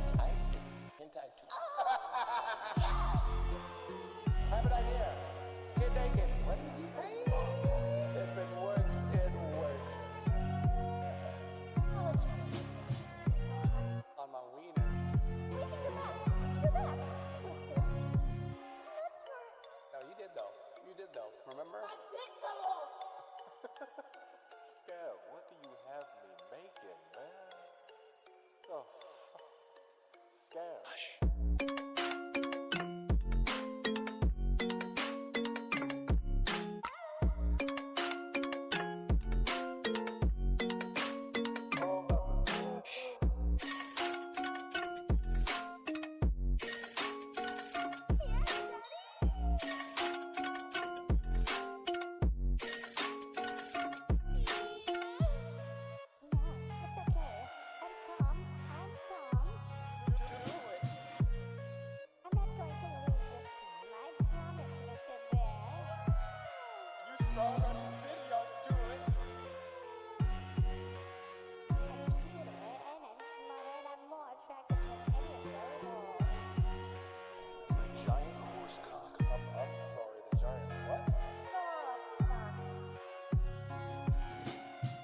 Yes, I do. Hentai too. I have an idea. Get naked. What did you say? If it works, it works. On my wiener. No, you did though. You did though. Remember? Scab, what do you have me making, man? Oh, Scab. Hush. Giant horse cock. I'm sorry, the giant what?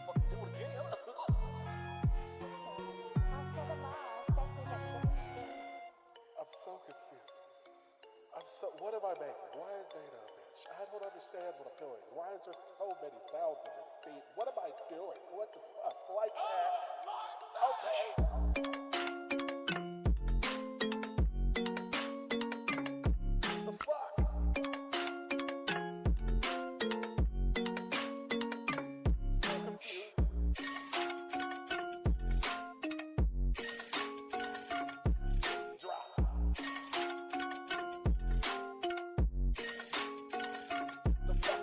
Fuck, do it again. I'm so confused. What am I making? Why is that a bitch? I don't understand what I'm doing. Why is there so many sounds in this beat? What am I doing? What the fuck? Like that? Okay. The fuck? Still confused. Drop. The fuck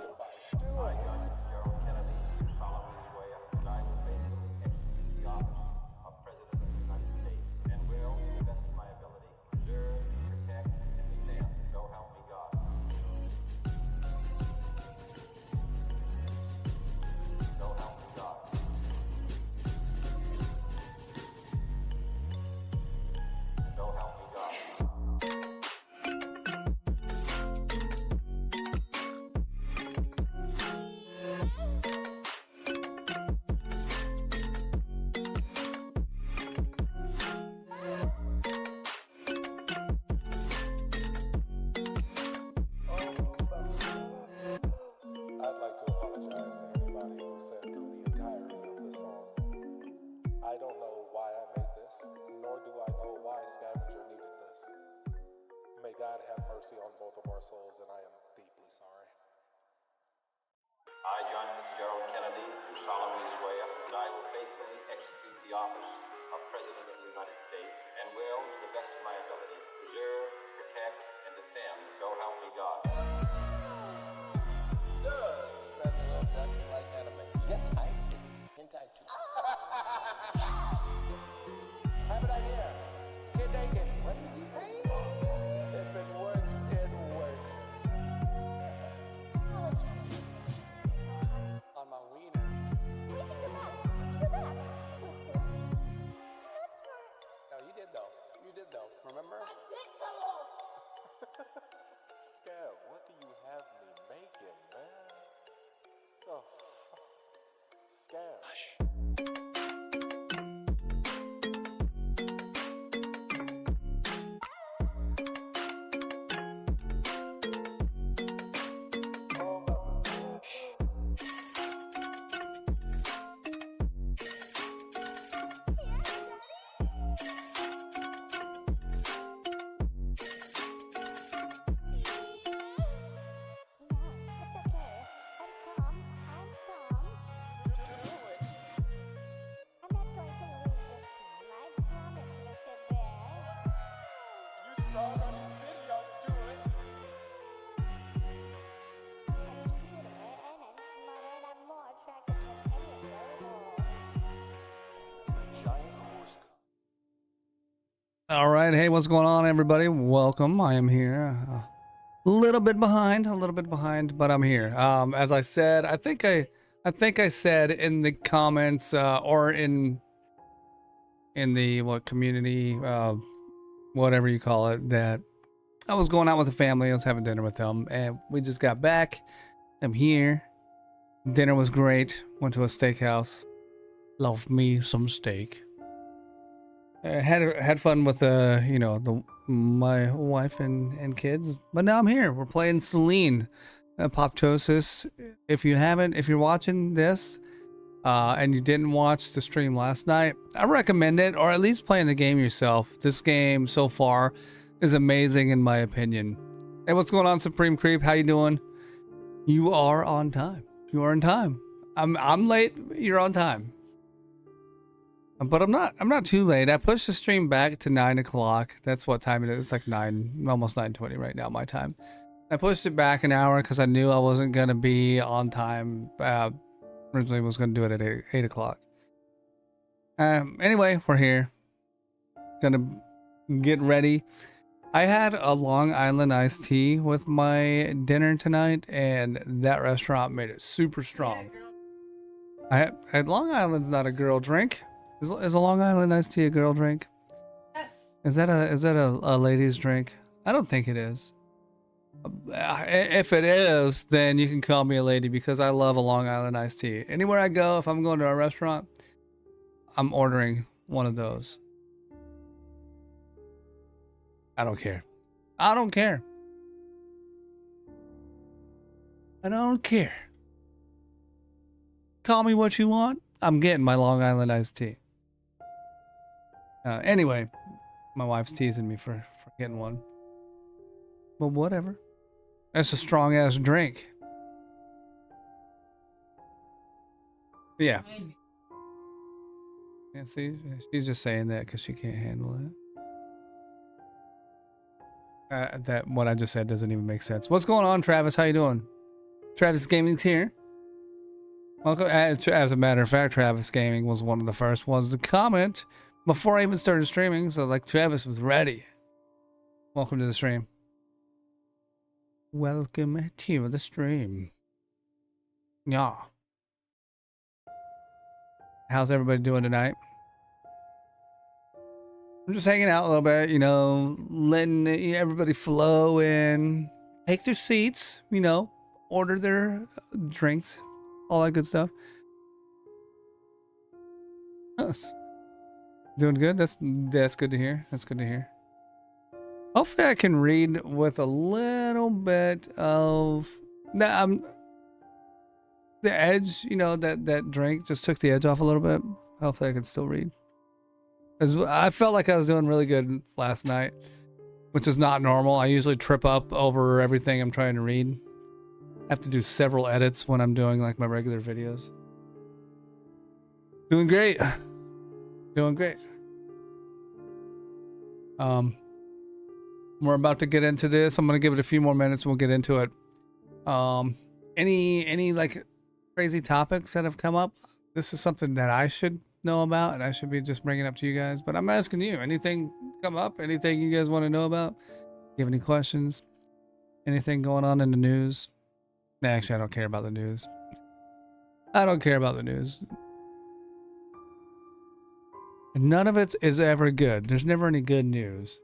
am I doing? Gerald Kennedy, do solemnly swear that I will faithfully execute the office of President of the United States and will, to the best of my ability, preserve, protect, and defend. So help me God. So help me God. So help me God. I'd like to apologize to anybody who sat through the entirety of this song. I don't know why I made this, nor do I know why Scavenger needed this. May God have mercy on both of our souls, and I am deeply sorry. I, John Fitzgerald Kennedy, do solemnly swear that I will faithfully execute the office of President of the United States and will, to the best of my ability, preserve, protect, and defend. So help me God. Does Samuel Dutch like anime? Yes, I do. Hentai too. I have an idea. Get naked. What did you say? If it works, it works. On my wiener. No, you did though. You did though. Remember? Scab, what do you have me making, man? Oh, Scab. Hush. All right, hey, what's going on, everybody? Welcome. I am here. A little bit behind, but I'm here. As I said, I think I said in the comments or in in the community, whatever you call it, that I was going out with the family. I was having dinner with them, and we just got back. I'm here. Dinner was great. Went to a steakhouse. Love me some steak. Had fun with my wife and kids. But now I'm here. We're playing Selene, Apoptosis. If you're watching this, and you didn't watch the stream last night, I recommend it, or at least playing the game yourself. This game so far is amazing in my opinion. Hey, what's going on, Supreme Creep? How you doing? You are on time. You are on time. I'm late. You're on time. But I'm not too late. I pushed the stream back to 9 o'clock. That's what time it is. It's like almost 9:20 right now, my time. I pushed it back an hour because I knew I wasn't gonna be on time. Originally was gonna do it at 8 o'clock. Anyway, we're here. Gonna get ready. I had a Long Island iced tea with my dinner tonight, and that restaurant made it super strong. Long Island's not a girl drink. Is a Long Island iced tea a girl drink? Is that a lady's drink? I don't think it is. If it is, then you can call me a lady because I love a Long Island iced tea. Anywhere I go, if I'm going to a restaurant, I'm ordering one of those. I don't care. I don't care. I don't care. Call me what you want. I'm getting my Long Island iced tea. Anyway, my wife's teasing me for getting one. But whatever. That's a strong ass drink. Yeah. Yeah, see, she's just saying that because she can't handle it. That what I just said doesn't even make sense. What's going on, Travis? How you doing? Travis Gaming's here. Welcome. As a matter of fact, Travis Gaming was one of the first ones to comment before I even started streaming. So like Travis was ready. Welcome to the stream. Welcome to the stream. Yeah. How's everybody doing tonight? I'm just hanging out a little bit, letting everybody flow in, take their seats, order their drinks, all that good stuff. Doing good? That's good to hear. That's good to hear. Hopefully I can read with a little bit of the edge, that drink just took the edge off a little bit. Hopefully I can still read. I felt like I was doing really good last night, which is not normal. I usually trip up over everything I'm trying to read. I have to do several edits when I'm doing like my regular videos. Doing great. Doing great. We're about to get into this. I'm gonna give it a few more minutes and we'll get into it. Any like crazy topics that have come up? This is something that I should know about and I should be just bringing up to you guys, but I'm asking you, anything come up? Anything you guys want to know about? You have any questions? Anything going on in the news? Nah, actually, I don't care about the news. I don't care about the news. None of it is ever good. There's never any good news.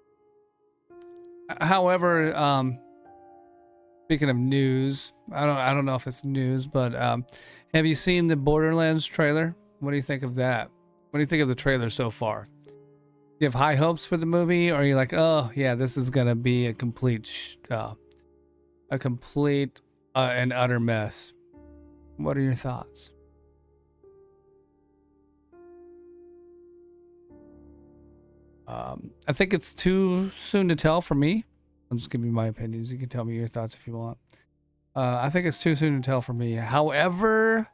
However, speaking of news, I don't know if it's news, but have you seen the Borderlands trailer? What do you think of that? What do you think of the trailer so far? You have high hopes for the movie, or are you like, oh yeah, this is gonna be a complete and utter mess? What are your thoughts? I think it's too soon to tell for me. I'll just give you my opinions. You can tell me your thoughts if you want. I think it's too soon to tell for me. However,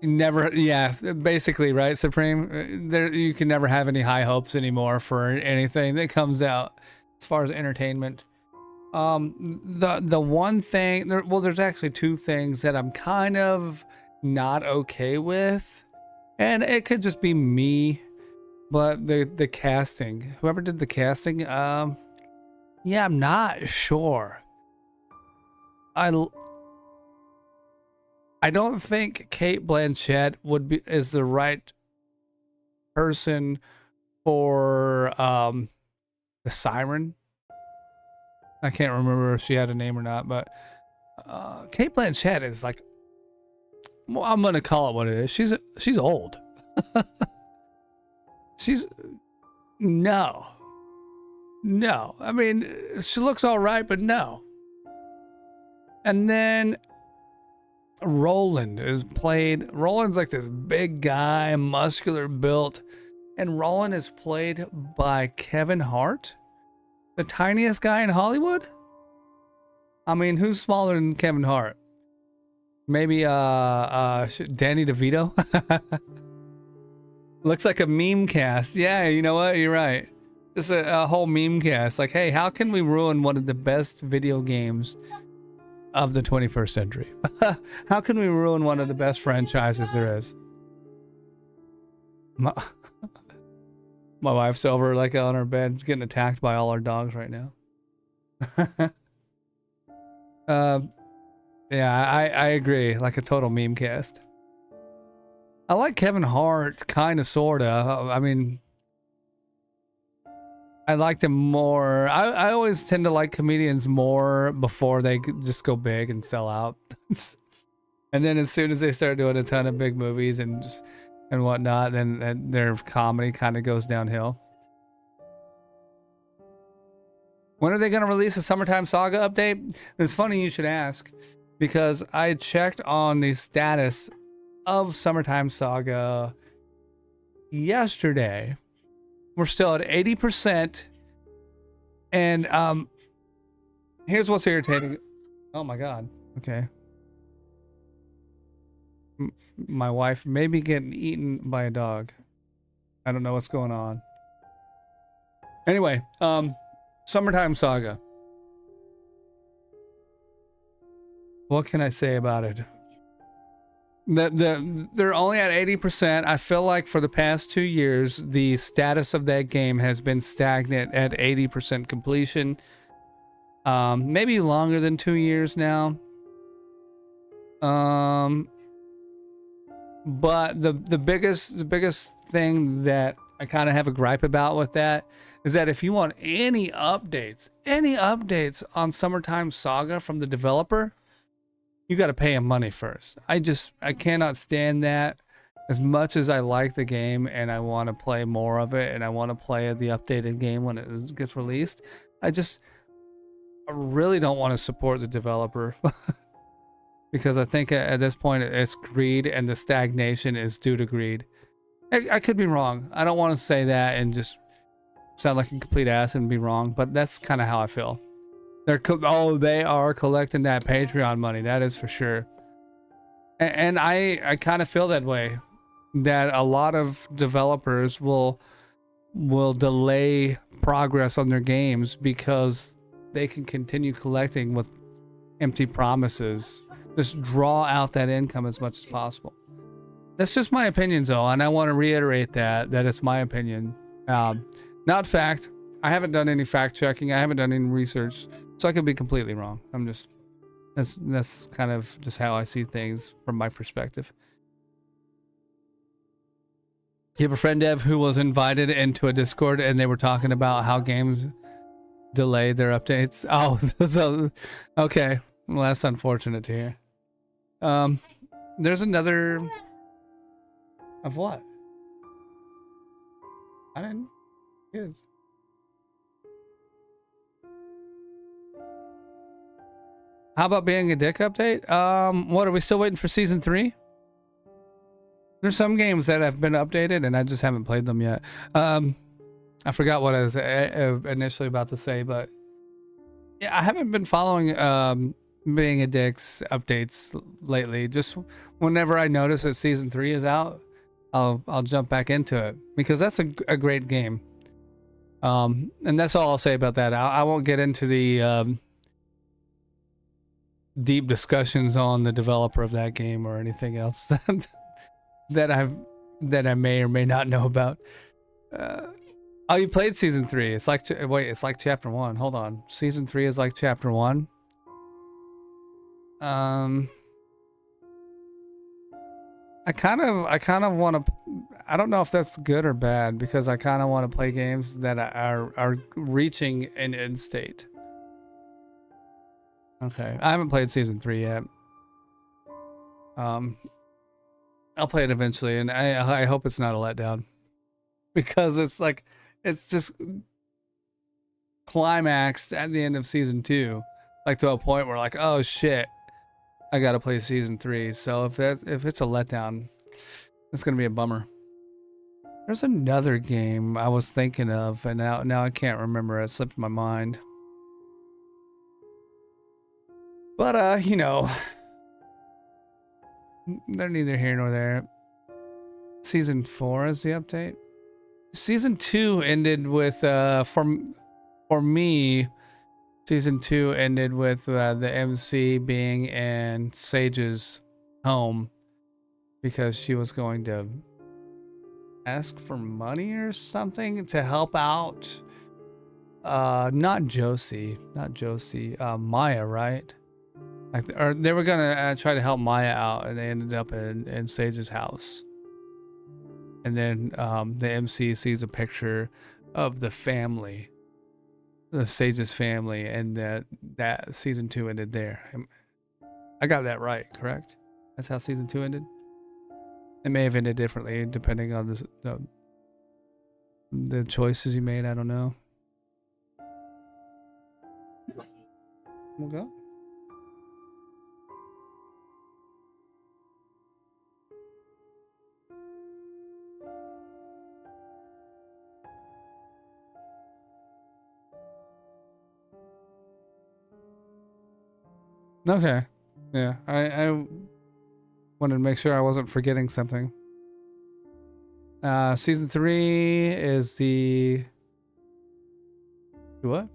basically, right, Supreme? You can never have any high hopes anymore for anything that comes out as far as entertainment. The one thing, there's actually two things that I'm kind of not okay with, and it could just be me, but the casting, whoever did the casting, yeah, I'm not sure. I don't think Kate Blanchett is the right person for the Siren. I can't remember if she had a name or not, but Kate Blanchett is like, well, I'm gonna call it what it is. She's old. she's no. I mean, she looks all right, but no. And then Roland's like this big guy, muscular built, and Roland is played by Kevin Hart, the tiniest guy in Hollywood. I mean, who's smaller than Kevin Hart? Maybe Danny DeVito. Looks like a meme cast. Yeah, you know what? You're right. Just a whole meme cast. Like, hey, how can we ruin one of the best video games of the 21st century? How can we ruin one of the best franchises there is? My wife's over like on her bed getting attacked by all our dogs right now. Yeah, I agree. Like a total meme cast. I like Kevin Hart, kind of, sort of. I mean, I liked him more. I always tend to like comedians more before they just go big and sell out. And then as soon as they start doing a ton of big movies and whatnot, then their comedy kind of goes downhill. When are they going to release a Summertime Saga update? It's funny you should ask, because I checked on the status of Summertime Saga yesterday. We're still at 80%. And here's what's irritating. Oh my God. Okay. My wife may be getting eaten by a dog. I don't know what's going on. Anyway, Summertime Saga. What can I say about it? They're only at 80%. I feel like for the past 2 years, the status of that game has been stagnant at 80% completion. Maybe longer than 2 years now. But the biggest thing that I kind of have a gripe about with that is that if you want any updates on Summertime Saga from the developer, you got to pay him money first. I cannot stand that. As much as I like the game and I want to play more of it and I want to play the updated game when it gets released, I really don't want to support the developer. Because I think at this point it's greed, and the stagnation is due to greed. I could be wrong. I don't want to say that and just sound like a complete ass and be wrong, but that's kind of how I feel. They are collecting that Patreon money. That is for sure. And I kind of feel that way, that a lot of developers will delay progress on their games because they can continue collecting with empty promises. Just draw out that income as much as possible. That's just my opinion, though, and I want to reiterate that it's my opinion, not fact. I haven't done any fact checking. I haven't done any research, so I could be completely wrong. That's kind of just how I see things from my perspective. You have a friend, Dev, who was invited into a Discord, and they were talking about how games delay their updates. Oh, so okay. Well, that's unfortunate to hear. There's another of what? I didn't. Yes. How about being a dick update? What are we still waiting for season 3? There's some games that have been updated and I just haven't played them yet. I forgot what I was initially about to say, but yeah, I haven't been following being a dick's updates lately. Just whenever I notice that season 3 is out, I'll jump back into it because that's a great game. And that's all I'll say about that. I won't get into the deep discussions on the developer of that game or anything else that I may or may not know about. Oh, you played season 3. It's like it's like chapter 1. Hold on. Season 3 is like chapter 1. I kind of want to. I don't know if that's good or bad because I kind of want to play games that are reaching an end state. Okay, I haven't played season 3 yet. I'll play it eventually, and I hope it's not a letdown because it's like it's just climaxed at the end of season 2, like to a point where like, oh shit, I gotta play season 3. So if it's a letdown, it's gonna be a bummer. There's another game I was thinking of, and now I can't remember. It slipped my mind. But you know, they're neither here nor there. Season 4 is the update. Season 2 ended with for me, season 2 ended with the MC being in Sage's home because she was going to ask for money or something to help out. Not Josie, Maya, right? Or they were gonna try to help Maya out, and they ended up in Sage's house. And then the MC sees a picture of the family, the Sage's family, and that season 2 ended there. I got that right, correct? That's how season 2 ended. It may have ended differently depending on the choices you made. I don't know. We'll go. Okay. Yeah, I wanted to make sure I wasn't forgetting something. Season 3 is the what?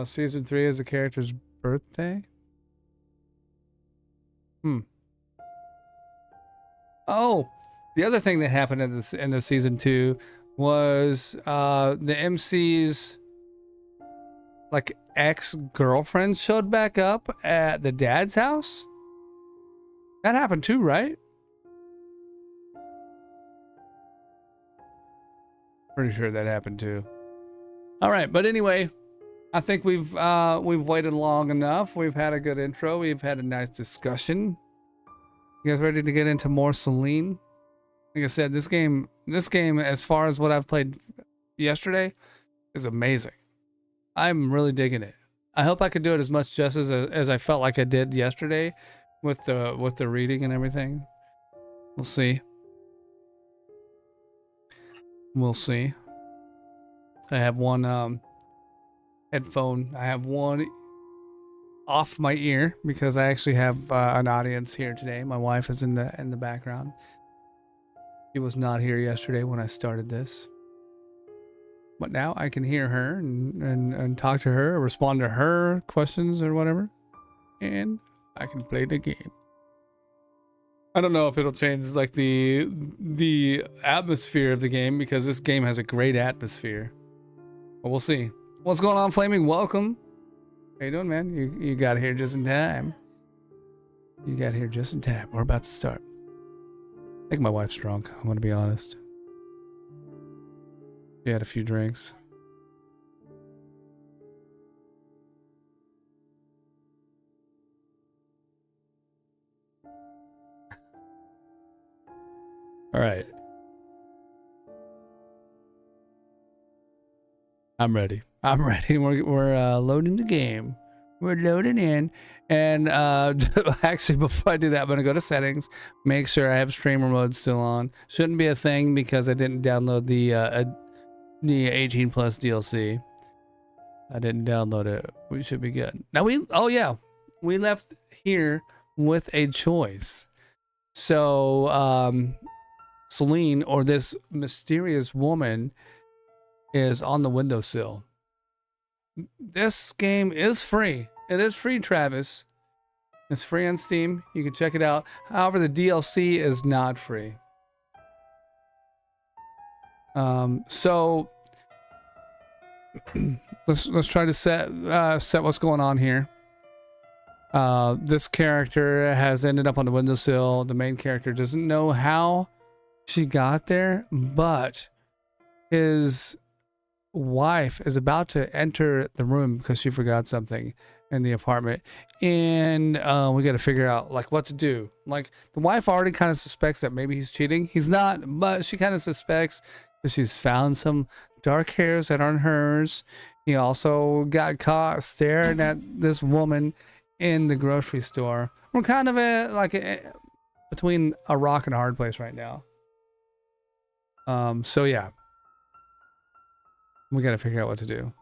Season 3 is the character's birthday. Oh, the other thing that happened in this end of season 2 was the MC's like ex-girlfriend showed back up at the dad's house. That happened too, right? Pretty sure that happened too. All right, but anyway, I think we've waited long enough. We've had a good intro. We've had a nice discussion. You guys ready to get into more Selene? Like I said, this game, as far as what I've played yesterday, is amazing. I'm really digging it. I hope I could do it as much justice as I felt like I did yesterday with the reading and everything. We'll see. We'll see. I have one headphone. I have one off my ear because I actually have an audience here today. My wife is in the background. She was not here yesterday when I started this. But now I can hear her and talk to her, or respond to her questions or whatever. And I can play the game. I don't know if it'll change like the atmosphere of the game, because this game has a great atmosphere. But we'll see. What's going on, Flaming? Welcome. How you doing, man? You got here just in time. You got here just in time. We're about to start. I think my wife's drunk. I'm gonna be honest. She had a few drinks. All right. I'm ready. We're loading the game. We're loading in. And actually, before I do that, I'm going to go to settings, make sure I have streamer mode still on. Shouldn't be a thing because I didn't download the 18 plus DLC. I didn't download it. We should be good. Now we left here with a choice. So Selene, or this mysterious woman, is on the windowsill. This game is free. It is free, Travis. It's free on Steam. You can check it out. However, the DLC is not free. So let's try to set what's going on here. This character has ended up on the windowsill. The main character doesn't know how she got there, but his wife is about to enter the room because she forgot something in the apartment, and we got to figure out like what to do. Like the wife already kind of suspects that maybe he's cheating. He's not, but she kind of suspects that she's found some dark hairs that aren't hers. He also got caught staring at this woman in the grocery store. We're kind of between a rock and a hard place right now. So yeah, we got to figure out what to do.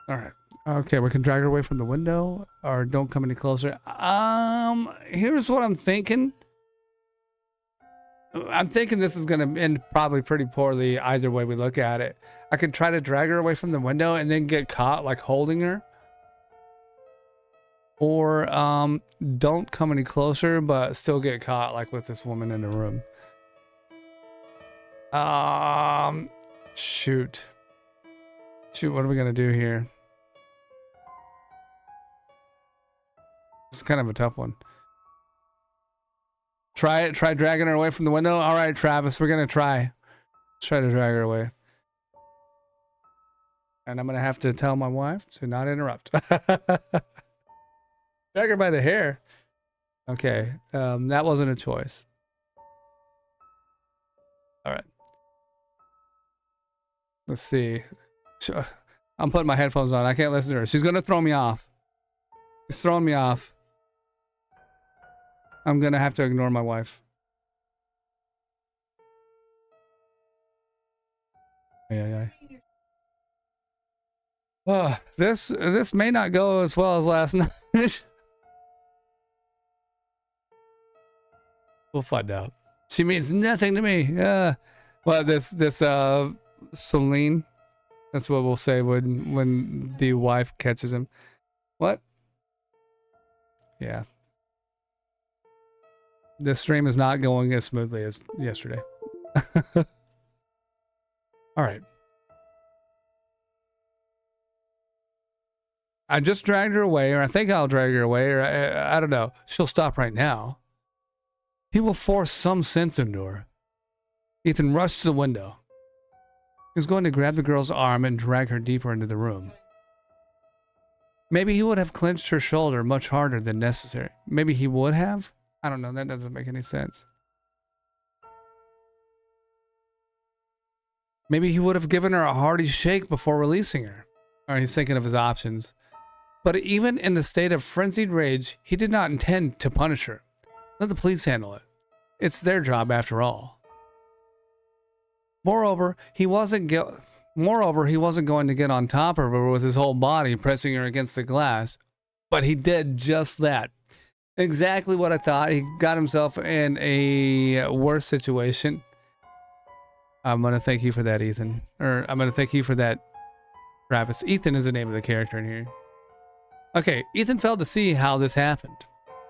All right. Okay, we can drag her away from the window, or don't come any closer. Here's what I'm thinking. I'm thinking this is gonna end probably pretty poorly either way we look at it. I could try to drag her away from the window and then get caught like holding her. Or don't come any closer but still get caught like with this woman in the room. Shoot, what are we gonna do here? It's kind of a tough one. Try dragging her away from the window. All right, Travis, we're gonna try. Let's try to drag her away. And I'm gonna have to tell my wife to not interrupt. Drag her by the hair. Okay, that wasn't a choice. All right. Let's see. I'm putting my headphones on. I can't listen to her. She's gonna throw me off. She's throwing me off. I'm gonna have to ignore my wife. Yeah. Oh, this may not go as well as last night. We'll find out. She means nothing to me. Well, this Selene. That's what we'll say when the wife catches him. What? Yeah. This stream is not going as smoothly as yesterday. All right. I just dragged her away, or I think I'll drag her away, or I don't know. She'll stop right now. He will force some sense into her. Ethan rushed to the window. He was going to grab the girl's arm and drag her deeper into the room. Maybe he would have clenched her shoulder much harder than necessary. Maybe he would have? I don't know. That doesn't make any sense. Maybe he would have given her a hearty shake before releasing her. Or he's thinking of his options. But even in the state of frenzied rage, he did not intend to punish her. Let the police handle it. It's their job after all. Moreover, he wasn't going to get on top of her with his whole body, pressing her against the glass. But he did just that. Exactly what I thought. He got himself in a worse situation. I'm going to thank you for that, Ethan. Or I'm going to thank you for that, Travis. Ethan is the name of the character in here. Okay, Ethan failed to see how this happened.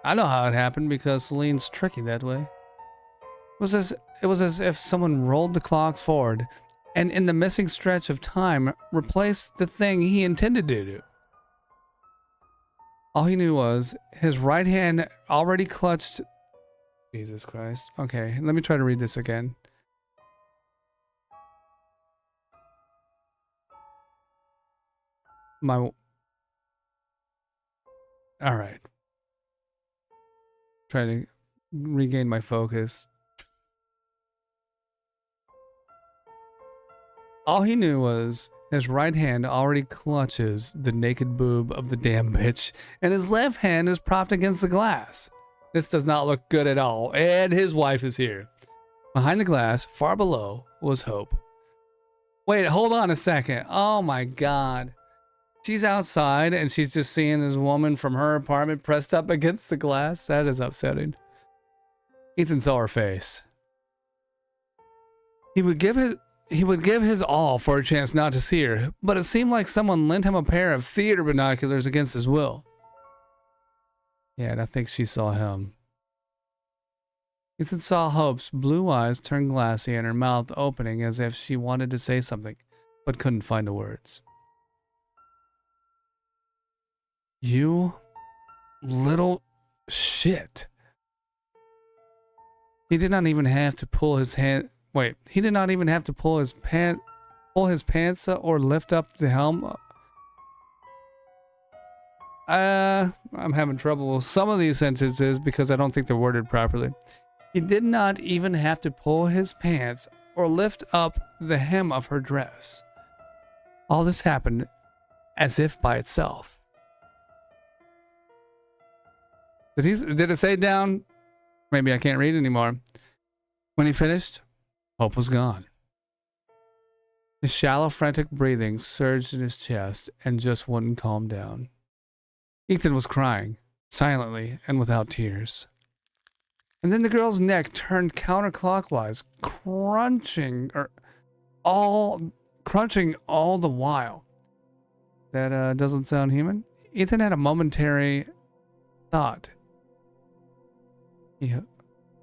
I know how it happened because Selene's tricky that way. It was as if someone rolled the clock forward and in the missing stretch of time replaced the thing he intended to do. All he knew was his right hand already clutched... Jesus Christ. Okay, let me try to read this again. Alright. Try to regain my focus. All he knew was his right hand already clutches the naked boob of the damn bitch, and his left hand is propped against the glass. This does not look good at all, and his wife is here. Behind the glass, far below, was Hope. Wait, hold on a second. Oh my god. She's outside, and she's just seeing this woman from her apartment pressed up against the glass. That is upsetting. Ethan saw her face. He would give his all for a chance not to see her, but it seemed like someone lent him a pair of theater binoculars against his will. Yeah, and I think she saw him. Ethan saw Hope's blue eyes turn glassy and her mouth opening as if she wanted to say something, but couldn't find the words. You little shit. He did not even have to pull his hand. Wait, he did not even have to pull his pants up or lift up the helm. I'm having trouble with some of these sentences because I don't think they're worded properly. He did not even have to pull his pants or lift up the hem of her dress. All this happened as if by itself. Did it say down? Maybe I can't read anymore. When he finished, hope was gone. His shallow, frantic breathing surged in his chest and just wouldn't calm down. Ethan was crying, silently and without tears. And then the girl's neck turned counterclockwise, crunching all the while. That doesn't sound human. Ethan had a momentary thought.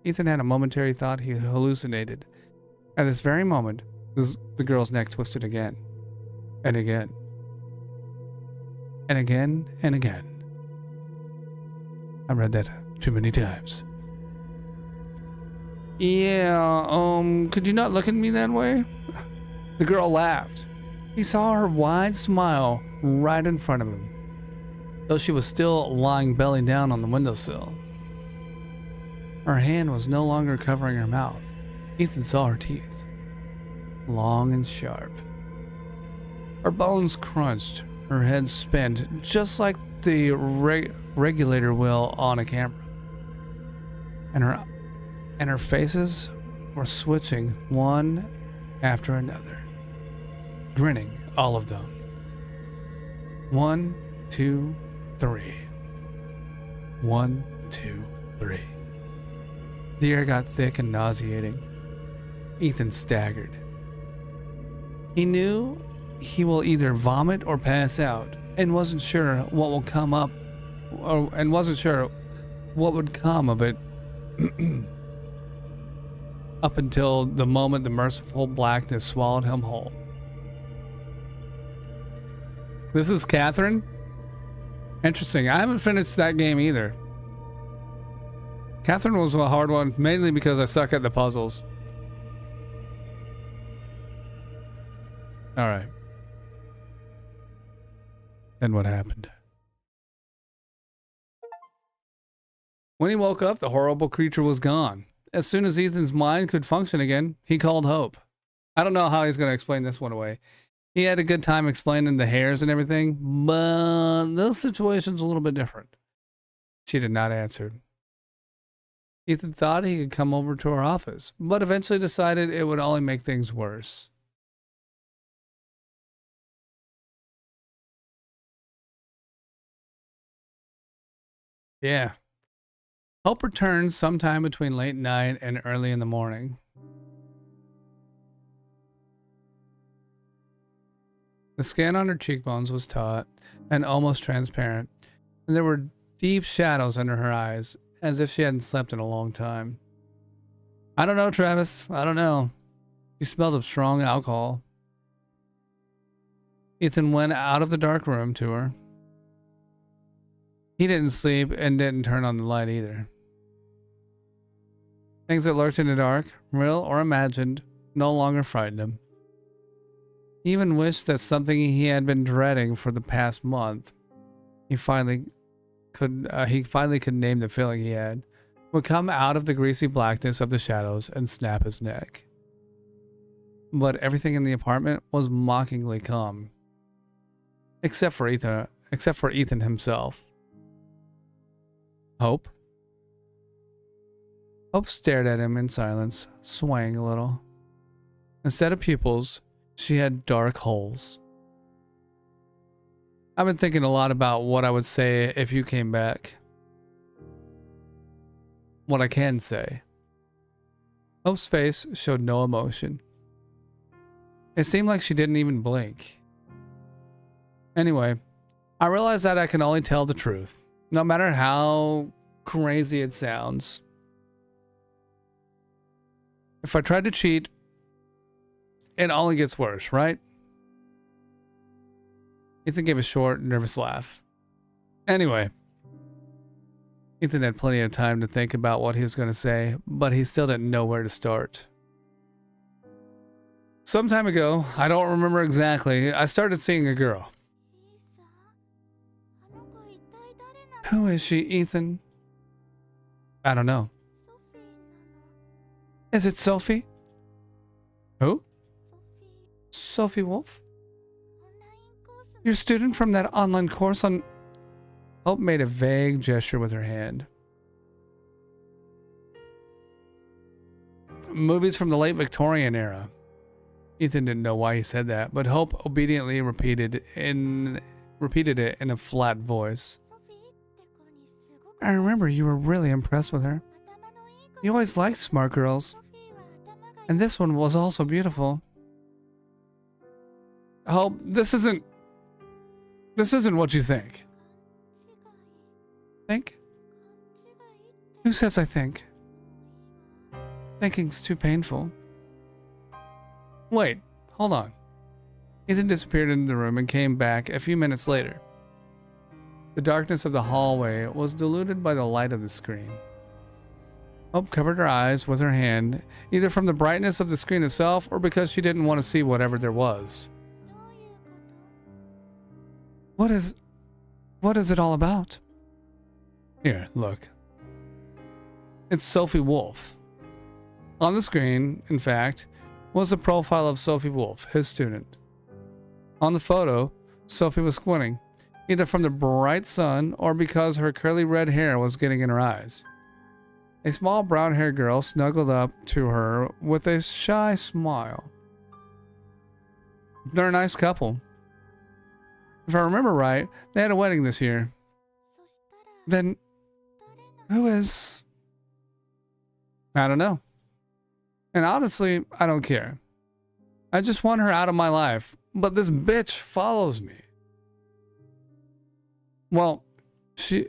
Ethan had a momentary thought he hallucinated. At this very moment, the girl's neck twisted again, and again, and again, and again. I read that too many times. Yeah, could you not look at me that way? The girl laughed. He saw her wide smile right in front of him, though she was still lying belly down on the windowsill. Her hand was no longer covering her mouth. Ethan saw her teeth, long and sharp. Her bones crunched, her head spun, just like the regulator wheel on a camera. And her faces were switching one after another, grinning, all of them. 1, 2, 3. 1, 2, 3. The air got thick and nauseating. Ethan staggered. He knew he will either vomit or pass out, and wasn't sure what will come up, and wasn't sure what would come of it. Up until the moment the merciful blackness swallowed him whole. This is Catherine? Interesting. I haven't finished that game either. Catherine was a hard one, mainly because I suck at the puzzles. Alright. Then what happened? When he woke up, the horrible creature was gone. As soon as Ethan's mind could function again, he called Hope. I don't know how he's going to explain this one away. He had a good time explaining the hairs and everything, but those situations a little bit different. She did not answer. Ethan thought he could come over to her office, but eventually decided it would only make things worse. Yeah. Hope returned sometime between late night and early in the morning. The skin on her cheekbones was taut and almost transparent, and there were deep shadows under her eyes, as if she hadn't slept in a long time. I don't know, Travis. I don't know. She smelled of strong alcohol. Ethan went out of the dark room to her. He didn't sleep and didn't turn on the light either. Things that lurked in the dark, real or imagined, no longer frightened him. He even wished that something he had been dreading for the past month, he finally could name the feeling he had, would come out of the greasy blackness of the shadows and snap his neck. But everything in the apartment was mockingly calm, except for Ethan himself. Hope stared at him in silence, swaying a little. Instead of pupils, she had dark holes. I've been thinking a lot about what I would say if you came back. What I can say. Hope's face showed no emotion. It seemed like she didn't even blink. Anyway, I realized that I can only tell the truth, no matter how crazy it sounds. If I try to cheat, it only gets worse, right? Ethan gave a short, nervous laugh. Anyway, Ethan had plenty of time to think about what he was going to say, but he still didn't know where to start. Some time ago, I don't remember exactly, I started seeing a girl. Who is she, Ethan? I don't know. Is it Sophie? Who? Sophie Wolf? Your student from that online course on... Hope made a vague gesture with her hand. Movies from the late Victorian era. Ethan didn't know why he said that, but Hope obediently repeated it in a flat voice. I remember you were really impressed with her. You always liked smart girls. And this one was also beautiful. Hope, this isn't what you think. Think? Who says I think? Thinking's too painful. Wait, hold on. Ethan disappeared into the room and came back a few minutes later. The darkness of the hallway was diluted by the light of the screen. Hope covered her eyes with her hand, either from the brightness of the screen itself or because she didn't want to see whatever there was. What is it all about? Here, look. It's Sophie Wolf. On the screen, in fact, was a profile of Sophie Wolf, his student. On the photo, Sophie was squinting, either from the bright sun or because her curly red hair was getting in her eyes. A small brown-haired girl snuggled up to her with a shy smile. They're a nice couple. If I remember right, they had a wedding this year. Then, who is... I don't know. And honestly, I don't care. I just want her out of my life, but this bitch follows me. Well, she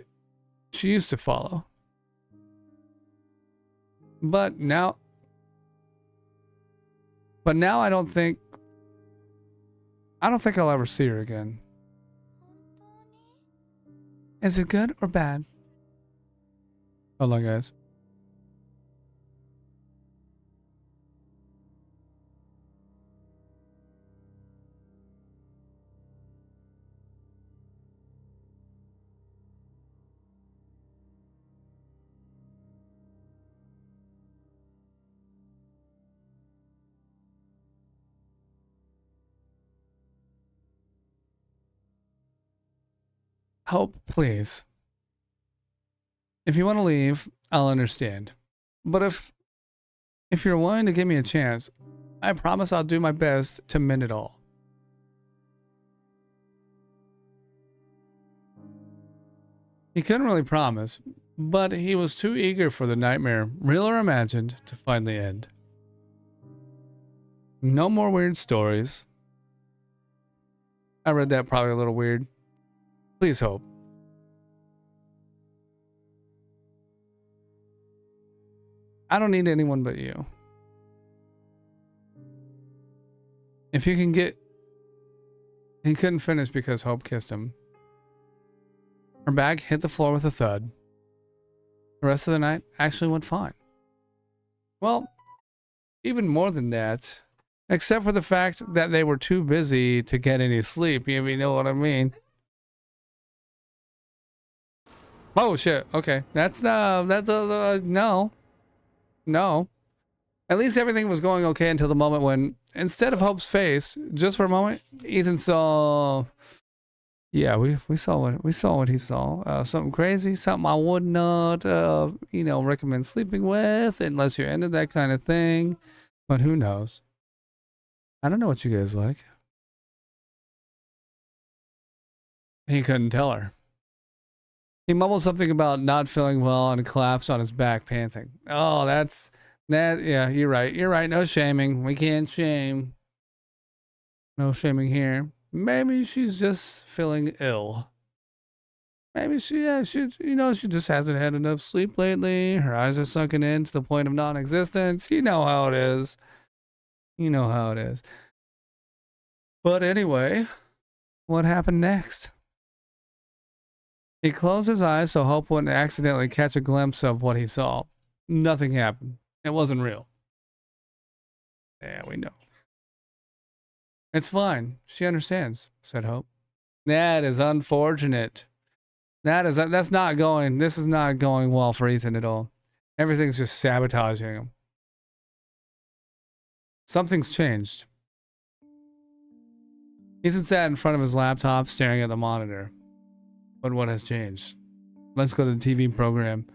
used to follow. But now I don't think I'll ever see her again. Is it good or bad? Hold on, guys. Hope, please. If you want to leave, I'll understand. But if you're willing to give me a chance, I promise I'll do my best to mend it all. He couldn't really promise, but he was too eager for the nightmare, real or imagined, to finally end. No more weird stories. I read that probably a little weird. Please, Hope. I don't need anyone but you. If you can get... He couldn't finish because Hope kissed him. Her bag hit the floor with a thud. The rest of the night actually went fine. Well, even more than that, except for the fact that they were too busy to get any sleep, if you know what I mean. Oh shit, okay. No. At least everything was going okay until the moment when, instead of Hope's face, just for a moment, Ethan saw... Yeah, we saw what he saw. Something crazy, something I would not, recommend sleeping with unless you're into that kind of thing. But who knows? I don't know what you guys like. He couldn't tell her. He mumbled something about not feeling well and collapsed on his back, panting. Oh, that. Yeah, you're right. You're right. No shaming. We can't shame. No shaming here. Maybe she's just feeling ill. Maybe she just hasn't had enough sleep lately. Her eyes are sunken in to the point of non-existence. You know how it is. But anyway, what happened next? He closed his eyes so Hope wouldn't accidentally catch a glimpse of what he saw. Nothing happened. It wasn't real. Yeah, we know. It's fine. She understands, said Hope. That is unfortunate. That's not going. This is not going well for Ethan at all. Everything's just sabotaging him. Something's changed. Ethan sat in front of his laptop staring at the monitor. But what has changed? Let's go to the TV program.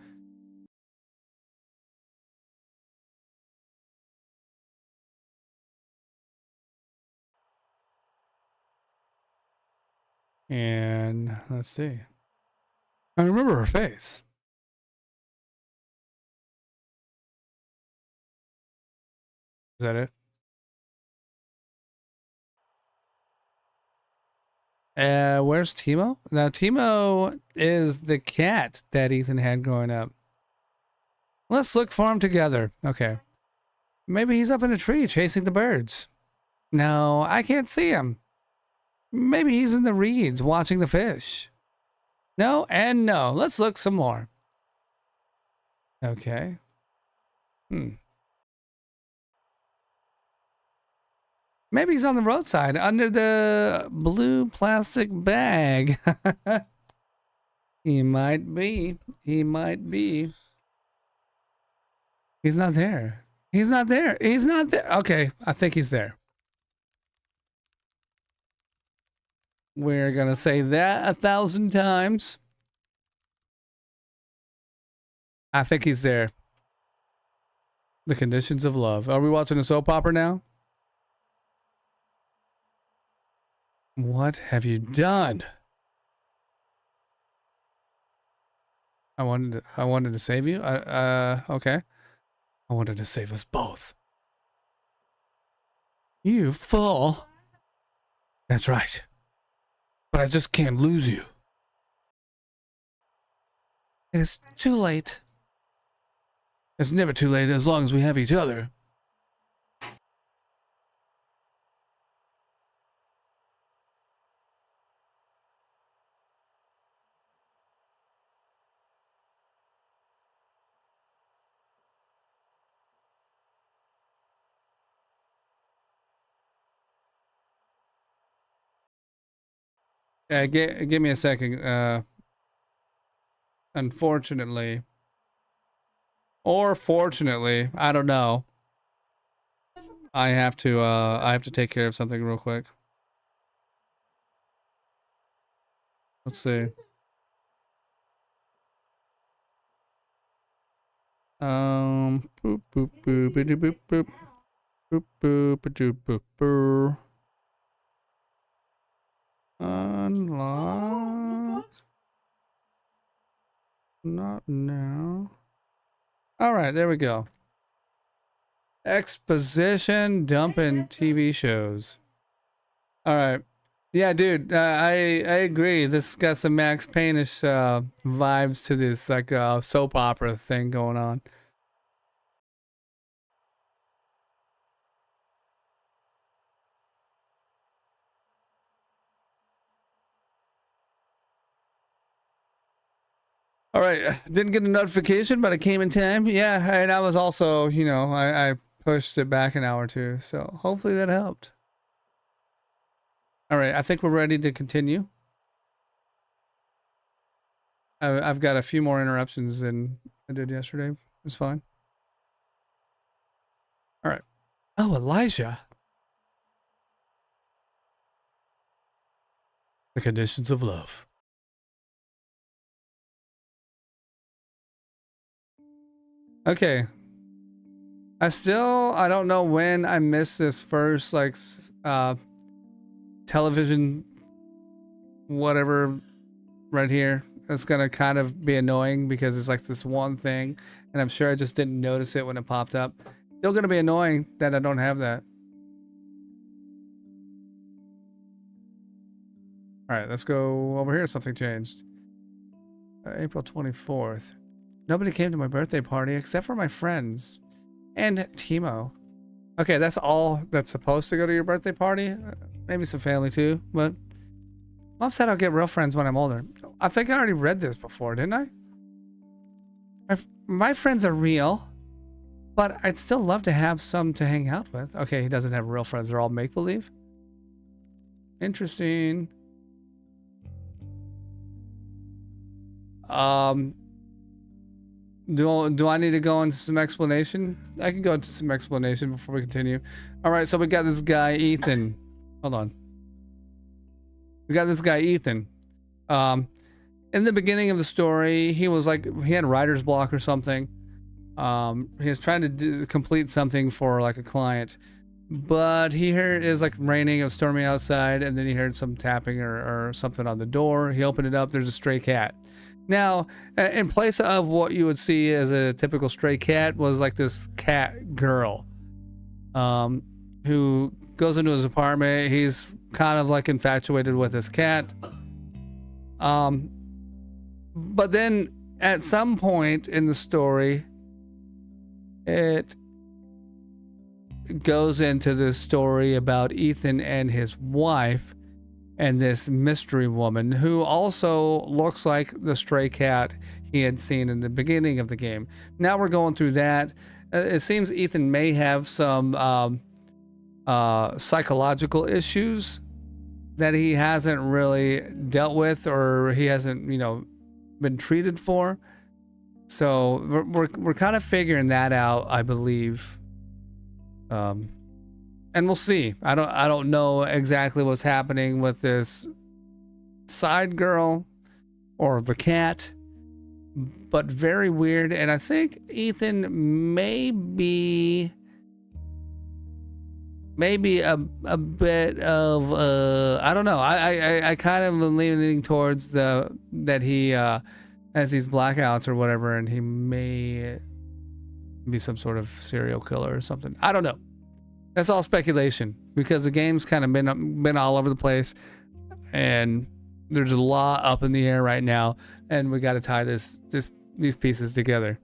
And let's see. I remember her face. Is that it? Where's Timo? Now, Timo is the cat that Ethan had growing up. Let's look for him together. Okay. Maybe he's up in a tree chasing the birds. No, I can't see him. Maybe he's in the reeds watching the fish. No and no. Let's look some more. Okay. Maybe he's on the roadside under the blue plastic bag. He might be. He might be. He's not there. He's not there. He's not there. Okay, I think he's there. We're gonna say that 1,000 times. I think he's there. The Conditions of Love. Are we watching a soap opera now? What have you done? I wanted to save you. Okay. I wanted to save us both. You fool. That's right. But I just can't lose you. It is too late. It's never too late as long as we have each other. Give me a second. Unfortunately, or fortunately, I don't know. I have to take care of something real quick. Let's see. Boop boop boop boop boop boop boop boop boop boop boop. Unlock. Not now. All right, there we go. Exposition dumping TV shows. All right. Yeah, dude, I agree. This got some Max Payne-ish vibes to this, like soap opera thing going on. All right, didn't get a notification, but it came in time. Yeah, and I was also, you know, I pushed it back an hour or two, so hopefully that helped. All right, I think we're ready to continue. I've got a few more interruptions than I did yesterday. It's fine. All right. Oh, Elijah. The Conditions of Love. Okay. I don't know when I missed this first, like, television, whatever, right here. It's gonna kind of be annoying because it's like this one thing, and I'm sure I just didn't notice it when it popped up. Still gonna be annoying that I don't have that. All right, let's go over here. Something changed. April 24th. Nobody came to my birthday party except for my friends and Timo. Okay, that's all that's supposed to go to your birthday party. Maybe some family too, but Mom said I'll get real friends when I'm older. I think I already read this before, didn't I? My friends are real, but I'd still love to have some to hang out with. Okay, he doesn't have real friends. They're all make-believe. Interesting. Do I need to go into some explanation? I can go into some explanation before we continue. All right, so we got this guy, Ethan. Hold on. We got this guy, Ethan. In the beginning of the story, he was like, he had writer's block or something. He was trying to complete something for like a client, but he heard it was like raining, it was stormy outside, and then he heard some tapping or something on the door. He opened it up, there's a stray cat. Now, in place of what you would see as a typical stray cat was like this cat girl, who goes into his apartment. He's kind of like infatuated with this cat. But then at some point in the story, it goes into this story about Ethan and his wife and this mystery woman who also looks like the stray cat he had seen in the beginning of the game. Now we're going through that. It seems Ethan may have some psychological issues that he hasn't really dealt with, or he hasn't, been treated for. So we're kind of figuring that out, I believe. And we'll see. I don't know exactly what's happening with this side girl or the cat, but very weird. And I think Ethan may be a bit of I don't know. I kind of am leaning towards that he has these blackouts or whatever, and he may be some sort of serial killer or something. I don't know. That's all speculation because the game's kind of been all over the place, and there's a lot up in the air right now, and we got to tie these pieces together.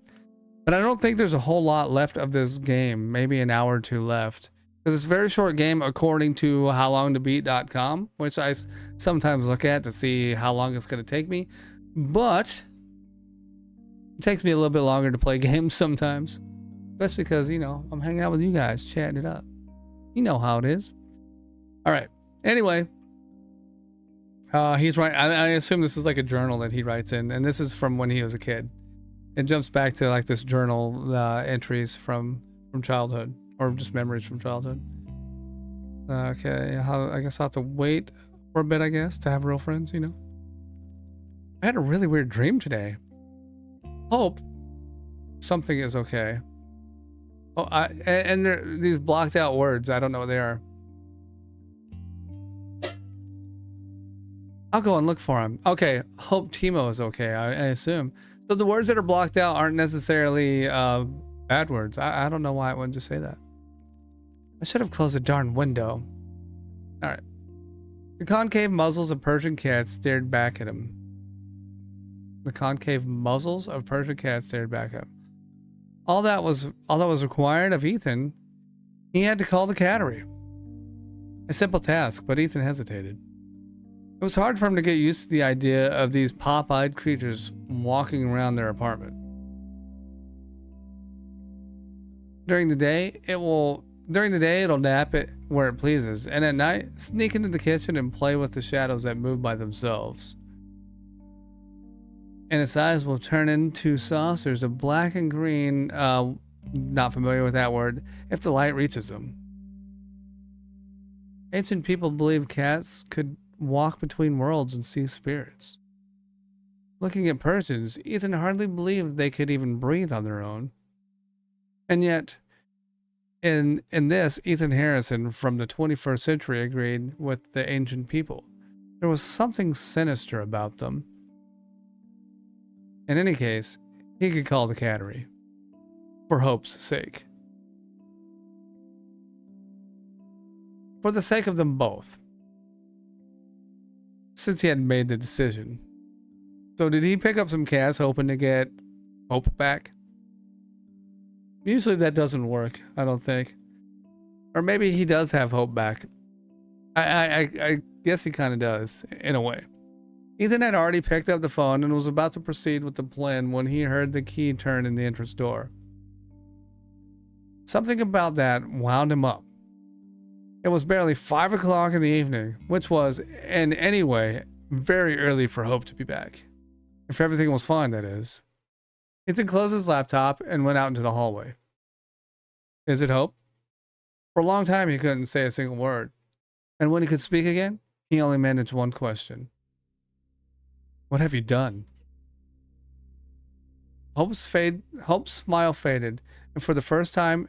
But I don't think there's a whole lot left of this game. Maybe an hour or two left. Because it's a very short game according to howlongtobeat.com, which I sometimes look at to see how long it's going to take me. But it takes me a little bit longer to play games sometimes. Especially because, I'm hanging out with you guys, chatting it up. You know how it is. All right. Anyway, he's right. I assume this is like a journal that he writes in. And this is from when he was a kid. It jumps back to like this journal entries from childhood. Or just memories from childhood. Okay, I guess I'll have to wait for a bit, to have real friends, I had a really weird dream today. Hope something is okay. Oh, and there are these blocked out words. I don't know what they are. I'll go and look for them. Okay, hope Timo is okay, I assume. So the words that are blocked out aren't necessarily bad words. I don't know why I wouldn't just say that. I should have closed the darn window. Alright. The concave muzzles of Persian cats stared back at him. The concave muzzles of Persian cats stared back at him. All that was required of Ethan. He had to call the cattery. A simple task, but Ethan hesitated. It was hard for him to get used to the idea of these pop-eyed creatures walking around their apartment. During the day, it'll nap it where it pleases, and at night, sneak into the kitchen and play with the shadows that move by themselves. And its eyes will turn into saucers of black and green, not familiar with that word, if the light reaches them. Ancient people believed cats could walk between worlds and see spirits. Looking at Persians, Ethan hardly believed they could even breathe on their own. And yet, in this, Ethan Harrison from the 21st century agreed with the ancient people. There was something sinister about them. In any case, he could call the cattery. For hope's sake. For the sake of them both. Since he had made the decision. So did he pick up some cats hoping to get hope back? Usually that doesn't work, I don't think. Or maybe he does have hope back. I guess he kind of does, in a way. Ethan had already picked up the phone and was about to proceed with the plan when he heard the key turn in the entrance door. Something about that wound him up. It was barely 5 o'clock in the evening, which was, in any way, very early for Hope to be back. If everything was fine, that is. Ethan closed his laptop and went out into the hallway. Is it Hope? For a long time, he couldn't say a single word. And when he could speak again, he only managed one question. What have you done? Hope's smile faded, and for the first time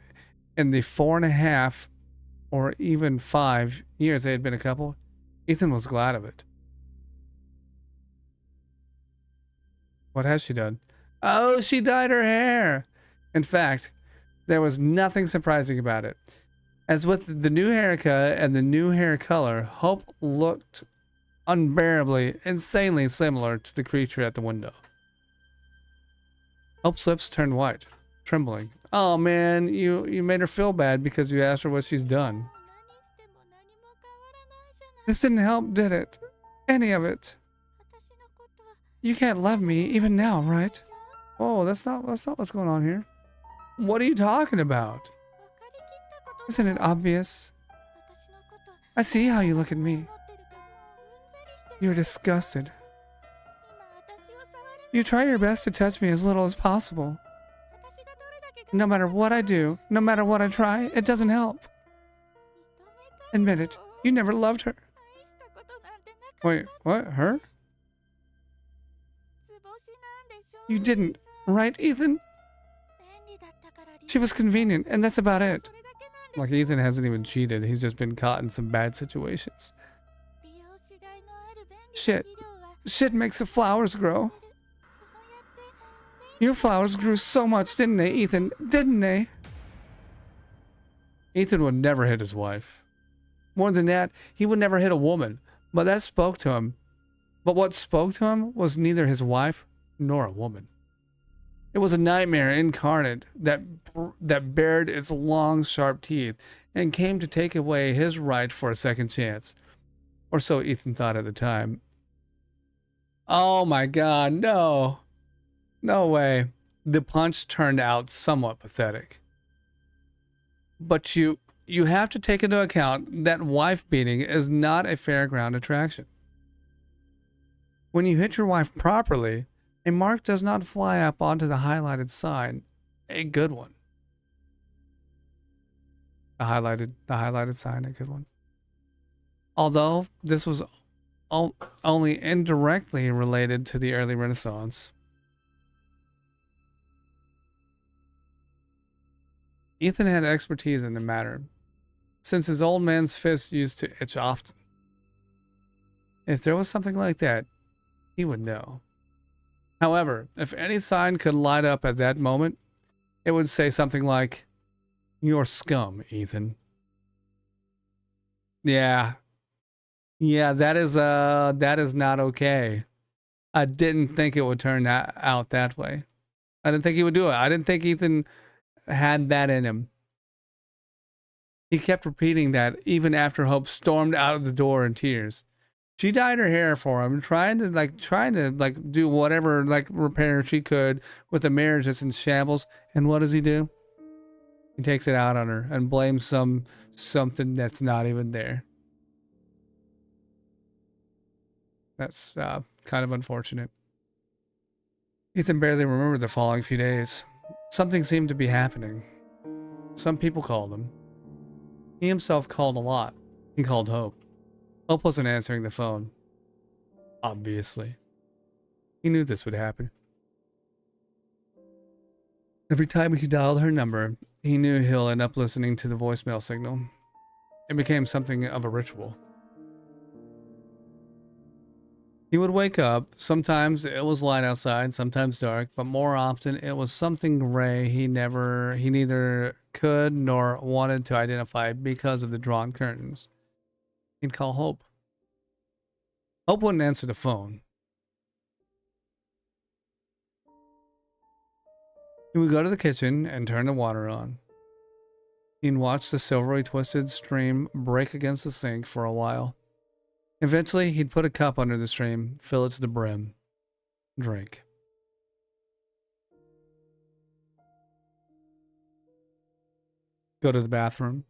in the 4.5 or even 5 years they had been a couple, Ethan was glad of it. What has she done? Oh, she dyed her hair! In fact, there was nothing surprising about it. As with the new haircut and the new hair color, Hope looked unbearably, insanely similar to the creature at the window. Hope's lips turned white, trembling. Oh man, you made her feel bad because you asked her what she's done. This didn't help, did it? Any of it? You can't love me even now, right? Oh, that's not what's going on here. What are you talking about? Isn't it obvious? I see how you look at me. You're disgusted. You try your best to touch me as little as possible. No matter what I do, no matter what I try, it doesn't help. Admit it, you never loved her. Wait, what? Her? You didn't, right, Ethan? She was convenient, and that's about it. Like, Ethan hasn't even cheated. He's just been caught in some bad situations. Shit makes the flowers grow. Your flowers grew so much, didn't they, Ethan? Didn't they? Ethan would never hit his wife. More than that, he would never hit a woman. But that spoke to him. But what spoke to him was neither his wife nor a woman. It was a nightmare incarnate that bared its long, sharp teeth and came to take away his right for a second chance. Or so Ethan thought at the time. Oh my God, no. No way. The punch turned out somewhat pathetic. But you have to take into account that wife beating is not a fairground attraction. When you hit your wife properly, a mark does not fly up onto the highlighted sign. A good one. The highlighted sign, a good one. Although this was only indirectly related to the early Renaissance. Ethan had expertise in the matter, since his old man's fist used to itch often. If there was something like that, he would know. However, if any sign could light up at that moment, it would say something like, "You're scum, Ethan." Yeah, that is not okay. I didn't think it would turn out that way. I didn't think he would do it. I didn't think Ethan had that in him. He kept repeating that even after Hope stormed out of the door in tears. She dyed her hair for him, trying to do whatever repair she could with a marriage that's in shambles. And what does he do? He takes it out on her and blames something that's not even there. That's kind of unfortunate. Ethan barely remembered the following few days. Something seemed to be happening. Some people called him. He himself called a lot. He called Hope. Hope wasn't answering the phone. Obviously. He knew this would happen. Every time he dialed her number, he knew he'll end up listening to the voicemail signal. It became something of a ritual. He would wake up. Sometimes it was light outside, sometimes dark, but more often it was something gray he neither could nor wanted to identify because of the drawn curtains. He'd call Hope. Hope wouldn't answer the phone. He would go to the kitchen and turn the water on. He'd watch the silvery twisted stream break against the sink for a while. Eventually, he'd put a cup under the stream, fill it to the brim, drink. Go to the bathroom.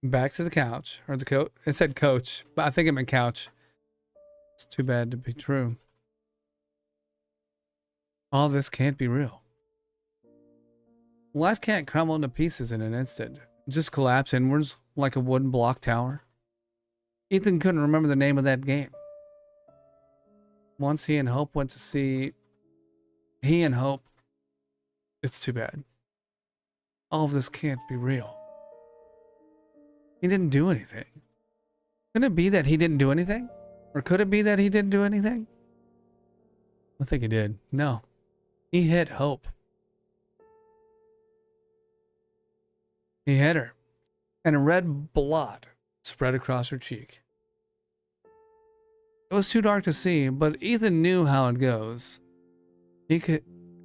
Back to the couch, or the coach. It said coach, but I think it meant couch. It's too bad to be true. All this can't be real. Life can't crumble into pieces in an instant. Just collapse inwards like a wooden block tower. Ethan couldn't remember the name of that game. Once he and Hope went to see... It's too bad. All of this can't be real. He didn't do anything. Could it be that he didn't do anything? Or could it be that he didn't do anything? I think he did. No. He hit Hope. He hit her, and a red blot spread across her cheek. It was too dark to see, but Ethan knew how it goes.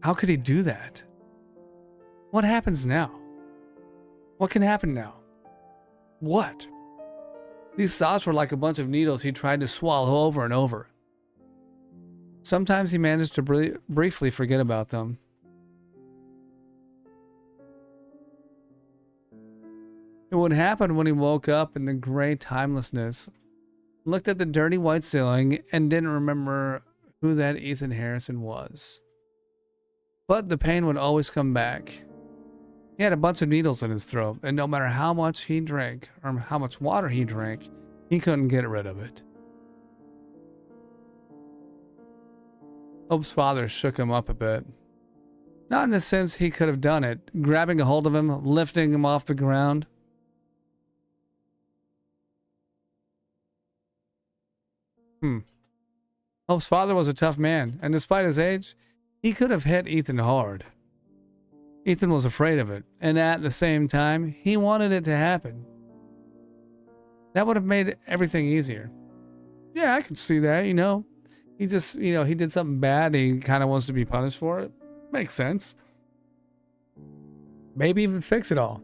How could he do that? What happens now? What can happen now? What? These thoughts were like a bunch of needles he tried to swallow over and over. Sometimes he managed to briefly forget about them. It would happen when he woke up in the gray timelessness, looked at the dirty white ceiling, and didn't remember who that Ethan Harrison was. But the pain would always come back. He had a bunch of needles in his throat, and no matter how much he drank, or how much water he drank, he couldn't get rid of it. Hope's father shook him up a bit. Not in the sense he could have done it, grabbing a hold of him, lifting him off the ground. Hope's father was a tough man, and despite his age, he could have hit Ethan hard. Ethan was afraid of it, and at the same time, he wanted it to happen. That would have made everything easier. Yeah, I can see that, He just, he did something bad, and he kind of wants to be punished for it. Makes sense. Maybe even fix it all.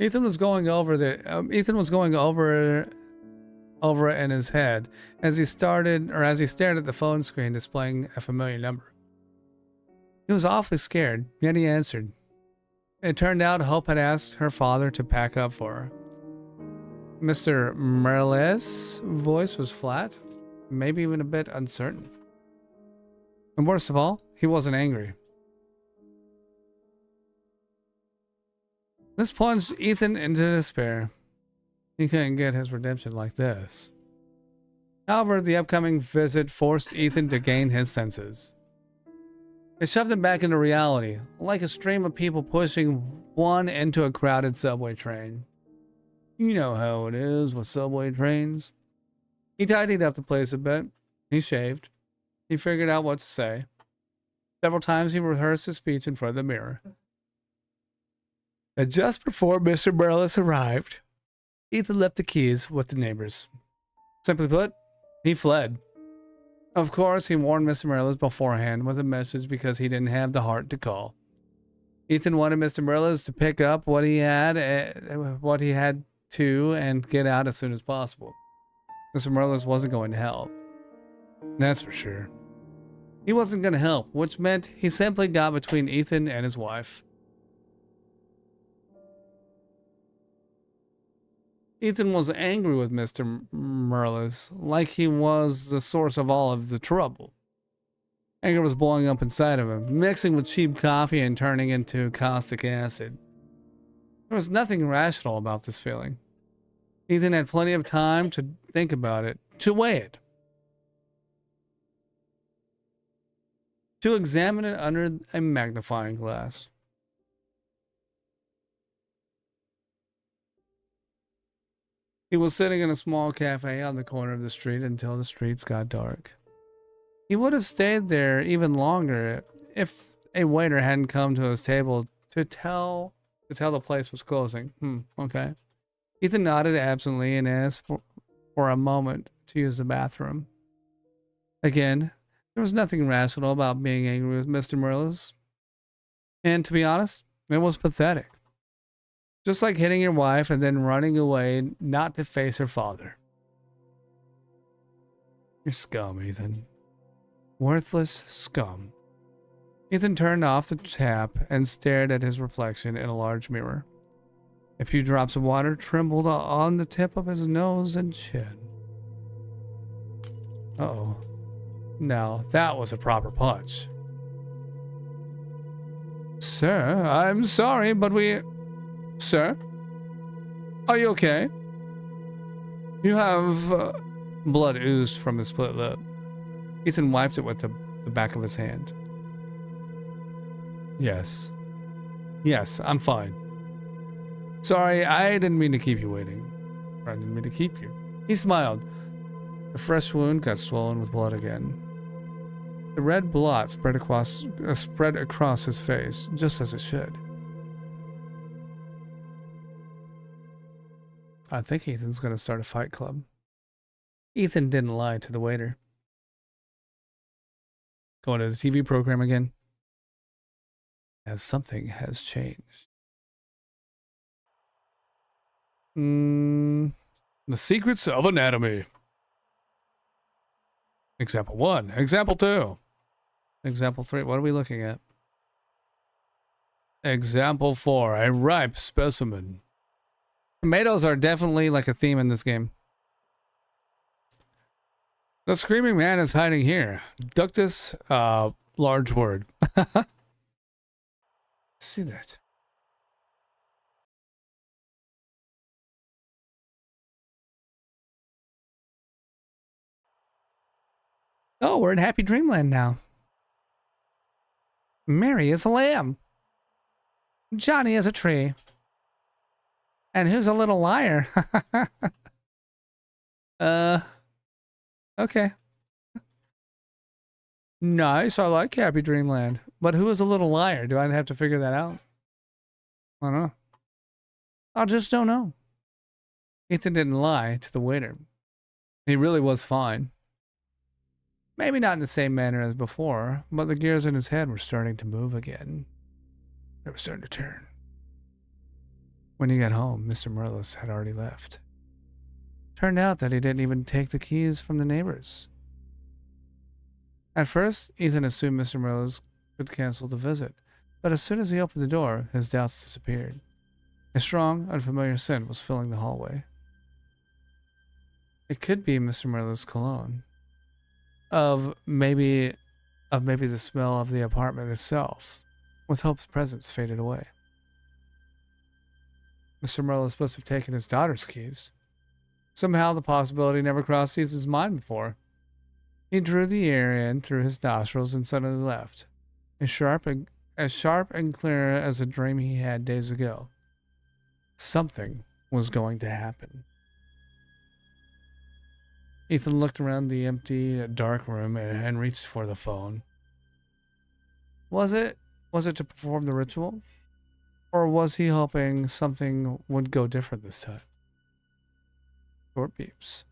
Ethan was going over it in his head as he stared at the phone screen displaying a familiar number. He was awfully scared, yet he answered. It turned out Hope had asked her father to pack up for her. Mr. Merle's voice was flat, maybe even a bit uncertain. And worst of all, he wasn't angry. This plunged Ethan into despair. He couldn't get his redemption like this. However, the upcoming visit forced Ethan to gain his senses. It shoved him back into reality, like a stream of people pushing one into a crowded subway train. You know how it is with subway trains. He tidied up the place a bit. He shaved. He figured out what to say. Several times he rehearsed his speech in front of the mirror. And just before Mr. Burles arrived, Ethan left the keys with the neighbors. Simply put, he fled. Of course, he warned Mr. Merles beforehand with a message because he didn't have the heart to call. Ethan wanted Mr. Merles to pick up what he had to and get out as soon as possible. Mr. Merles wasn't going to help. That's for sure. He wasn't going to help, which meant he simply got between Ethan and his wife. Ethan was angry with Mr. Merles, like he was the source of all of the trouble. Anger was boiling up inside of him, mixing with cheap coffee and turning into caustic acid. There was nothing rational about this feeling. Ethan had plenty of time to think about it, to weigh it, to examine it under a magnifying glass. He was sitting in a small cafe on the corner of the street until the streets got dark. He would have stayed there even longer if a waiter hadn't come to his table to tell the place was closing. Okay. Ethan nodded absently and asked for a moment to use the bathroom. Again, there was nothing rational about being angry with Mr. Merles. And to be honest, it was pathetic. Just like hitting your wife and then running away not to face her father. You're scum, Ethan. Worthless scum. Ethan turned off the tap and stared at his reflection in a large mirror. A few drops of water trembled on the tip of his nose and chin. Uh-oh. Now, that was a proper punch. Sir, I'm sorry, but we... Sir? Are you okay? You have... Blood oozed from his split lip. Ethan wiped it with the back of his hand. Yes. Yes, I'm fine. Sorry, I didn't mean to keep you waiting. I didn't mean to keep you. He smiled. The fresh wound got swollen with blood again. The red blot spread across his face, just as it should. I think Ethan's going to start a fight club. Ethan didn't lie to the waiter. Going to the TV program again? As something has changed. The Secrets of Anatomy. Example 1. Example 2. Example 3. What are we looking at? Example 4. A ripe specimen. Tomatoes are definitely like a theme in this game. The screaming man is hiding here. Ductus, large word. See that? Oh, we're in Happy Dreamland now. Mary is a lamb. Johnny is a tree. And who's a little liar? Okay. Nice, I like Happy Dreamland. But who is a little liar? Do I have to figure that out? I don't know. I just don't know. Ethan didn't lie to the waiter. He really was fine. Maybe not in the same manner as before, but the gears in his head were starting to move again. They were starting to turn. When he got home, Mr. Merlis had already left. Turned out that he didn't even take the keys from the neighbors. At first, Ethan assumed Mr. Merlis could cancel the visit, but as soon as he opened the door, his doubts disappeared. A strong, unfamiliar scent was filling the hallway. It could be Mr. Merlis' cologne. Of maybe the smell of the apartment itself, with Hope's presence faded away. Mr. Merlis must have taken his daughter's keys. Somehow the possibility never crossed Ethan's mind before. He drew the air in through his nostrils and suddenly left, as sharp and clear as a dream he had days ago. Something was going to happen. Ethan looked around the empty, dark room and reached for the phone. Was it to perform the ritual? Or was he hoping something would go different this time? Short beeps.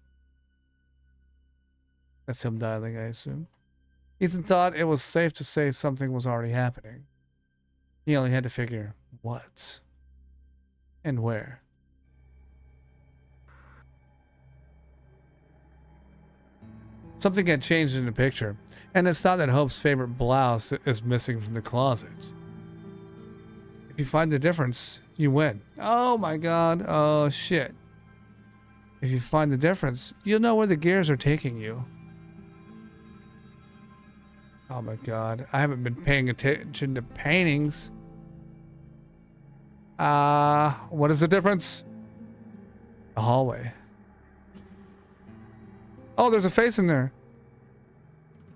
That's him dialing, I assume. Ethan thought it was safe to say something was already happening. He only had to figure what and where. Something had changed in the picture, and it's not that Hope's favorite blouse is missing from the closet. If you find the difference, you win. Oh my god, oh shit. If you find the difference, you'll know where the gears are taking you. Oh my god, I haven't been paying attention to paintings. What is the difference? The hallway. Oh, there's a face in there.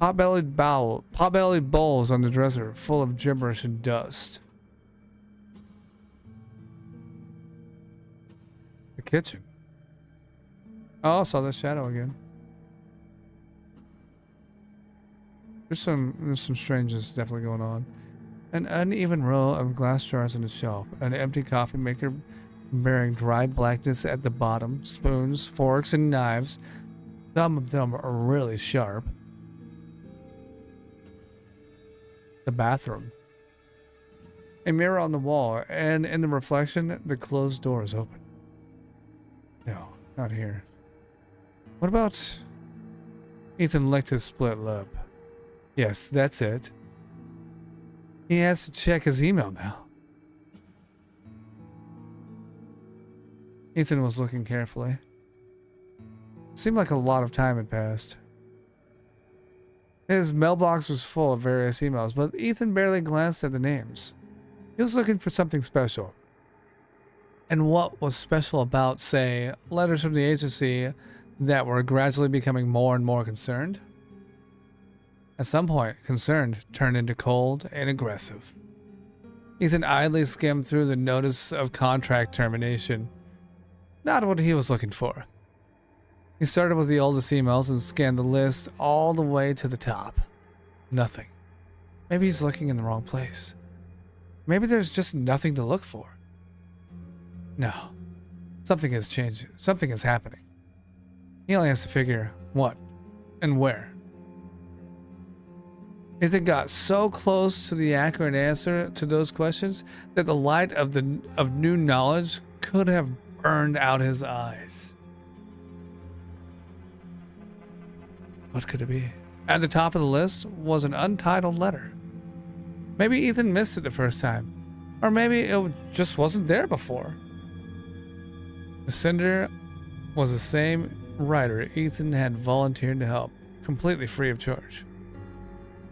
Pot-bellied bowls on the dresser, full of gibberish and dust. The kitchen. Oh, I saw the shadow again. There's some strangeness definitely going on. An uneven row of glass jars on the shelf. An empty coffee maker bearing dry blackness at the bottom. Spoons, forks, and knives. Some of them are really sharp. The bathroom. A mirror on the wall, and in the reflection, the closed door is open. No, not here. What about... Ethan licked his split lip. Yes, that's it. He has to check his email now. Ethan was looking carefully. Seemed like a lot of time had passed. His mailbox was full of various emails, but Ethan barely glanced at the names. He was looking for something special. And what was special about, say, letters from the agency that were gradually becoming more and more concerned? At some point, concerned turned into cold and aggressive. Ethan idly skimmed through the notice of contract termination. Not what he was looking for. He started with the oldest emails and scanned the list all the way to the top. Nothing. Maybe he's looking in the wrong place. Maybe there's just nothing to look for. No. Something has changed. Something is happening. He only has to figure what and where. Ethan got so close to the accurate answer to those questions that the light of new knowledge could have burned out his eyes. What could it be? At the top of the list was an untitled letter. Maybe Ethan missed it the first time. Or maybe it just wasn't there before. The sender was the same writer Ethan had volunteered to help, completely free of charge.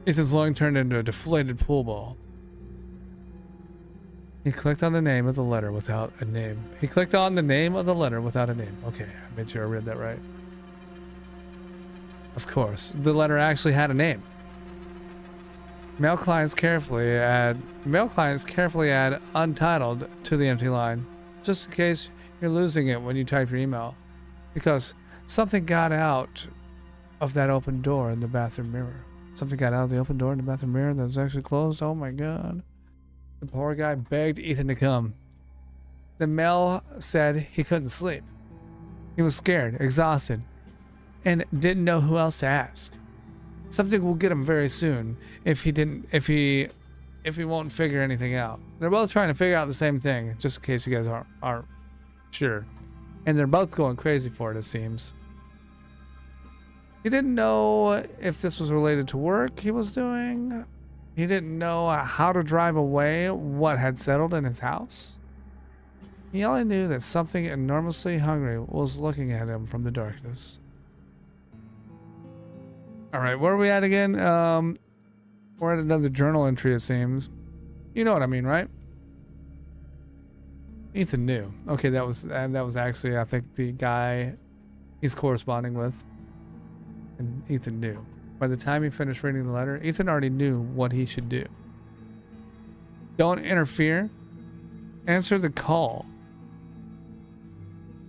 Ethan's lung turned into a deflated pool ball. He clicked on the name of the letter without a name. Okay, I made sure I read that right. Of course, the letter actually had a name. Mail clients carefully add untitled to the empty line, just in case you're losing it when you type your email, because something got out of that open door in the bathroom mirror. Something got out of the open door in the bathroom mirror that was actually closed. Oh my god. The poor guy begged Ethan to come. The mail said he couldn't sleep. He was scared, exhausted, and didn't know who else to ask. Something will get him very soon if he won't figure anything out. They're both trying to figure out the same thing, just in case you guys aren't sure. And they're both going crazy for it, it seems. He didn't know if this was related to work he was doing. He didn't know how to drive away what had settled in his house. He only knew that something enormously hungry was looking at him from the darkness. Alright, where are we at again? We're at another journal entry, it seems. You know what I mean, right? Ethan knew. Okay, that was actually, I think, the guy he's corresponding with. And Ethan knew. By the time he finished reading the letter, Ethan already knew what he should do. Don't interfere. Answer the call.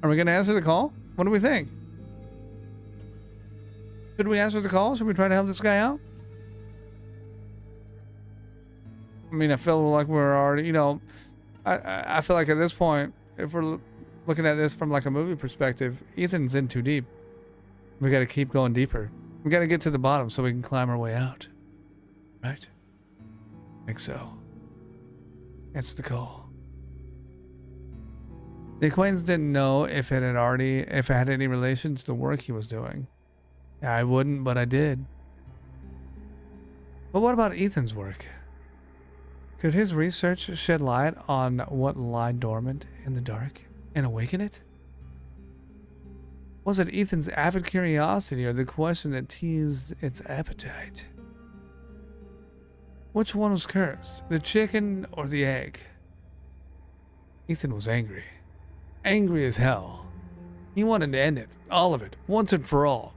Are we going to answer the call? What do we think? Should we answer the call? Should we try to help this guy out? I mean, I feel like we're already, I feel like at this point, if we're looking at this from like a movie perspective, Ethan's in too deep. We got to keep going deeper. We got to get to the bottom so we can climb our way out. Right? I think so. Answer the call. The acquaintance didn't know if it had any relation to the work he was doing. I wouldn't, but I did. But what about Ethan's work? Could his research shed light on what lied dormant in the dark and awaken it? Was it Ethan's avid curiosity or the question that teased its appetite? Which one was cursed, the chicken or the egg? Ethan was angry. Angry as hell. He wanted to end it, all of it, once and for all.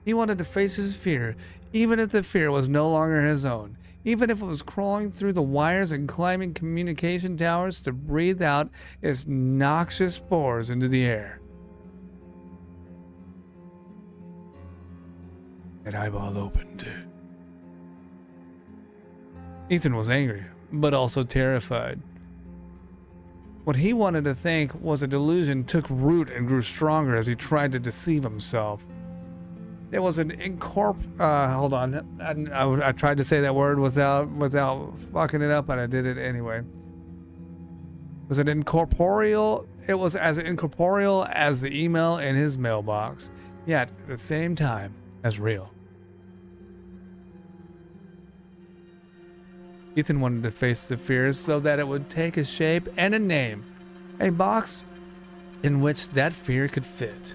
He wanted to face his fear, even if the fear was no longer his own, even if it was crawling through the wires and climbing communication towers to breathe out its noxious spores into the air. That eyeball opened. Ethan was angry, but also terrified. What he wanted to think was a delusion took root and grew stronger as he tried to deceive himself. It was an hold on. I tried to say that word without fucking it up, but I did it anyway. It was as incorporeal as the email in his mailbox. Yet, at the same time, as real. Ethan wanted to face the fears so that it would take a shape and a name, a box in which that fear could fit.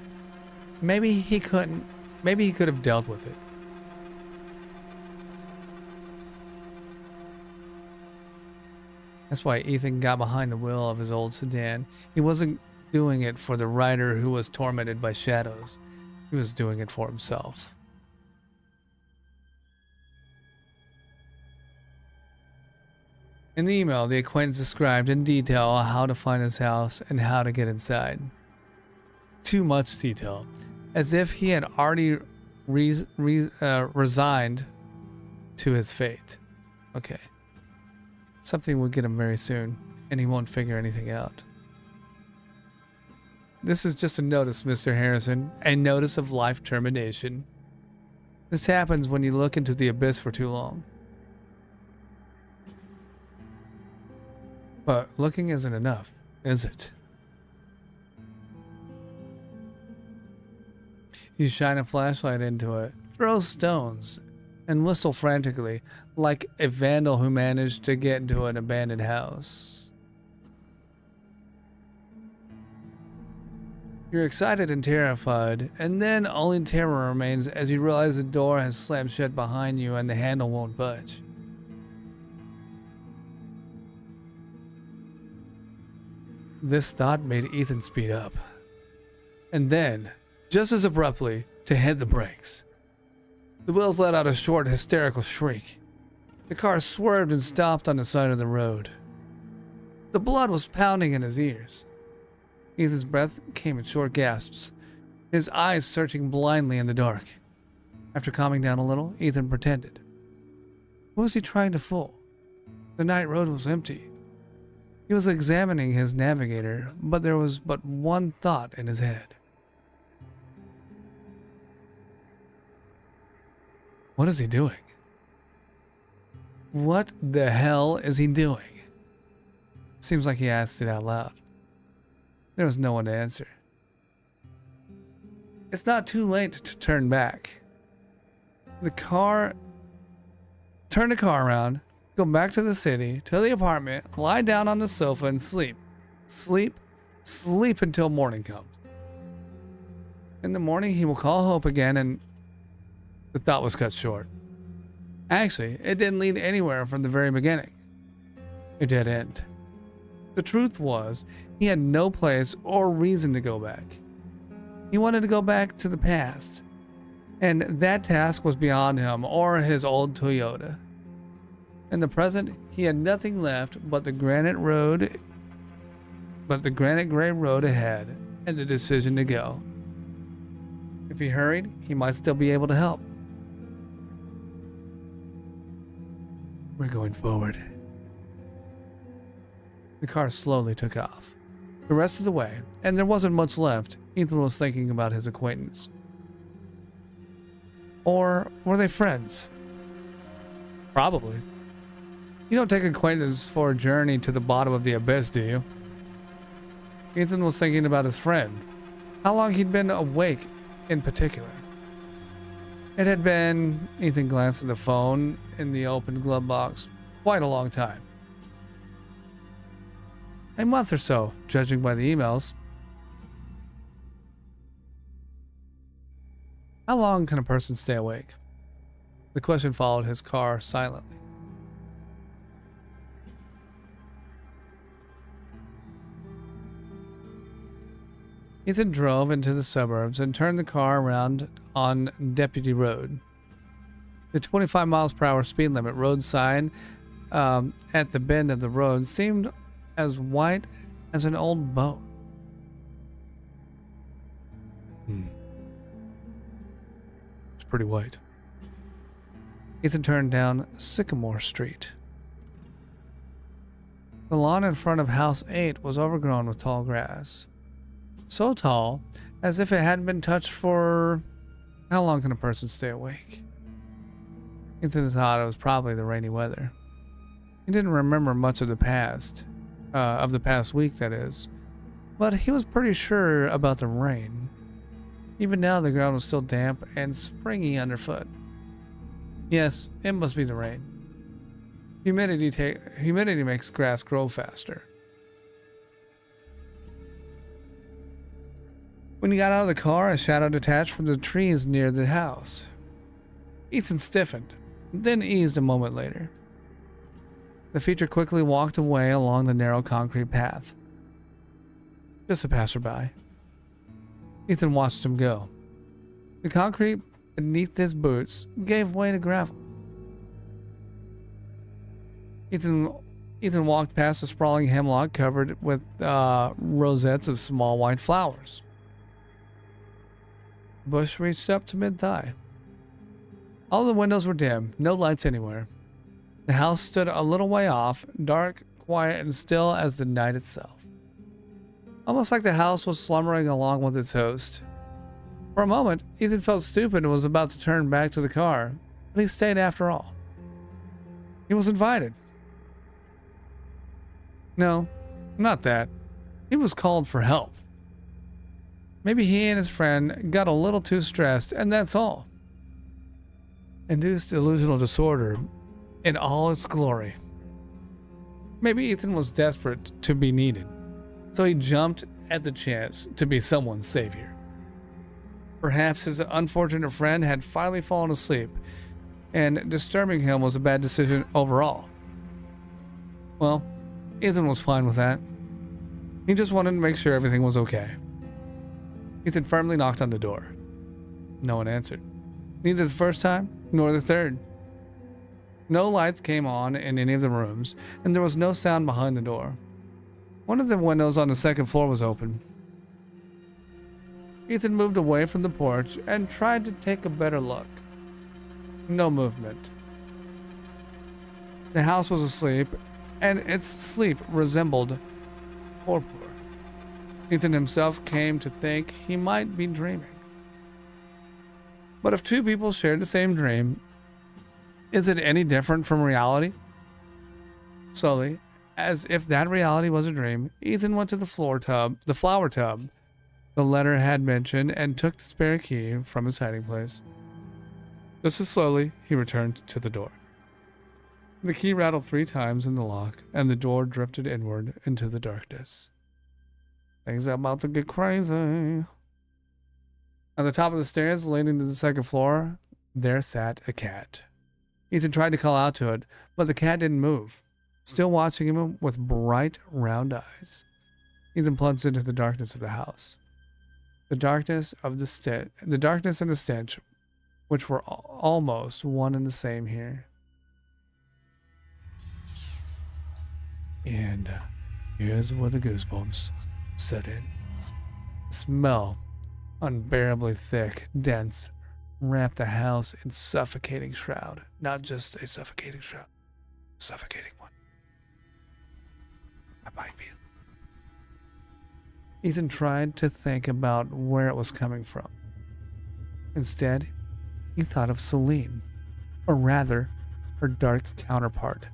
Maybe he couldn't. Maybe he could have dealt with it. That's why Ethan got behind the wheel of his old sedan. He wasn't doing it for the rider who was tormented by shadows. He was doing it for himself. In the email, the acquaintance described in detail how to find his house and how to get inside. Too much detail, as if he had already resigned to his fate. Okay. Something will get him very soon, and he won't figure anything out. This is just a notice, Mr. Harrison, a notice of life termination. This happens when you look into the abyss for too long. But looking isn't enough, is it? You shine a flashlight into it, throw stones, and whistle frantically, like a vandal who managed to get into an abandoned house. You're excited and terrified, and then only terror remains as you realize the door has slammed shut behind you and the handle won't budge. This thought made Ethan speed up. And then, just as abruptly, to hit the brakes. The wheels let out a short, hysterical shriek. The car swerved and stopped on the side of the road. The blood was pounding in his ears. Ethan's breath came in short gasps, his eyes searching blindly in the dark. After calming down a little, Ethan pretended. Who was he trying to fool? The night road was empty. He was examining his navigator, but there was but one thought in his head. What is he doing? What the hell is he doing? Seems like he asked it out loud. There was no one to answer. It's not too late to turn back. Turn the car around, go back to the city, to the apartment, lie down on the sofa and sleep. Sleep until morning comes. In the morning, he will call Hope again, and the thought was cut short. Actually, it didn't lead anywhere from the very beginning. It did end. The truth was, he had no place or reason to go back. He wanted to go back to the past, and that task was beyond him or his old Toyota. In the present, he had nothing left but the granite gray road ahead and the decision to go. If he hurried, he might still be able to help. We're going forward. The car slowly took off. The rest of the way, and there wasn't much left, Ethan was thinking about his acquaintance. Or were they friends? Probably. You don't take acquaintance for a journey to the bottom of the abyss, do you? Ethan was thinking about his friend. How long he'd been awake in particular. It had been, Ethan glanced at the phone in the open glove box, quite a long time. A month or so, judging by the emails. How long can a person stay awake? The question followed his car silently. Ethan drove into the suburbs and turned the car around on Deputy Road. The 25 miles per hour speed limit road sign at the bend of the road seemed as white as an old boat. It's pretty white. Ethan turned down Sycamore Street. The lawn in front of House 8 was overgrown with tall grass. So tall, as if it hadn't been touched for... How long can a person stay awake? Ethan thought it was probably the rainy weather. He didn't remember much of the past week, that is, but he was pretty sure about the rain. Even now, the ground was still damp and springy underfoot. Yes, it must be the rain. Humidity makes grass grow faster. When he got out of the car, a shadow detached from the trees near the house. Ethan stiffened, then eased a moment later. The feature quickly walked away along the narrow concrete path. Just a passerby. Ethan watched him go. The concrete beneath his boots gave way to gravel. Ethan walked past a sprawling hemlock covered with rosettes of small white flowers. The bush reached up to mid-thigh. All the windows were dim, no lights anywhere. The house stood a little way off, dark, quiet, and still as the night itself. Almost like the house was slumbering along with its host. For a moment, Ethan felt stupid and was about to turn back to the car, but he stayed after all. He was invited. No, not that. He was called for help. Maybe he and his friend got a little too stressed, and that's all. Induced delusional disorder in all its glory. Maybe Ethan was desperate to be needed, so he jumped at the chance to be someone's savior. Perhaps his unfortunate friend had finally fallen asleep, and disturbing him was a bad decision overall. Well, Ethan was fine with that. He just wanted to make sure everything was okay. Ethan firmly knocked on the door. No one answered. Neither the first time, nor the third. No lights came on in any of the rooms, and there was no sound behind the door. One of the windows on the second floor was open. Ethan moved away from the porch and tried to take a better look. No movement. The house was asleep, and its sleep resembled torpor. Ethan himself came to think he might be dreaming. But if two people shared the same dream, is it any different from reality? Slowly, as if that reality was a dream, Ethan went to the flower tub the letter had mentioned and took the spare key from his hiding place. Just as slowly, he returned to the door. The key rattled 3 times in the lock, and the door drifted inward into the darkness. Things are about to get crazy. At the top of the stairs, leading to the second floor, there sat a cat. Ethan tried to call out to it, but the cat didn't move, still watching him with bright, round eyes. Ethan plunged into the darkness of the house. The darkness and the stench, which were almost one and the same here. And here's where the goosebumps set in. The smell, unbearably thick, dense, wrapped the house in suffocating shroud. Not just a suffocating shroud, suffocating one. I might be. Ethan tried to think about where it was coming from. Instead, he thought of Selene, or rather, her dark counterpart,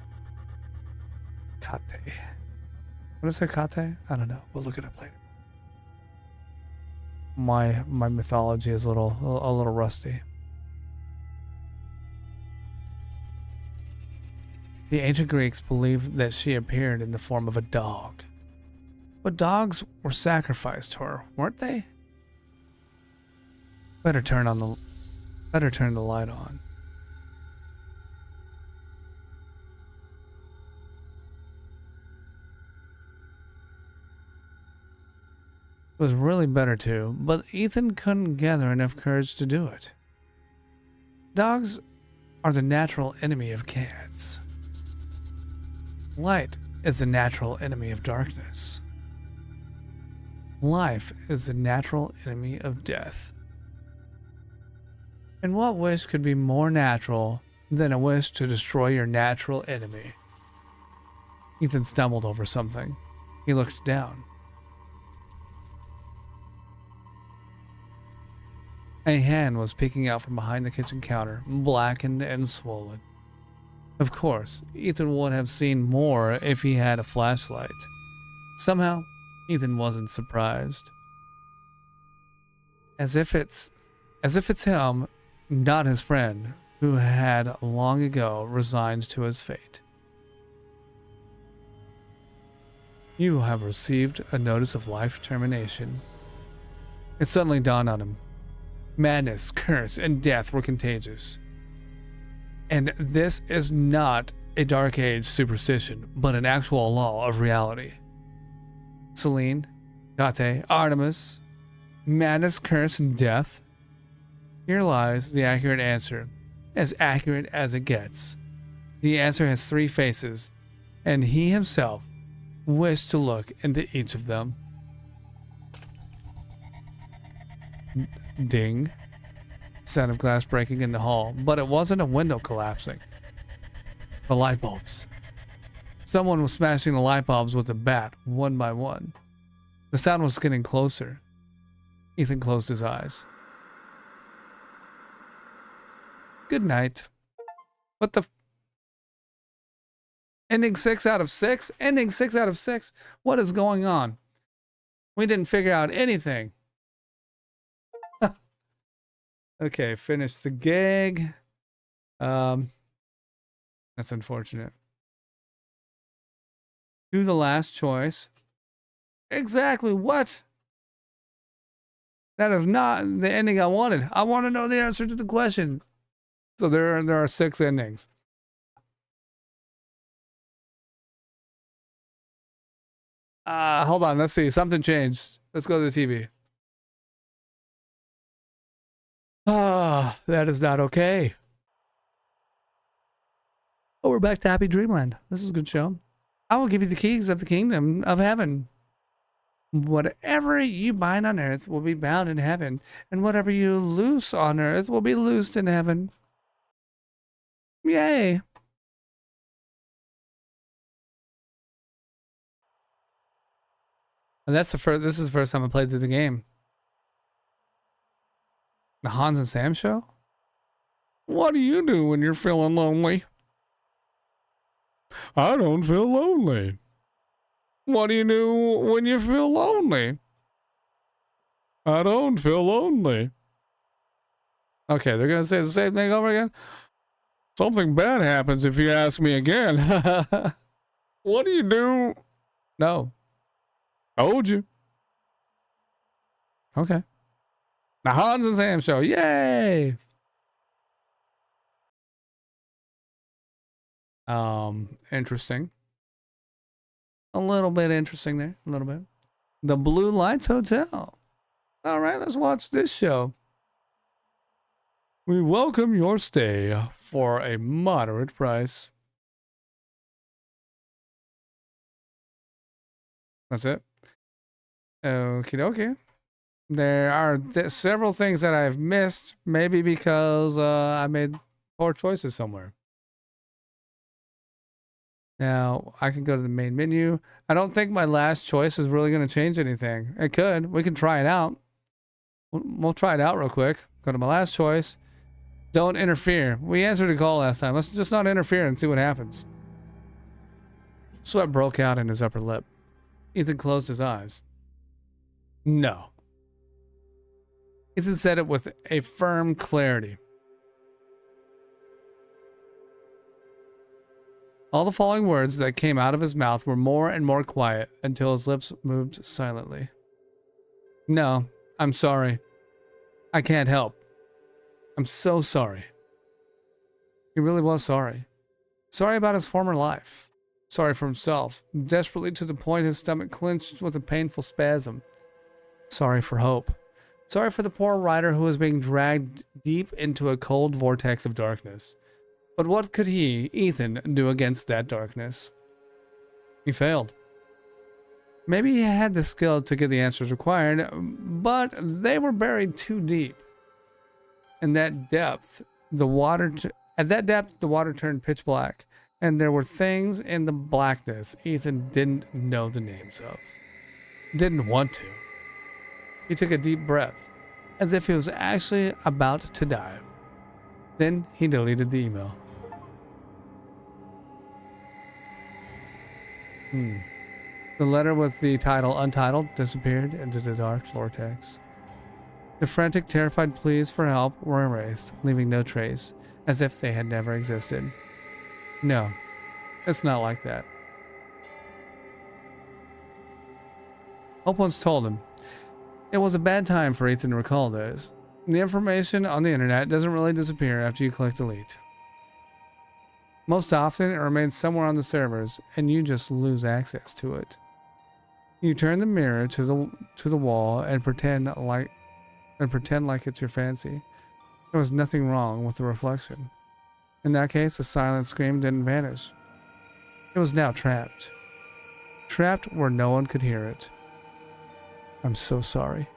Kate. What is her Kate? I don't know. We'll look it up later. My mythology is a little rusty. The ancient Greeks believed that she appeared in the form of a dog. But dogs were sacrificed to her, weren't they? Better turn the light on. It was really better to, but Ethan couldn't gather enough courage to do it. Dogs are the natural enemy of cats. Light is the natural enemy of darkness. Life is the natural enemy of death. And what wish could be more natural than a wish to destroy your natural enemy? Ethan stumbled over something. He looked down. A hand was peeking out from behind the kitchen counter, blackened and swollen. Of course, Ethan would have seen more if he had a flashlight. Somehow, Ethan wasn't surprised. as if it's him, not his friend, who had long ago resigned to his fate. You have received a notice of life termination. It suddenly dawned on him. Madness, curse, and death were contagious. And this is not a Dark Age superstition, but an actual law of reality. Selene, Kate, Artemis, madness, curse, and death. Here lies the accurate answer, as accurate as it gets. The answer has 3 faces, and he himself wished to look into each of them. Ding. Sound of glass breaking in the hall, but it wasn't a window collapsing. The light bulbs. Someone was smashing the light bulbs with a bat, one by one. The sound was getting closer. Ethan closed his eyes. Good night. What the... Ending 6 out of 6? Ending 6 out of 6? What is going on? We didn't figure out anything. Okay, finish the gig. That's unfortunate. Do the last choice. Exactly what? That is not the ending I wanted. I want to know the answer to the question. So there are 6 endings. Hold on. Let's see. Something changed. Let's go to the TV. That is not okay. Oh, we're back to Happy Dreamland. This is a good show. I will give you the keys of the kingdom of heaven. Whatever you bind on earth will be bound in heaven, and whatever you loose on earth will be loosed in heaven. Yay. And this is the first time I played through the game. The Hans and Sam show? What do you do when you're feeling lonely? I don't feel lonely. What do you do when you feel lonely? I don't feel lonely. Okay, they're going to say the same thing over again. Something bad happens if you ask me again. What do you do? No. Told you. Okay. The Hans and Sam show. Yay! Interesting. A little bit interesting there. A little bit. The Blue Lights Hotel. All right, let's watch this show. We welcome your stay for a moderate price. That's it. Okie dokie. There are several things that I've missed, maybe because I made poor choices somewhere. Now, I can go to the main menu. I don't think my last choice is really going to change anything. It could. We can try it out. We'll try it out real quick. Go to my last choice. Don't interfere. We answered a call last time. Let's just not interfere and see what happens. Sweat broke out in his upper lip. Ethan closed his eyes. No. Ethan said it with a firm clarity. All the following words that came out of his mouth were more and more quiet until his lips moved silently. No, I'm sorry. I can't help. I'm so sorry. He really was sorry. Sorry about his former life. Sorry for himself, desperately to the point his stomach clenched with a painful spasm. Sorry for Hope. Sorry for the poor rider who was being dragged deep into a cold vortex of darkness. But what could he, Ethan, do against that darkness? He failed. Maybe he had the skill to get the answers required, but they were buried too deep. In that depth, the water turned pitch black, and there were things in the blackness Ethan didn't know the names of. Didn't want to. He took a deep breath, as if he was actually about to dive. Then he deleted the email. The letter with the title Untitled disappeared into the dark vortex. The frantic, terrified pleas for help were erased, leaving no trace, as if they had never existed. No, it's not like that. Hope once told him, it was a bad time for Ethan to recall those. The information on the internet doesn't really disappear after you click delete. Most often, it remains somewhere on the servers, and you just lose access to it. You turn the mirror to the wall and pretend like it's your fancy. There was nothing wrong with the reflection. In that case, the silent scream didn't vanish. It was now trapped. Trapped where no one could hear it. I'm so sorry.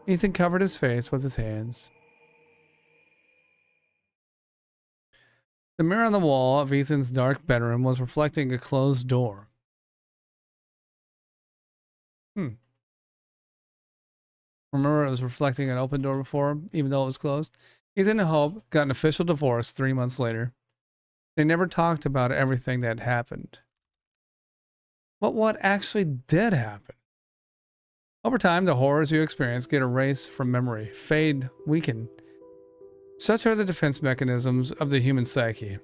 Ethan covered his face with his hands. The mirror on the wall of Ethan's dark bedroom was reflecting a closed door. Remember, it was reflecting an open door before, even though it was closed? Ethan and Hope got an official divorce 3 months later. They never talked about everything that happened. But what actually did happen? Over time, the horrors you experience get erased from memory, fade, weaken. Such are the defense mechanisms of the human psyche.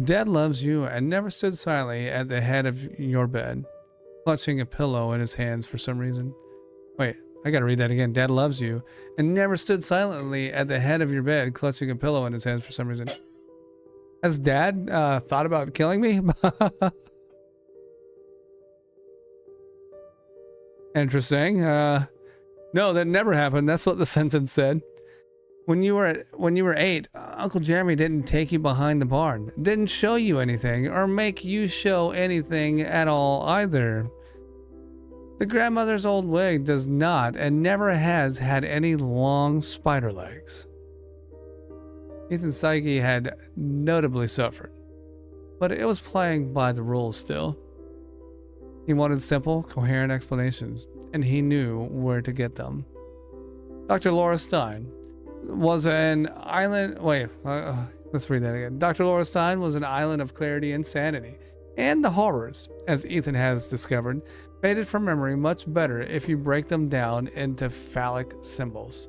Dad loves you and never stood silently at the head of your bed, clutching a pillow in his hands for some reason. Wait, I gotta read that again. Dad loves you and never stood silently at the head of your bed, clutching a pillow in his hands for some reason. Has Dad thought about killing me? Interesting. No, that never happened. That's what the sentence said. When you were 8, Uncle Jeremy didn't take you behind the barn, didn't show you anything, or make you show anything at all either. The grandmother's old wig does not and never has had any long spider legs. Ethan's psyche had notably suffered, but it was playing by the rules still. He wanted simple, coherent explanations, and he knew where to get them. Dr. Laura Stein was an island. Let's read that again. Dr. Laura Stein was an island of clarity and sanity, and the horrors, as Ethan has discovered, faded from memory much better if you break them down into phallic symbols.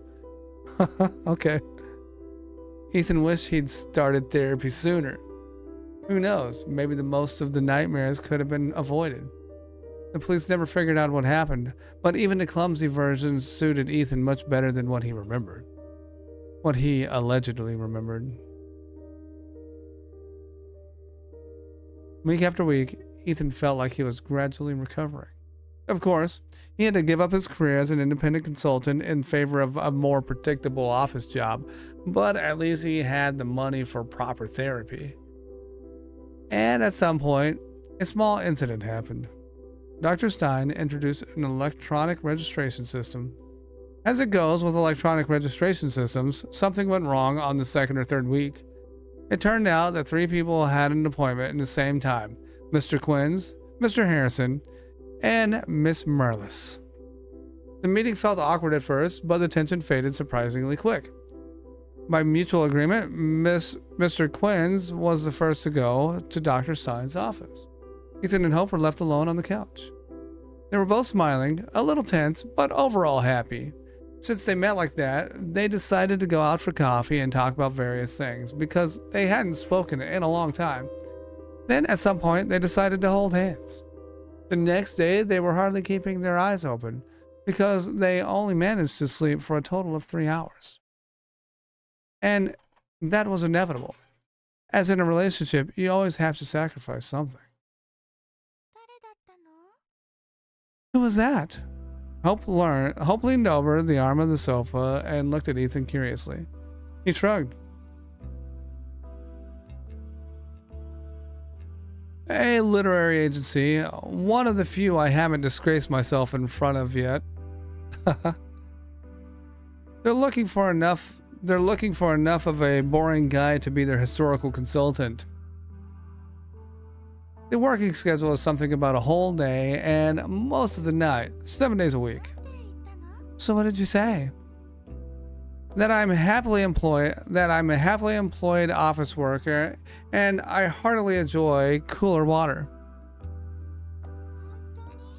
Okay. Ethan wished he'd started therapy sooner. Who knows, maybe the most of the nightmares could have been avoided. The police never figured out what happened, but even the clumsy versions suited Ethan much better than what he remembered. What he allegedly remembered. Week after week, Ethan felt like he was gradually recovering. Of course, he had to give up his career as an independent consultant in favor of a more predictable office job, but at least he had the money for proper therapy. And at some point, a small incident happened. Dr. Stein introduced an electronic registration system. As it goes with electronic registration systems, something went wrong on the second or third week. It turned out that 3 people had an appointment at the same time: Mr. Quinns, Mr. Harrison, and Miss Merlis. The meeting felt awkward at first, but the tension faded surprisingly quick. By mutual agreement, Mr. Quinns was the first to go to Dr. Stein's office. Ethan and Hope were left alone on the couch. They were both smiling, a little tense, but overall happy. Since they met like that, they decided to go out for coffee and talk about various things, because they hadn't spoken in a long time. Then, at some point, they decided to hold hands. The next day, they were hardly keeping their eyes open, because they only managed to sleep for a total of 3 hours. And that was inevitable. As in a relationship, you always have to sacrifice something. Who was that? Hope leaned over the arm of the sofa and looked at Ethan curiously. He shrugged. A literary agency, one of the few I haven't disgraced myself in front of yet. They're looking for enough of a boring guy to be their historical consultant. The working schedule is something about a whole day and most of the night, 7 days a week. So what did you say? that I'm a happily employed office worker, and I heartily enjoy cooler water.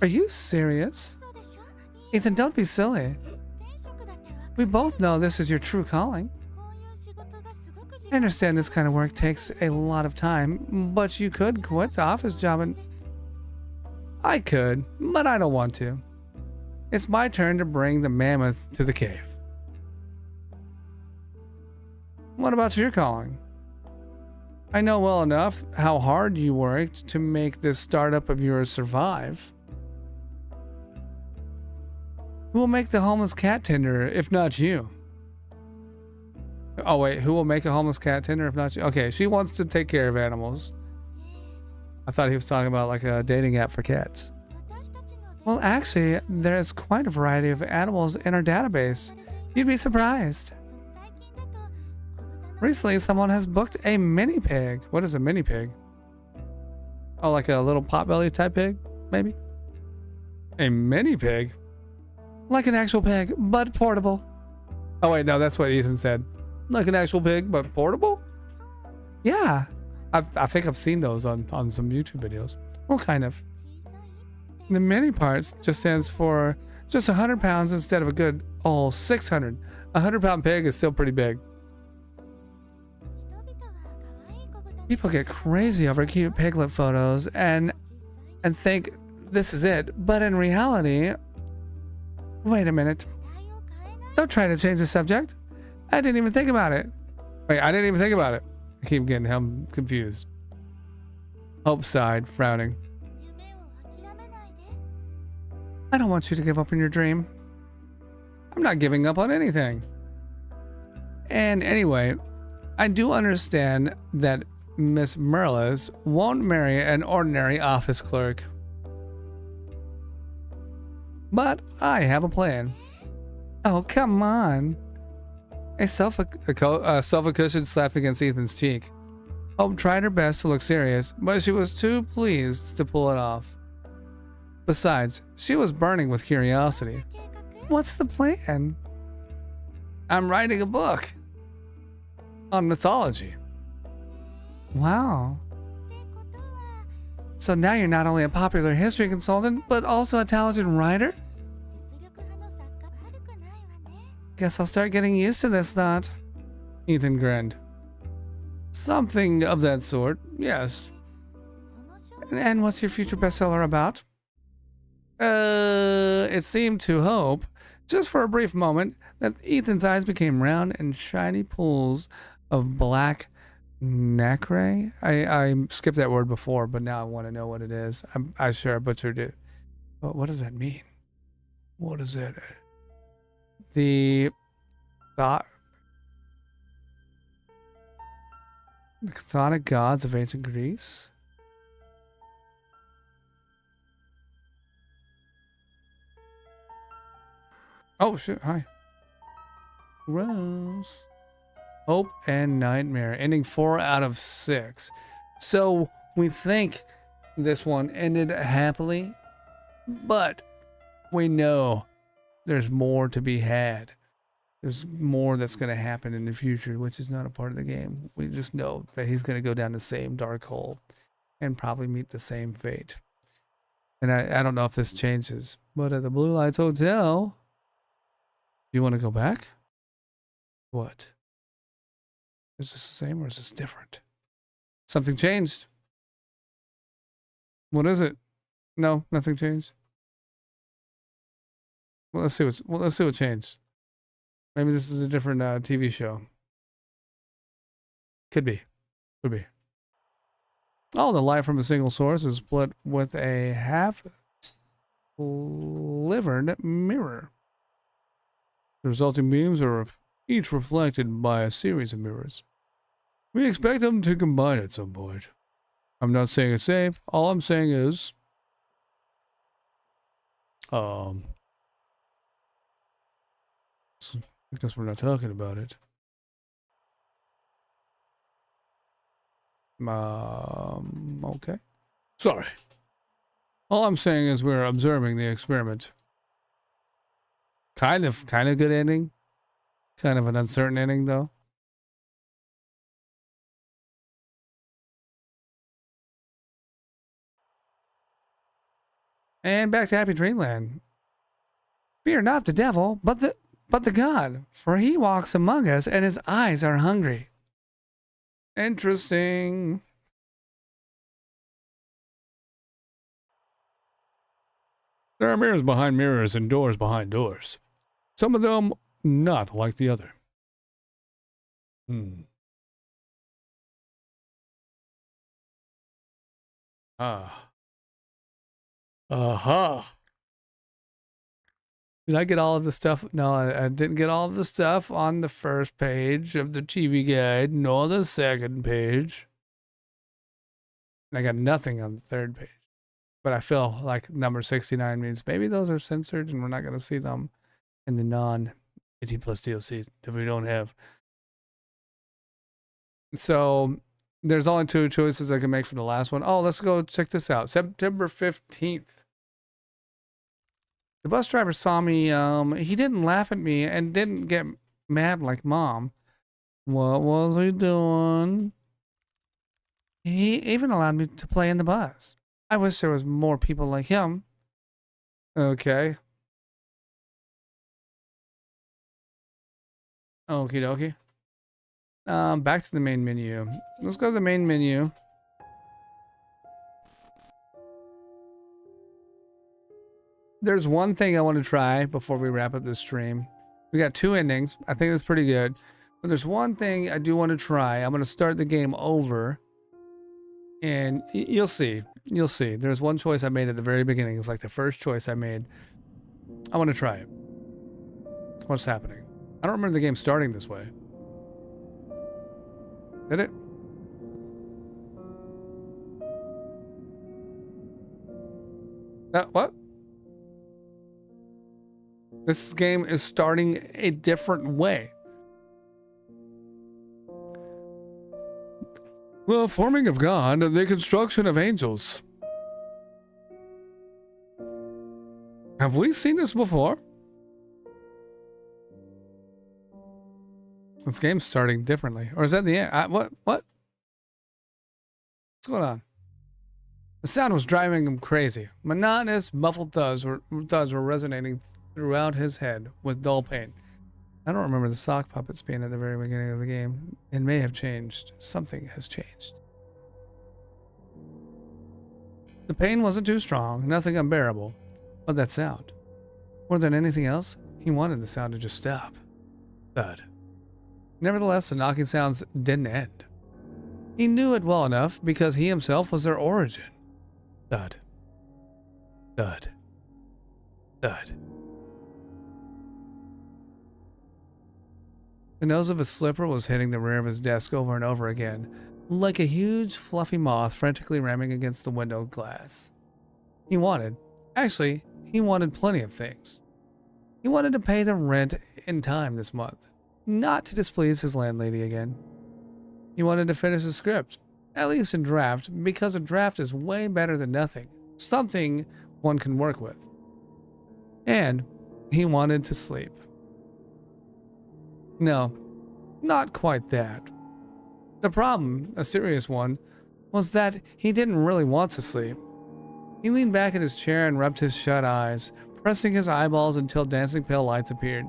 Are you serious? Ethan, don't be silly. We both know this is your true calling. I understand this kind of work takes a lot of time, but you could quit the office job and... I could, but I don't want to. It's my turn to bring the mammoth to the cave. What about your calling? I know well enough how hard you worked to make this startup of yours survive. Who will make the homeless cat tender if not you? Oh wait, who will make a homeless cat tender if not you? Okay, she wants to take care of animals. I thought he was talking about like a dating app for cats. Well, actually, there is quite a variety of animals in our database. You'd be surprised. Recently, someone has booked a mini pig. What is a mini pig? Oh, like a little potbelly type pig, maybe? A mini pig? Like an actual pig, but portable. Oh wait, no, that's what Ethan said. Like an actual pig, but portable? Yeah. I think I've seen those on some YouTube videos. Well, kind of. The mini parts just stands for just 100 pounds instead of a good 600. A 100-pound pig is still pretty big. People get crazy over cute piglet photos and think this is it, but in reality... Wait a minute. Don't try to change the subject. I didn't even think about it. Wait, I didn't even think about it. I keep getting him confused. Hope sighed, frowning. I don't want you to give up on your dream. I'm not giving up on anything. And anyway, I do understand that Miss Merlis won't marry an ordinary office clerk. But I have a plan. Oh, come on. A sofa cushion slapped against Ethan's cheek. Hope tried her best to look serious, but she was too pleased to pull it off. Besides, she was burning with curiosity. What's the plan? I'm writing a book on mythology. Wow. So now you're not only a popular history consultant, but also a talented writer? Guess I'll start getting used to this thought. Ethan grinned. Something of that sort, yes. And what's your future bestseller about? It seemed to Hope, just for a brief moment, that Ethan's eyes became round and shiny pools of black nacre. I skipped that word before, but now I want to know what it is. I'm sure I butchered it. But what does that mean? What is it? The chthonic gods of ancient Greece? Oh shit, hi. Gross. Hope and Nightmare, ending 4 out of 6. So we think this one ended happily, but we know there's more to be had. There's more that's going to happen in the future, which is not a part of the game. We just know that he's going to go down the same dark hole and probably meet the same fate. And I don't know if this changes, but at the Blue Lights Hotel, do you want to go back? What? Is this the same or is this different? Something changed. What is it? No, nothing changed. Well, let's see what changed. Maybe this is a different TV show. Could be. Could be. Oh, the light from a single source is split with a half-slivered mirror. The resulting beams are each reflected by a series of mirrors. We expect them to combine at some point. I'm not saying it's safe. All I'm saying is... I guess we're not talking about it. Okay. Sorry. All I'm saying is we're observing the experiment. Kind of good ending. Kind of an uncertain ending, though. And back to Happy Dreamland. Fear not the devil, but the God, for he walks among us, and his eyes are hungry. Interesting. There are mirrors behind mirrors and doors behind doors. Some of them not like the other. Ah. Uh-huh. Did I get all of the stuff? No, I didn't get all of the stuff on the first page of the TV guide, nor the second page. And I got nothing on the third page. But I feel like number 69 means maybe those are censored and we're not going to see them in the non-18 plus DLC that we don't have. So there's only 2 choices I can make for the last one. Oh, let's go check this out. September 15th. The bus driver saw me. He didn't laugh at me and didn't get mad like Mom. What was he doing? He even allowed me to play in the bus. I wish there was more people like him. Okay. Okie dokie. Back to the main menu. Let's go to the main menu. There's one thing I want to try before we wrap up this stream. We got 2 endings. I think that's pretty good. But there's one thing I do want to try. I'm going to start the game over. And you'll see. You'll see. There's one choice I made at the very beginning. It's like the first choice I made. I want to try it. What's happening? I don't remember the game starting this way. Did it? What? This game is starting a different way. The forming of God, the construction of angels. Have we seen this before? This game's starting differently. Or is that the end? What? What's going on? The sound was driving him crazy. Monotonous, muffled thuds were resonating throughout his head with dull pain. I don't remember the sock puppets being at the very beginning of the game. It may have changed. Something has changed. The pain wasn't too strong, nothing unbearable, but that sound. More than anything else, he wanted the sound to just stop. Thud. Nevertheless, the knocking sounds didn't end. He knew it well enough because he himself was their origin. Thud. Thud. Thud. The nose of his slipper was hitting the rear of his desk over and over again, like a huge fluffy moth frantically ramming against the window glass. He wanted plenty of things. He wanted to pay the rent in time this month, not to displease his landlady again. He wanted to finish the script, at least in draft, because a draft is way better than nothing, something one can work with. And he wanted to sleep. No, not quite that. The problem, a serious one, was that he didn't really want to sleep. He leaned back in his chair and rubbed his shut eyes, pressing his eyeballs until dancing pale lights appeared.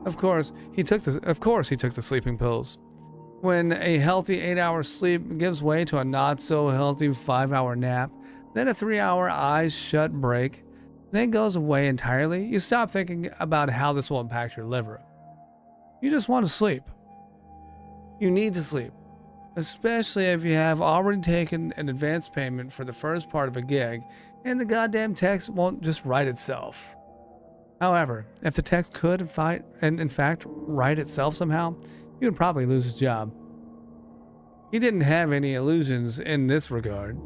Of course, he took the sleeping pills. When a healthy 8-hour sleep gives way to a not-so-healthy 5-hour nap, then a 3-hour eyes shut break, then goes away entirely, you stop thinking about how this will impact your liver. You just want to sleep. You need to sleep, especially if you have already taken an advance payment for the first part of a gig and the goddamn text won't just write itself. However, if the text could in fact write itself somehow, he would probably lose his job. He didn't have any illusions in this regard.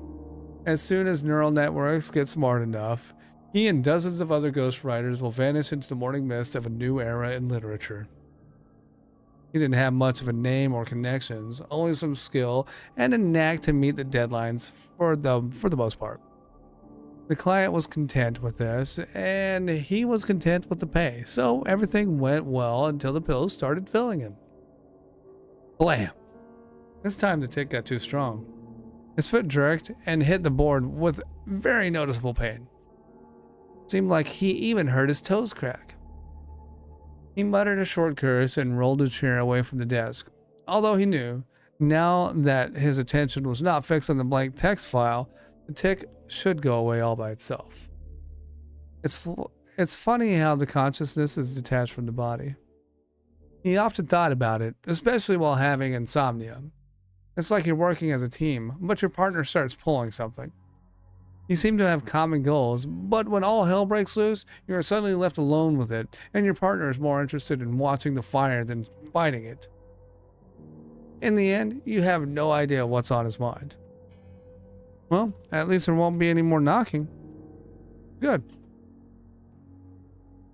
As soon as neural networks get smart enough, he and dozens of other ghostwriters will vanish into the morning mist of a new era in literature. He didn't have much of a name or connections, only some skill and a knack to meet the deadlines for the most part. The client was content with this, and he was content with the pay, so everything went well until the pills started filling him. Blam! This time the tick got too strong. His foot jerked and hit the board with very noticeable pain. Seemed like he even heard his toes crack. He muttered a short curse and rolled a chair away from the desk, although he knew, now that his attention was not fixed on the blank text file, the tick should go away all by itself. It's funny how the consciousness is detached from the body. He often thought about it, especially while having insomnia. It's like you're working as a team, but your partner starts pulling something. You seem to have common goals, but when all hell breaks loose, you are suddenly left alone with it, and your partner is more interested in watching the fire than fighting it. In the end, you have no idea what's on his mind. Well, at least there won't be any more knocking. Good.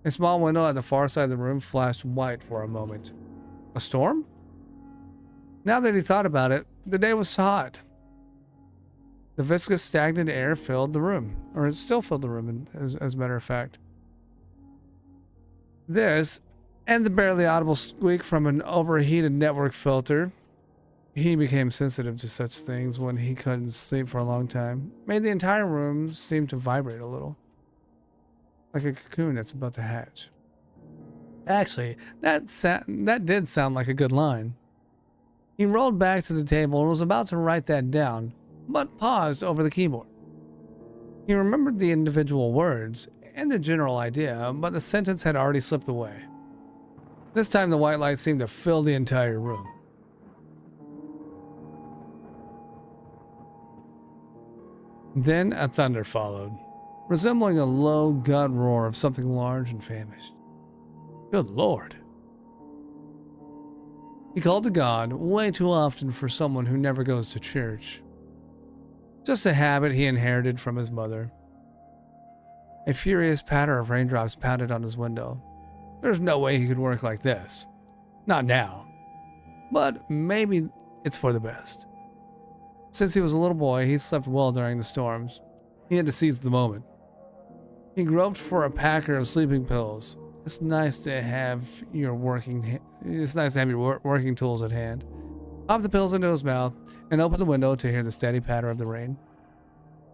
A small window at the far side of the room flashed white for a moment. A storm? Now that he thought about it, the day was hot. The viscous, stagnant air filled the room, or it still filled the room, as a matter of fact. This, and the barely audible squeak from an overheated network filter, he became sensitive to such things when he couldn't sleep for a long time, made the entire room seem to vibrate a little, like a cocoon that's about to hatch. Actually, that did sound like a good line. He rolled back to the table and was about to write that down, but paused over the keyboard. He remembered the individual words and the general idea, but the sentence had already slipped away. This time the white light seemed to fill the entire room. Then a thunder followed, resembling a low gut roar of something large and famished. Good Lord. He called to God way too often for someone who never goes to church. Just a habit he inherited from his mother. A furious patter of raindrops pounded on his window. There's no way he could work like this. Not now. But maybe it's for the best. Since he was a little boy, he slept well during the storms. He had to seize the moment. He groped for a packet of sleeping pills. It's nice to have your working tools at hand. Popped the pills into his mouth and opened the window to hear the steady patter of the rain.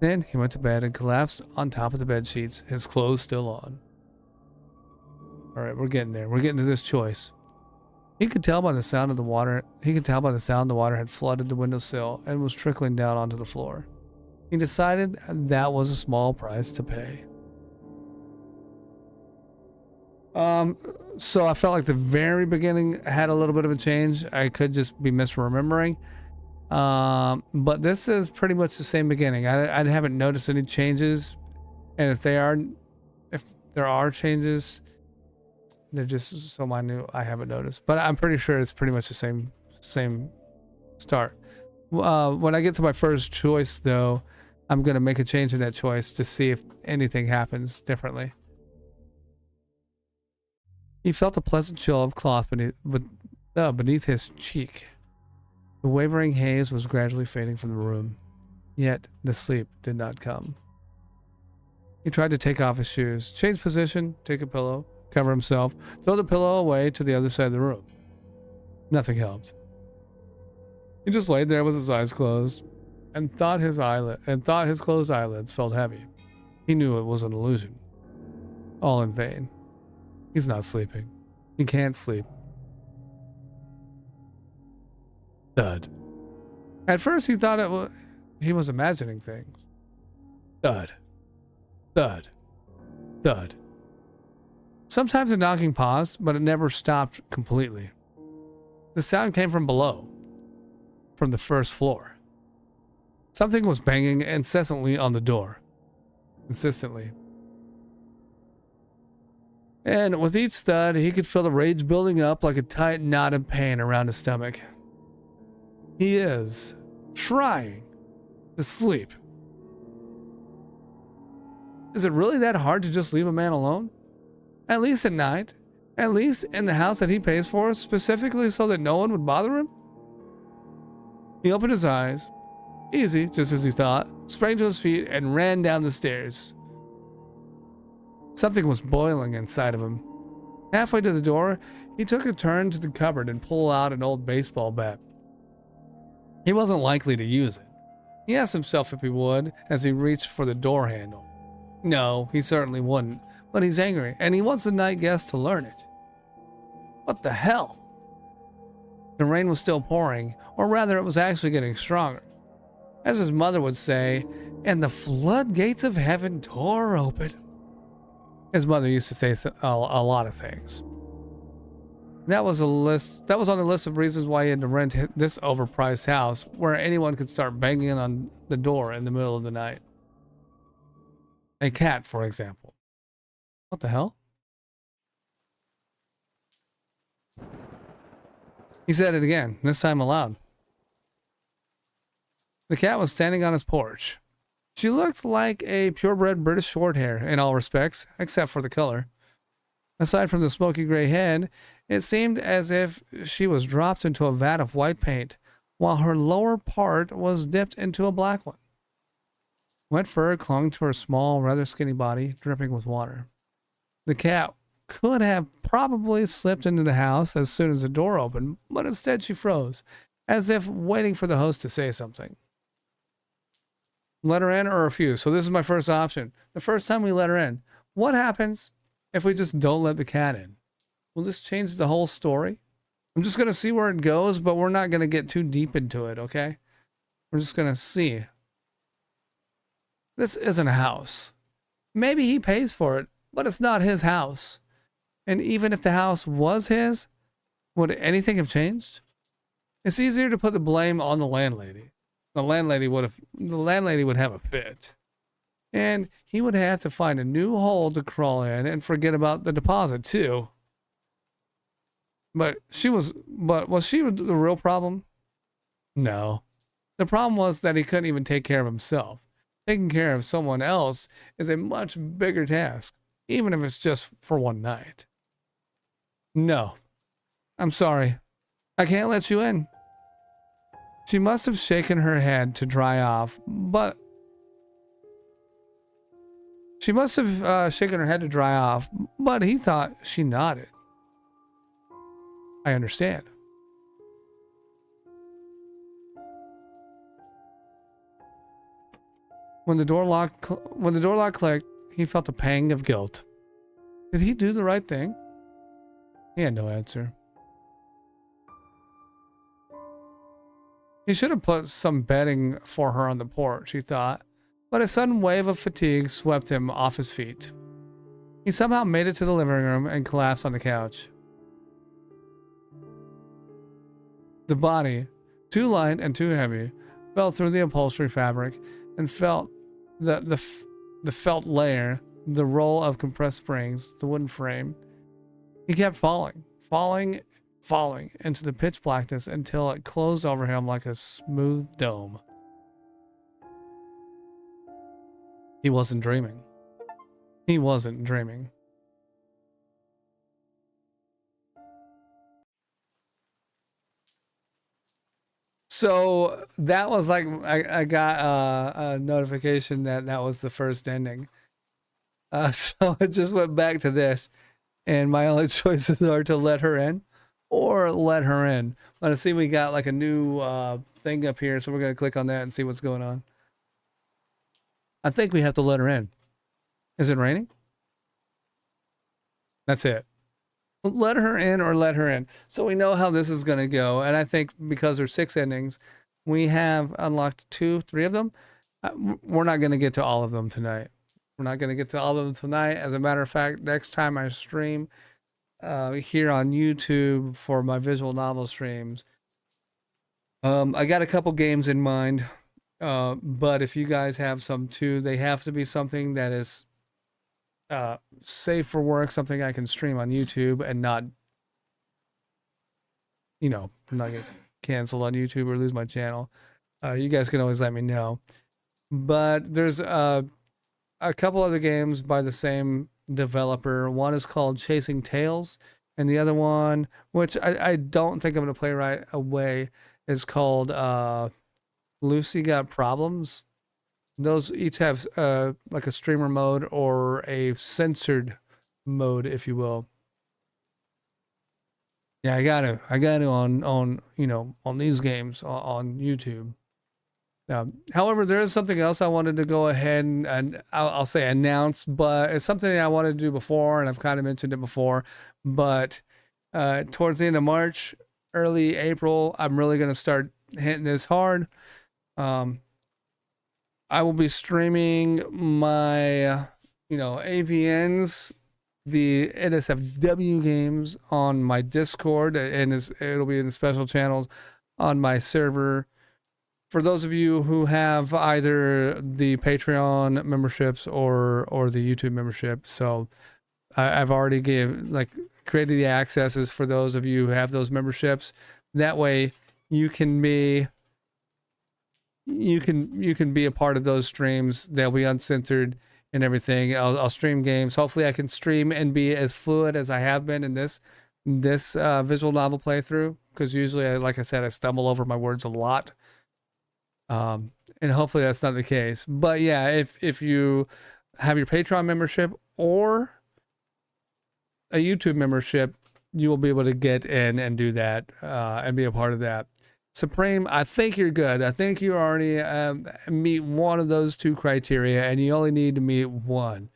Then he went to bed and collapsed on top of the bed sheets, his clothes still on. All right, we're getting there. We're getting to this choice. He could tell by the sound of the water. The water had flooded the windowsill and was trickling down onto the floor. He decided that was a small price to pay. So I felt like the very beginning had a little bit of a change. I could just be misremembering. But this is pretty much the same beginning. I haven't noticed any changes, and if there are changes, they're just so minute I haven't noticed. But I'm pretty sure it's pretty much the same start. When I get to my first choice, though, I'm gonna make a change in that choice to see if anything happens differently. He felt a pleasant chill of cloth beneath his cheek. The wavering haze was gradually fading from the room, yet the sleep did not come. He tried to take off his shoes, change position, take a pillow, cover himself, throw the pillow away to the other side of the room. Nothing helped. He just laid there with his eyes closed and thought his closed eyelids felt heavy. He knew it was an illusion. All in vain. He's not sleeping. He can't sleep. Thud. At first he thought he was imagining things. Thud. Thud. Thud. Sometimes the knocking paused, but it never stopped completely. The sound came from below, from the first floor. Something was banging incessantly on the door. Insistently. And with each thud, he could feel the rage building up like a tight knot of pain around his stomach. He is trying to sleep. Is it really that hard to just leave a man alone? At least at night? At least in the house that he pays for, specifically so that no one would bother him? He opened his eyes easy, just as he thought, sprang to his feet and ran down the stairs. Something was boiling inside of him. Halfway to the door, he took a turn to the cupboard and pulled out an old baseball bat. He wasn't likely to use it. He asked himself if he would as he reached for the door handle. No, he certainly wouldn't, but he's angry and he wants the night guest to learn it. What the hell? The rain was still pouring, or rather it was actually getting stronger. As his mother would say, and the floodgates of heaven tore open. His mother used to say a lot of things. That was on the list of reasons why he had to rent this overpriced house where anyone could start banging on the door in the middle of the night. A cat, for example. What the hell? He said it again, this time aloud. The cat was standing on his porch. She looked like a purebred British Shorthair in all respects, except for the color. Aside from the smoky gray head, it seemed as if she was dropped into a vat of white paint, while her lower part was dipped into a black one. Wet fur clung to her small, rather skinny body, dripping with water. The cat could have probably slipped into the house as soon as the door opened, but instead she froze, as if waiting for the host to say something. Let her in or refuse. So this is my first option. The first time we let her in, what happens if we just don't let the cat in? Will this change the whole story? I'm just going to see where it goes, but we're not going to get too deep into it, okay? We're just going to see. This isn't a house. Maybe he pays for it, but it's not his house. And even if the house was his, would anything have changed? It's easier to put the blame on the landlady. The landlady would have a fit. And he would have to find a new hole to crawl in and forget about the deposit too. But was she the real problem? No. The problem was that he couldn't even take care of himself. Taking care of someone else is a much bigger task, even if it's just for one night. No. I'm sorry. I can't let you in. She must have shaken her head to dry off, but he thought she nodded. I understand. When the door lock clicked, he felt a pang of guilt. Did he do the right thing? He had no answer. He should have put some bedding for her on the porch, he thought, but a sudden wave of fatigue swept him off his feet. He somehow made it to the living room and collapsed on the couch. The body, too light and too heavy, fell through the upholstery fabric and felt the felt layer, the roll of compressed springs, the wooden frame. He kept falling into the pitch blackness until it closed over him like a smooth dome. He wasn't dreaming. He wasn't dreaming. So that was like, I got a notification that was the first ending. So I just went back to this, and my only choices are to let her in or let her in. But I see we got like a new thing up here, so we're going to click on that and see what's going on. I think we have to let her in. Is it raining? That's it. Let her in or let her in. So we know how this is going to go. And I think because there's 6 endings, we have unlocked 2, 3 of them. We're not going to get to all of them tonight. We're not going to get to all of them tonight. As a matter of fact, next time I stream here on YouTube for my visual novel streams, I got a couple games in mind. But if you guys have some too, they have to be something that is safe for work, something I can stream on YouTube and not, not get canceled on YouTube or lose my channel. You guys can always let me know. But there's a couple other games by the same developer. One is called Chasing Tails, and the other one, which I don't think I'm going to play right away, is called Lucy Got Problems. Those each have like a streamer mode or a censored mode, if you will. Yeah, I got to on on these games on YouTube. However, there is something else I wanted to go ahead and I'll say announce, but it's something I wanted to do before, and I've kind of mentioned it before. But towards the end of March, early April, I'm really going to start hitting this hard. I will be streaming my, AVNs, the NSFW games on my Discord, and it'll be in the special channels on my server. For those of you who have either the Patreon memberships or the YouTube membership, so I've already created the accesses for those of you who have those memberships. That way, you can be a part of those streams. They'll be uncensored and everything. I'll stream games. Hopefully, I can stream and be as fluid as I have been in this visual novel playthrough. Because usually, like I said, I stumble over my words a lot. And hopefully that's not the case. But yeah, if you have your Patreon membership or a YouTube membership, you will be able to get in and do that and be a part of that. Supreme, I think you're good. I think you already meet one of those two criteria, and you only need to meet one.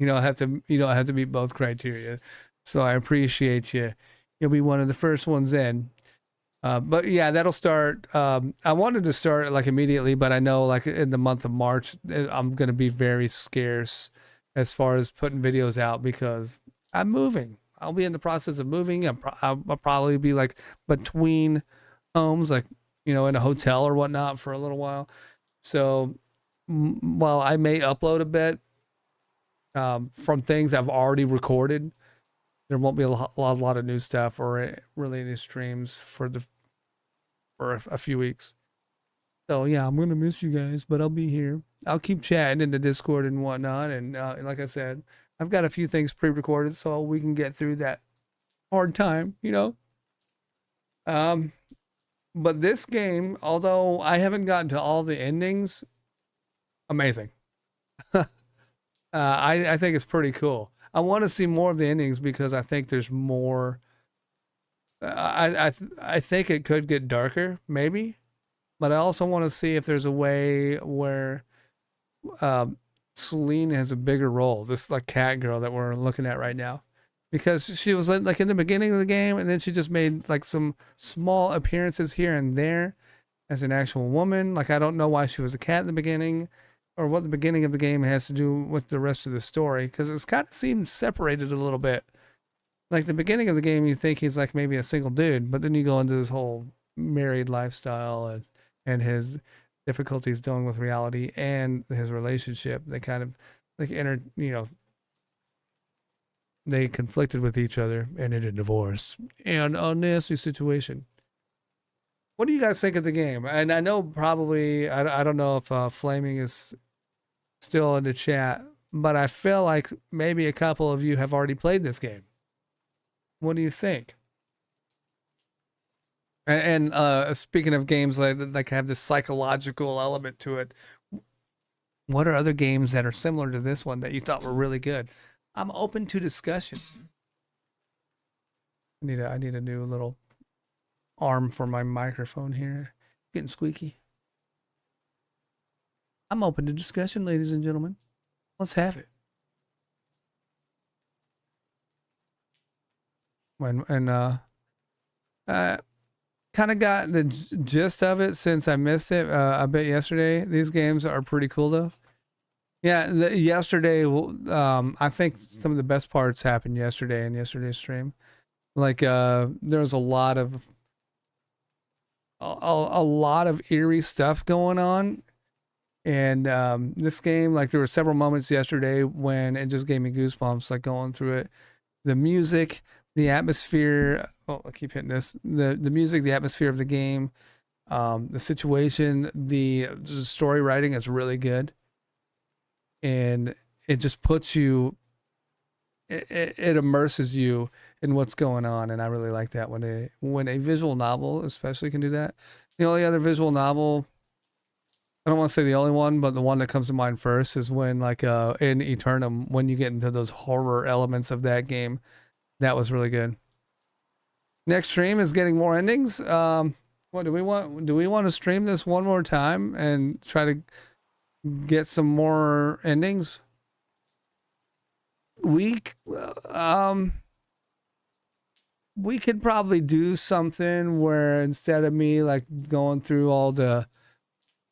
You don't have to meet both criteria. So I appreciate you. You'll be one of the first ones in. But yeah, that'll start. I wanted to start like immediately, but I know like in the month of March, I'm going to be very scarce as far as putting videos out because I'm moving. I'll be in the process of moving. I'll probably be like between homes, like, in a hotel or whatnot for a little while. So while I may upload a bit from things I've already recorded, there won't be a lot of new stuff or really any streams for a few weeks. So yeah, I'm gonna miss you guys, but I'll be here. I'll keep chatting in the Discord and whatnot. And like I said, I've got a few things pre-recorded so we can get through that hard time, But this game, although I haven't gotten to all the endings, amazing. I think it's pretty cool. I want to see more of the endings because I think there's more. I think it could get darker, maybe, but I also want to see if there's a way where Selene has a bigger role. This like cat girl that we're looking at right now, because she was like in the beginning of the game, and then she just made like some small appearances here and there as an actual woman. Like I don't know why she was a cat in the beginning, or what the beginning of the game has to do with the rest of the story, because it's kind of seems separated a little bit. Like the beginning of the game, you think he's like maybe a single dude, but then you go into this whole married lifestyle and his difficulties dealing with reality and his relationship. They kind of like they conflicted with each other and ended in divorce and a nasty situation. What do you guys think of the game? And I know probably I don't know if Flaming is still in the chat, but I feel like maybe a couple of you have already played this game. What do you think? And speaking of games like have this psychological element to it, what are other games that are similar to this one that you thought were really good? I'm open to discussion. I need a new little arm for my microphone here. Getting squeaky. I'm open to discussion, ladies and gentlemen. Let's have it. Kind of got the gist of it since I missed it a bit yesterday. These games are pretty cool though. Yeah, yesterday, I think some of the best parts happened yesterday in yesterday's stream. Like there was a lot of eerie stuff going on. And this game, like there were several moments yesterday when it just gave me goosebumps, like going through it. The music, the atmosphere. Oh, I keep hitting this. The music, the atmosphere of the game, the situation, the story writing is really good, and it just puts you. It immerses you in what's going on, and I really like that when a visual novel, especially, can do that. The only other visual novel I don't want to say the only one, but the one that comes to mind first is when, like, in Eternum, when you get into those horror elements of that game, that was really good. Next stream is getting more endings. What do we want? Do we want to stream this one more time and try to get some more endings? We could probably do something where instead of me like going through all the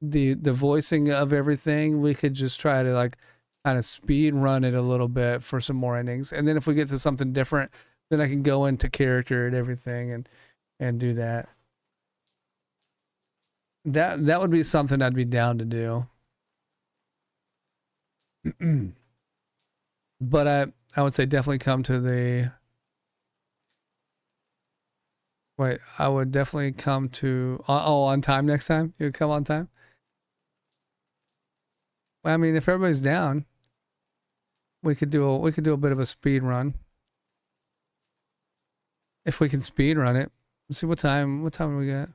voicing of everything, we could just try to like kind of speed run it a little bit for some more endings. And then if we get to something different, then I can go into character and everything and do that. That would be something I'd be down to do. But I would say definitely come to the... Wait, I would definitely come to... on time next time? You would come on time? Well, I mean, if everybody's down, we could do a bit of a speed run. If we can speed run it. Let's see what time do we got?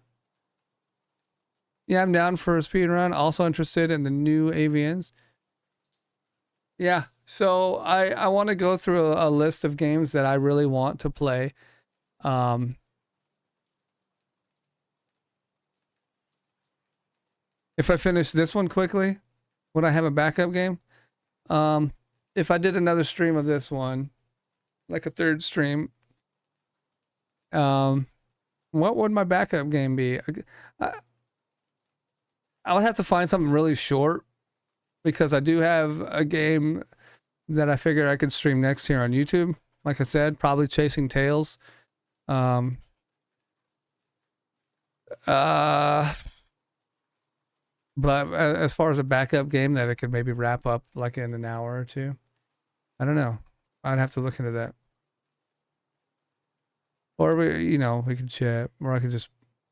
Yeah, I'm down for a speed run. Also interested in the new AVNs. Yeah, so I want to go through a list of games that I really want to play. If I finish this one quickly, would I have a backup game? If I did another stream of this one, like a third stream, what would my backup game be? I would have to find something really short because I do have a game that I figure I could stream next here on YouTube. Like I said, probably Chasing Tails. But as far as a backup game that it could maybe wrap up like in an hour or two, I don't know. I'd have to look into that. Or we could chat, or I could just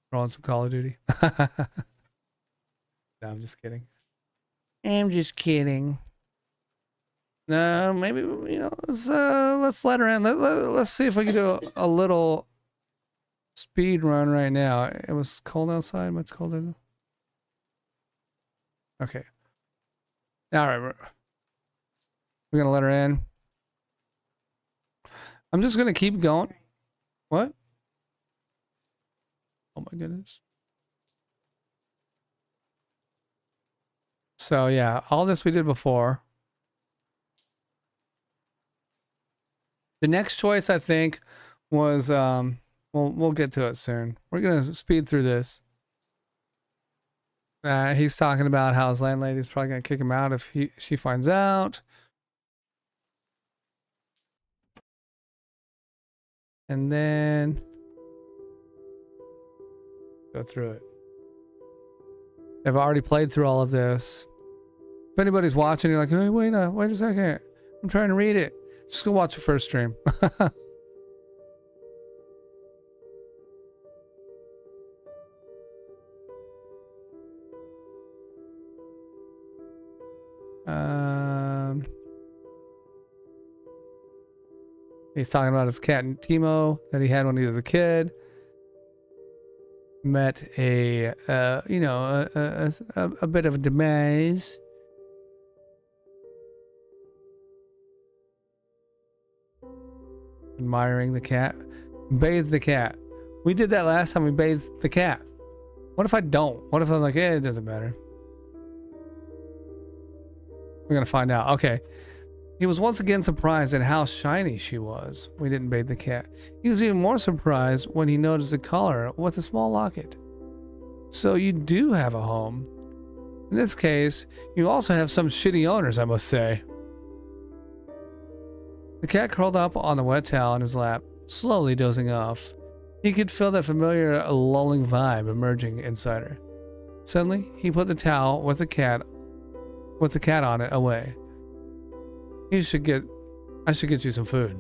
throw on some Call of Duty. No, I'm just kidding. I'm just kidding. No, maybe let's let her in. Let's see if we can do a little speed run right now. It was cold outside. Much colder. Okay. All right, we're gonna let her in. I'm just gonna keep going. What? Oh my goodness. So yeah, all this we did before. The next choice I think was we'll get to it soon. We're gonna speed through this. He's talking about how his landlady's probably gonna kick him out if she finds out. And then go through it. I've already played through all of this. If anybody's watching, you're like, hey, wait a second. I'm trying to read it. Just go watch the first stream. He's talking about his cat Timo that he had when he was a kid. Met a bit of a demise. Admiring the cat. Bathe the cat. We did that last time we bathed the cat. What if I don't? What if I'm like, it doesn't matter? We're gonna find out. Okay. He was once again surprised at how shiny she was. We didn't bathe the cat. He was even more surprised when he noticed a collar with a small locket. So you do have a home. In this case, you also have some shitty owners, I must say. The cat curled up on the wet towel in his lap, slowly dozing off. He could feel that familiar lulling vibe emerging inside her. Suddenly, he put the towel with the cat on it away. I should get you some food.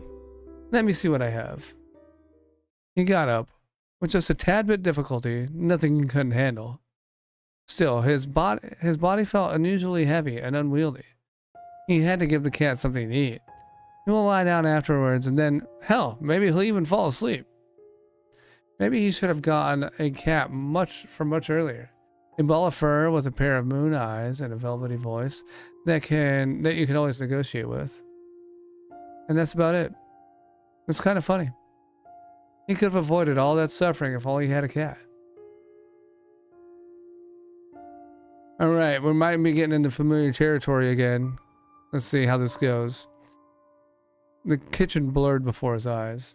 Let me see what I have. He got up, with just a tad bit difficulty, nothing he couldn't handle. Still, his body felt unusually heavy and unwieldy. He had to give the cat something to eat. He will lie down afterwards and then, hell, maybe he'll even fall asleep. Maybe he should have gotten a cat much earlier. A ball of fur with a pair of moon eyes and a velvety voice that you can always negotiate with. And that's about it. It's kind of funny. He could have avoided all that suffering if only he had a cat. Alright, we might be getting into familiar territory again. Let's see how this goes. The kitchen blurred before his eyes.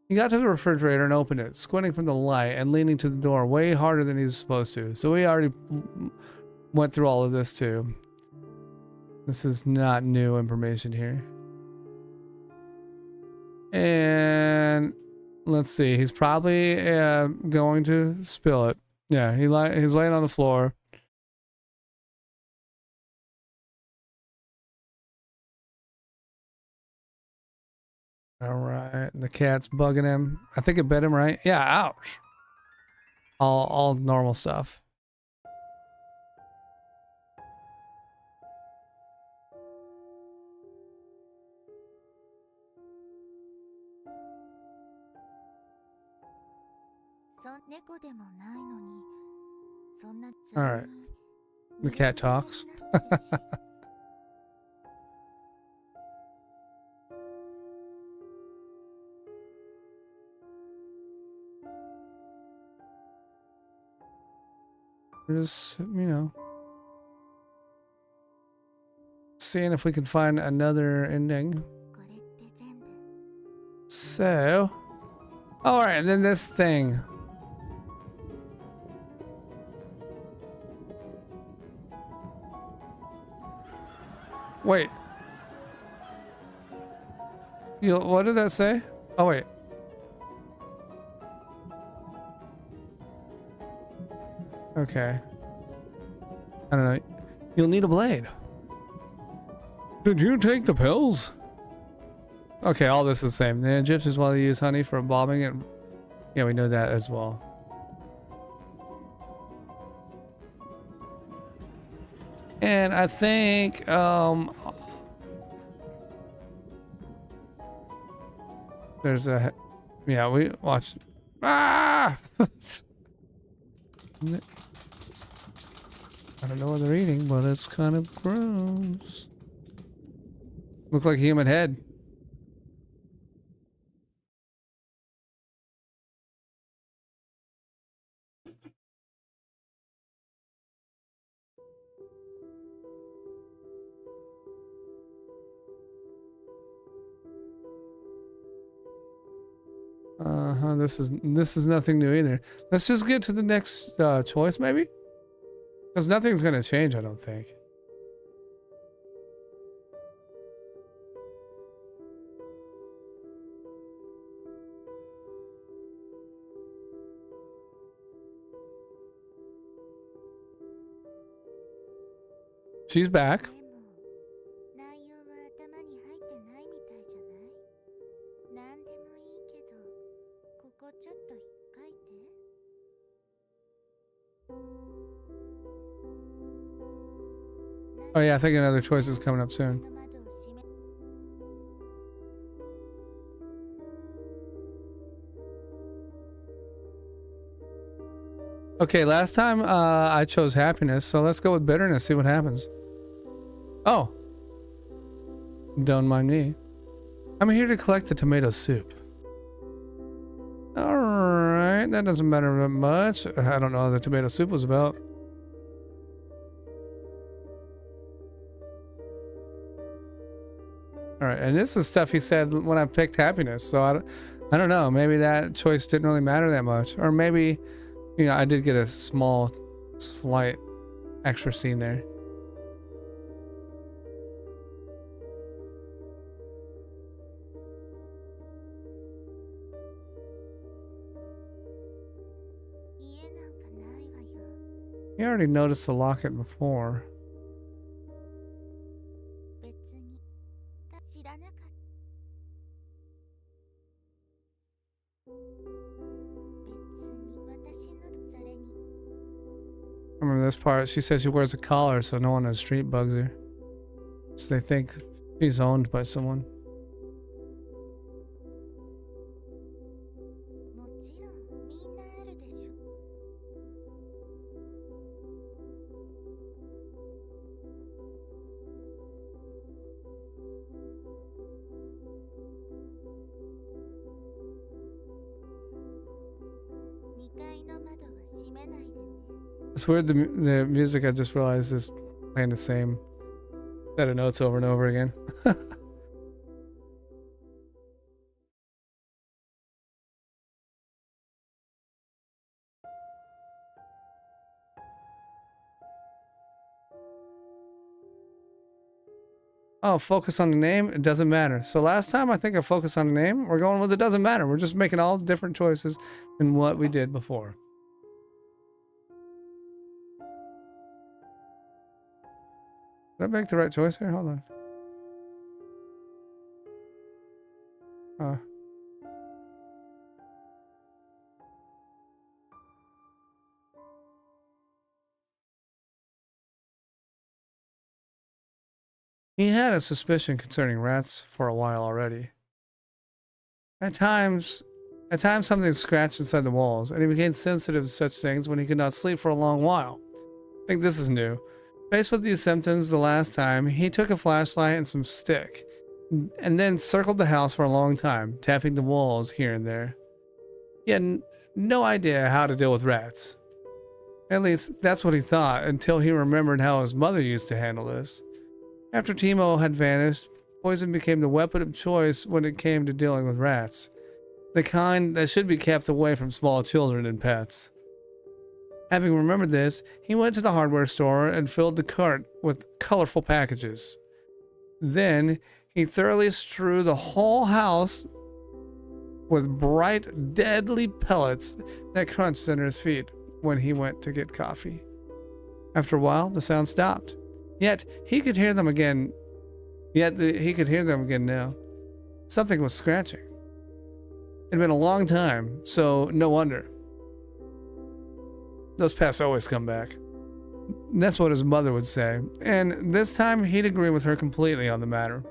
He got to the refrigerator and opened it, squinting from the light and leaning to the door way harder than he was supposed to. So we already went through all of this too. This is not new information here. And let's see, he's probably going to spill it. Yeah, he's laying on the floor. All right, the cat's bugging him. I think it bit him, right? Yeah, ouch. All normal stuff. All right, the cat talks. Just, seeing if we can find another ending. So, all right, and then this thing. Wait. What did that say? Oh, wait. Okay. I don't know. You'll need a blade. Did you take the pills? Okay, all this is the same. The Egyptians wanted to use honey for embalming it. Yeah, we know that as well. And I think, there's a, yeah, we watched. Ah! I don't know what they're eating, but it's kind of gross. Look like a human head. This is nothing new either. Let's just get to the next choice, maybe, because nothing's gonna change, I don't think. She's back. Oh yeah, I think another choice is coming up soon. Okay, last time I chose happiness, so let's go with bitterness, see what happens. Oh. Don't mind me. I'm here to collect the tomato soup. Alright, that doesn't matter much. I don't know what the tomato soup was about. Alright, and this is stuff he said when I picked happiness, so I don't know. Maybe that choice didn't really matter that much. Or maybe, I did get a slight extra scene there. You already noticed the locket before. I remember this part. She says she wears a collar so no one on the street bugs her. So they think she's owned by someone. It's weird, the music I just realized is playing the same set of notes over and over again. Oh, focus on the name? It doesn't matter. So last time I think I focused on the name. We're going with it doesn't matter. We're just making all different choices than what we did before. Did I make the right choice here? Hold on. He had a suspicion concerning rats for a while already. At times something scratched inside the walls, and he became sensitive to such things when he could not sleep for a long while. I think this is new. Faced with these symptoms the last time, he took a flashlight and some stick, and then circled the house for a long time, tapping the walls here and there. He had no idea how to deal with rats. At least, that's what he thought, until he remembered how his mother used to handle this. After Timo had vanished, poison became the weapon of choice when it came to dealing with rats. The kind that should be kept away from small children and pets. Having remembered this, he went to the hardware store and filled the cart with colorful packages. Then, he thoroughly strewed the whole house with bright, deadly pellets that crunched under his feet when he went to get coffee. After a while, the sound stopped. Yet, he could hear them again. Now. Something was scratching. It had been a long time, so no wonder. Those pests always come back. That's what his mother would say, and this time he'd agree with her completely on the matter.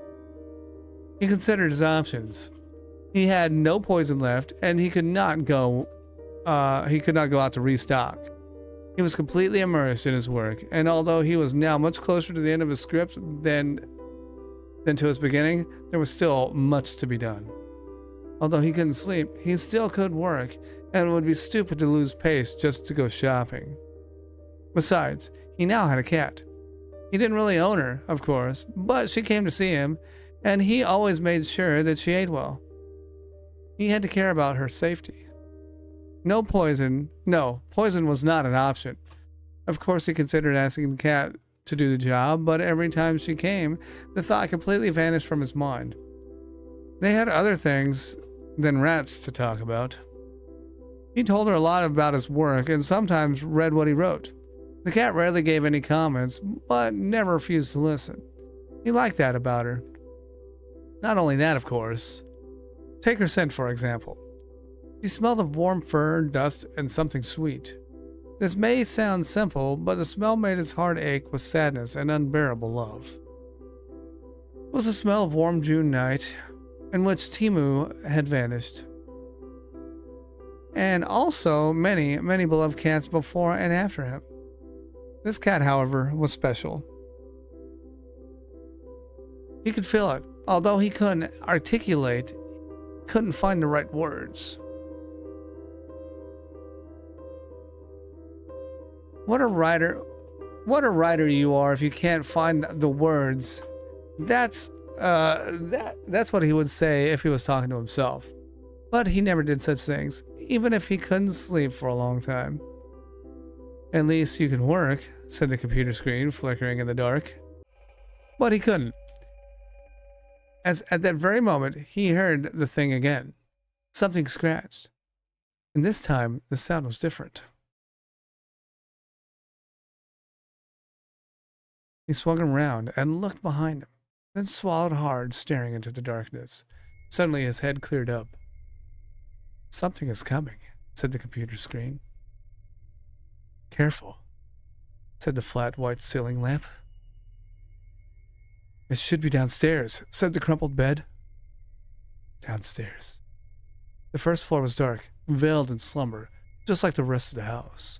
He considered his options. He had no poison left, and he could not go out to restock. He was completely immersed in his work, and although he was now much closer to the end of his script than to his beginning, there was still much to be done. Although he couldn't sleep, he still could work, and it would be stupid to lose pace just to go shopping. Besides, he now had a cat. He didn't really own her, of course, but she came to see him, and he always made sure that she ate well. He had to care about her safety. Poison was not an option. Of course, he considered asking the cat to do the job, but every time she came, the thought completely vanished from his mind. They had other things than rats to talk about. He told her a lot about his work and sometimes read what he wrote. The cat rarely gave any comments, but never refused to listen. He liked that about her. Not only that, of course. Take her scent, for example. She smelled of warm fur, dust, and something sweet. This may sound simple, but the smell made his heart ache with sadness and unbearable love. It was the smell of warm June night, in which Timu had vanished. And also many, many beloved cats before and after him. This cat, however, was special. He could feel it, although he couldn't articulate, couldn't find the right words. What a writer you are if you can't find the words. That's what he would say if he was talking to himself. But he never did such things, even if he couldn't sleep for a long time. At least you can work, said the computer screen, flickering in the dark. But he couldn't. As at that very moment, he heard the thing again. Something scratched. And this time, the sound was different. He swung around and looked behind him, then swallowed hard, staring into the darkness. Suddenly his head cleared up. Something is coming, said the computer screen. Careful, said the flat white ceiling lamp. It should be downstairs, said the crumpled bed. Downstairs. The first floor was dark, veiled in slumber, just like the rest of the house.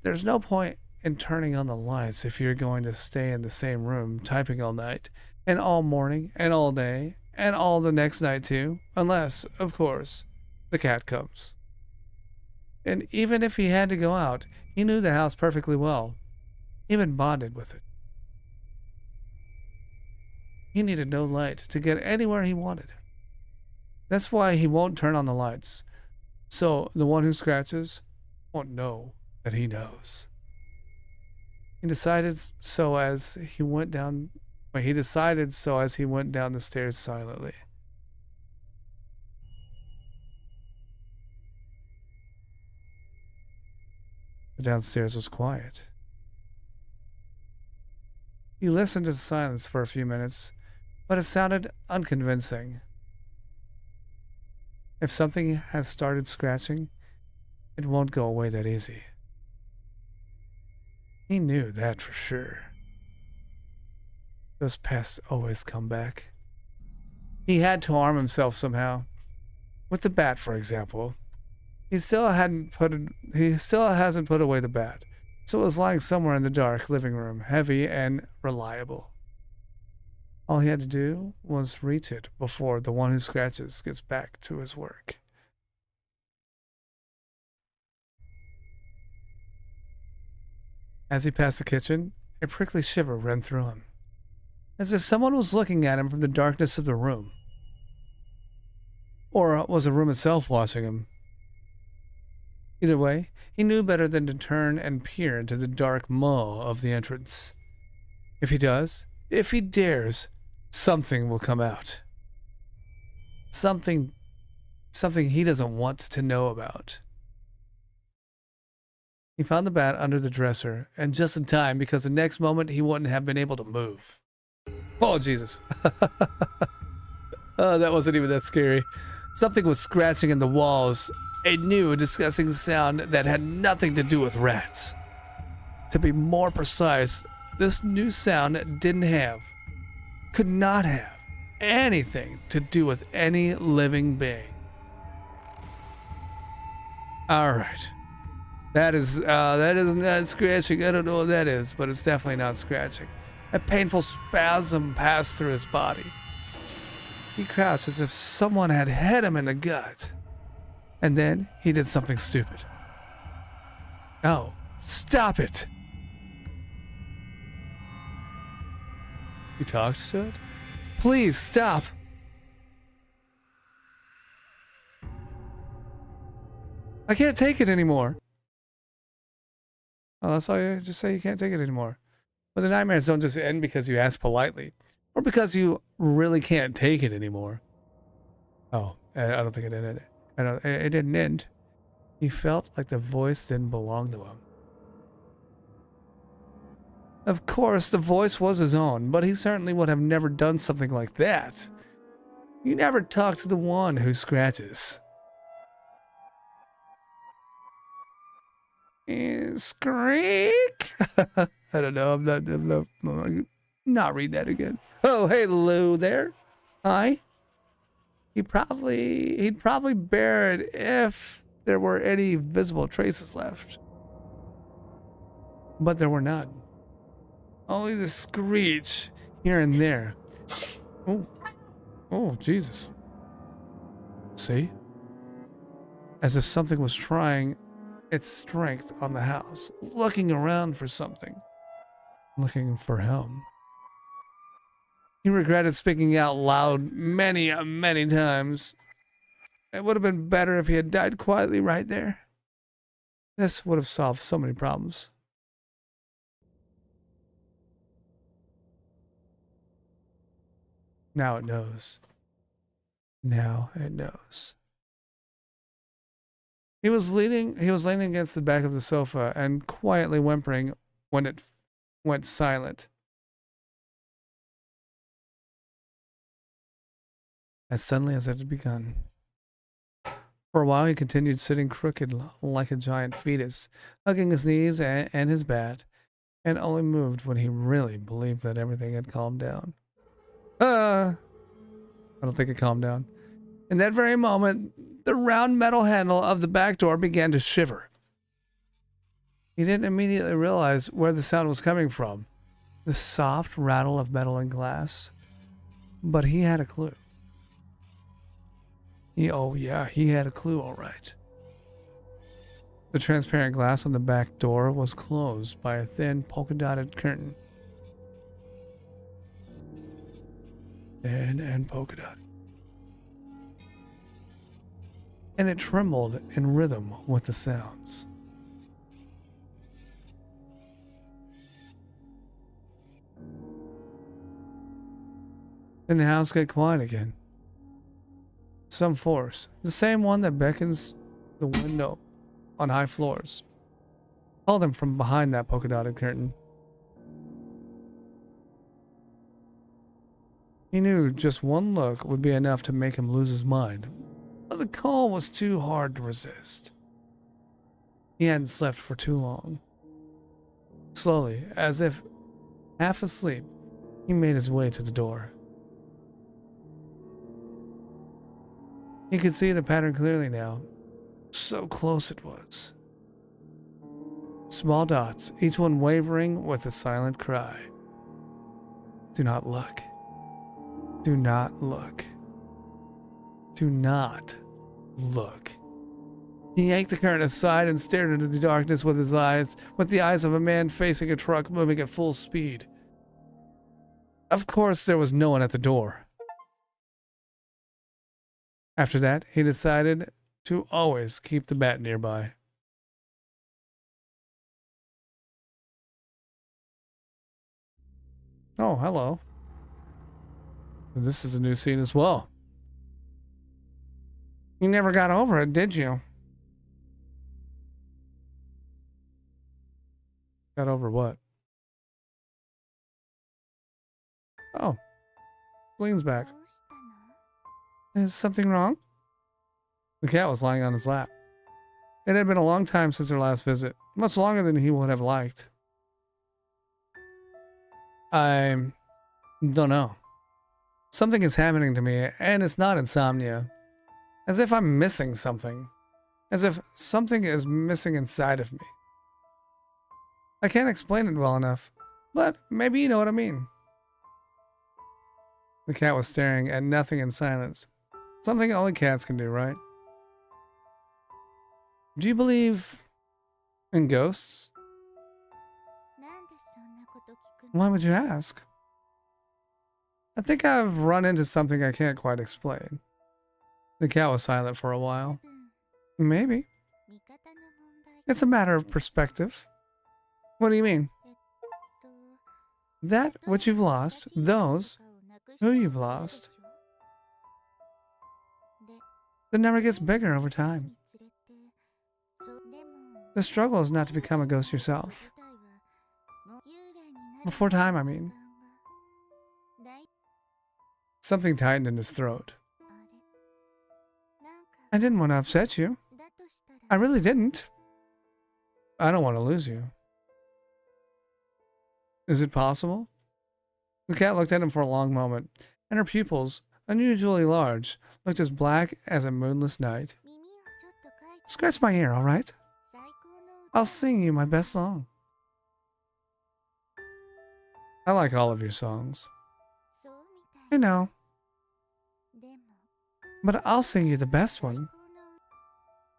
There's no point in turning on the lights if you're going to stay in the same room typing all night, and all morning, and all day, and all the next night too, unless, of course, the cat comes. And even if he had to go out, he knew the house perfectly well, even bonded with it. He needed no light to get anywhere he wanted. That's why he won't turn on the lights. So the one who scratches won't know that he knows. He decided so as he went down the stairs silently. The downstairs was quiet. He listened to the silence for a few minutes, but it sounded unconvincing. If something has started scratching, it won't go away that easy. He knew that for sure. Those pests always come back. He had to arm himself somehow. With the bat, for example. He still hasn't put away the bat, so it was lying somewhere in the dark living room, heavy and reliable. All he had to do was reach it before the one who scratches gets back to his work. As he passed the kitchen, a prickly shiver ran through him, as if someone was looking at him from the darkness of the room. Or was the room itself watching him? Either way, he knew better than to turn and peer into the dark maw of the entrance. If he dares, something will come out. Something he doesn't want to know about. He found the bat under the dresser, and just in time, because the next moment he wouldn't have been able to move. Oh, Jesus. Oh, that wasn't even that scary. Something was scratching in the walls, a new, disgusting sound that had nothing to do with rats. To be more precise, this new sound could not have anything to do with any living being. All right. That is not scratching. I don't know what that is, but it's definitely not scratching. A painful spasm passed through his body. He crouched as if someone had hit him in the gut. And then he did something stupid. Oh, stop it! He talked to it? Please stop! I can't take it anymore. Oh, that's all you just say, you can't take it anymore. But the nightmares don't just end because you ask politely, or because you really can't take it anymore. Oh, I don't think it ended. It didn't end. He felt like the voice didn't belong to him. Of course, the voice was his own, but he certainly would have never done something like that. You never talk to the one who scratches. Screak! I don't know. I'm not read that again. Oh, hey, Lou there. Hi. He'd probably bear it if there were any visible traces left. But there were none. Only the screech here and there. Oh, Jesus. See? As if something was trying its strength on the house, looking around for something. Looking for him. He regretted speaking out loud many times. It would have been better if he had died quietly right there. This would have solved so many problems. Now it knows. Now it knows. He was leaning against the back of the sofa and quietly whimpering when it went silent. As suddenly as it had begun. For a while he continued sitting crooked like a giant fetus, hugging his knees and his bat, and only moved when he really believed that everything had calmed down. I don't think it calmed down. In that very moment, the round metal handle of the back door began to shiver. He didn't immediately realize where the sound was coming from, the soft rattle of metal and glass, but he had a clue. He had a clue, all right. The transparent glass on the back door was closed by a thin polka-dotted curtain. Thin and polka-dotted. And it trembled in rhythm with the sounds. Then the house got quiet again. Some force, the same one that beckons the window on high floors, called him from behind that polka-dotted curtain. He knew just one look would be enough to make him lose his mind, but the call was too hard to resist. He hadn't slept for too long. Slowly, as if half asleep, he made his way to the door. He could see the pattern clearly now. So close it was. Small dots, each one wavering with a silent cry. Do not look. Do not look. Do not look. He yanked the curtain aside and stared into the darkness with the eyes of a man facing a truck moving at full speed. Of course, there was no one at the door. After that, he decided to always keep the bat nearby. Oh, hello. This is a new scene as well. You never got over it, did you? Got over what? Oh. Selene's back. Is something wrong? The cat was lying on his lap. It had been a long time since her last visit, much longer than he would have liked. I don't know. Something is happening to me, and it's not insomnia. As if I'm missing something. As if something is missing inside of me. I can't explain it well enough, but maybe you know what I mean. The cat was staring at nothing in silence. Something only cats can do, right? Do you believe in ghosts? Why would you ask? I think I've run into something I can't quite explain. The cat was silent for a while. Maybe. It's a matter of perspective. What do you mean? That which you've lost, those who you've lost. It never gets bigger over time. The struggle is not to become a ghost yourself. Before time, I mean. Something tightened in his throat. I didn't want to upset you. I really didn't. I don't want to lose you. Is it possible? The cat looked at him for a long moment, and her pupils, unusually large, looked as black as a moonless night. Scratch my ear, all right? I'll sing you my best song. I like all of your songs. I know. But I'll sing you the best one.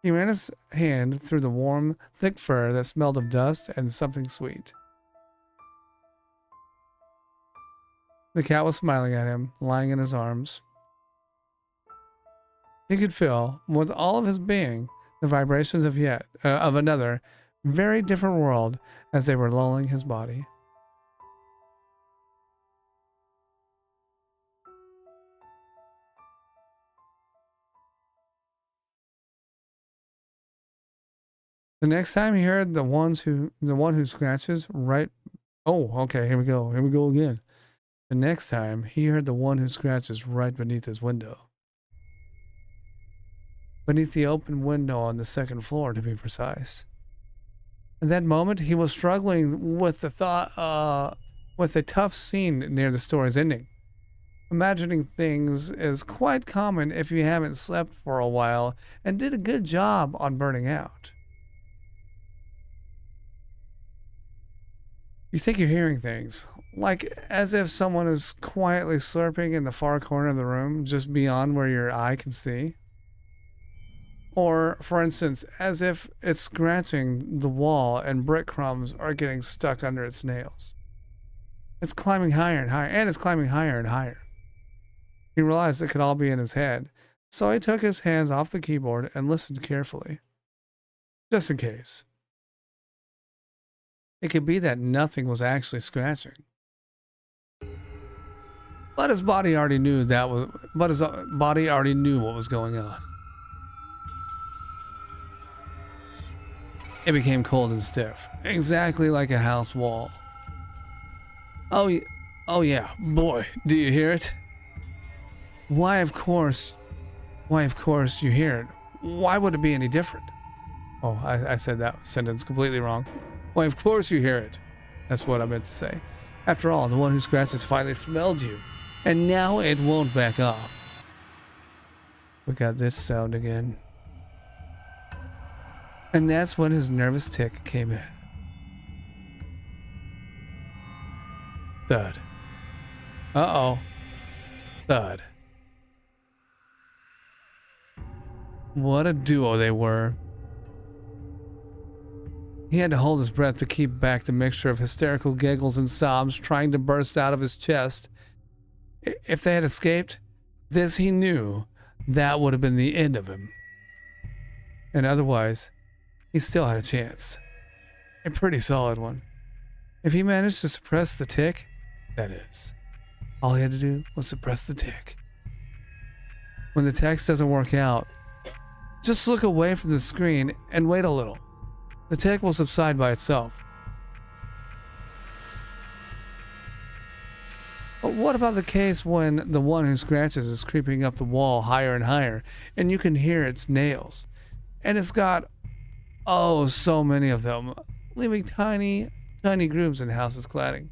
He ran his hand through the warm, thick fur that smelled of dust and something sweet. The cat was smiling at him, lying in his arms. He could feel, with all of his being, the vibrations of another, very different world as they were lulling his body. The next time he heard the one who scratches right. Oh, okay, here we go. Here we go again. The next time he heard the one who scratches right beneath his window. Beneath the open window on the second floor, to be precise. At that moment, he was struggling with the thought, with a tough scene near the story's ending. Imagining things is quite common if you haven't slept for a while and did a good job on burning out. You think you're hearing things, like as if someone is quietly slurping in the far corner of the room, just beyond where your eye can see. Or, for instance, as if it's scratching the wall and breadcrumbs are getting stuck under its nails. It's climbing higher and higher, and it's climbing higher and higher. He realized it could all be in his head, so he took his hands off the keyboard and listened carefully. Just in case. It could be that nothing was actually scratching. But his body already knew what was going on. It became cold and stiff, exactly like a house wall. Oh yeah, boy, do you hear it? Why, of course you hear it. Why would it be any different? Oh, I said that sentence completely wrong. Why, of course you hear it. That's what I meant to say. After all, the one who scratches finally smelled you, and now it won't back off. We got this sound again. And that's when his nervous tick came in. Thud. Uh-oh. Thud. What a duo they were. He had to hold his breath to keep back the mixture of hysterical giggles and sobs trying to burst out of his chest. If they had escaped, this he knew, that would have been the end of him. And otherwise, he still had a chance. A pretty solid one. If he managed to suppress the tick, that is. All he had to do was suppress the tick. When the text doesn't work out, just look away from the screen and wait a little. The tick will subside by itself. But what about the case when the one who scratches is creeping up the wall higher and higher, and you can hear its nails? And it's got, oh, so many of them, leaving tiny, tiny grooves in house's cladding.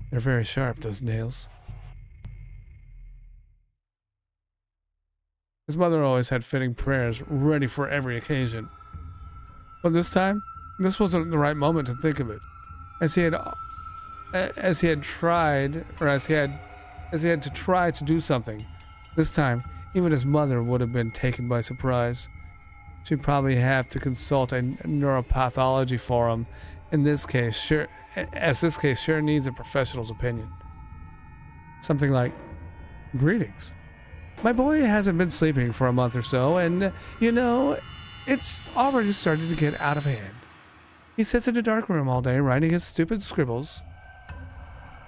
They're very sharp, those nails. His mother always had fitting prayers ready for every occasion. But this time, this wasn't the right moment to think of it. As he had to try to do something. This time, even his mother would have been taken by surprise. She'd probably have to consult a neuropathology forum. This case sure needs a professional's opinion. Something like, "Greetings. My boy hasn't been sleeping for a month or so, and, it's already started to get out of hand. He sits in a dark room all day writing his stupid scribbles.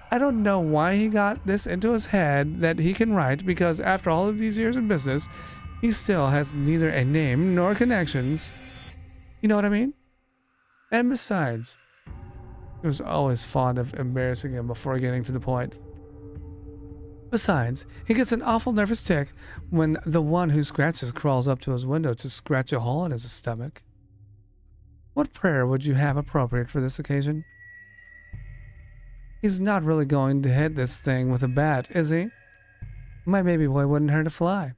I don't know why he got this into his head that he can write, because after all of these years in business, he still has neither a name nor connections. You know what I mean? And besides, he was always fond of embarrassing him before getting to the point. Besides, he gets an awful nervous tick when the one who scratches crawls up to his window to scratch a hole in his stomach. What prayer would you have appropriate for this occasion? He's not really going to hit this thing with a bat, is he? My baby boy wouldn't hurt a fly.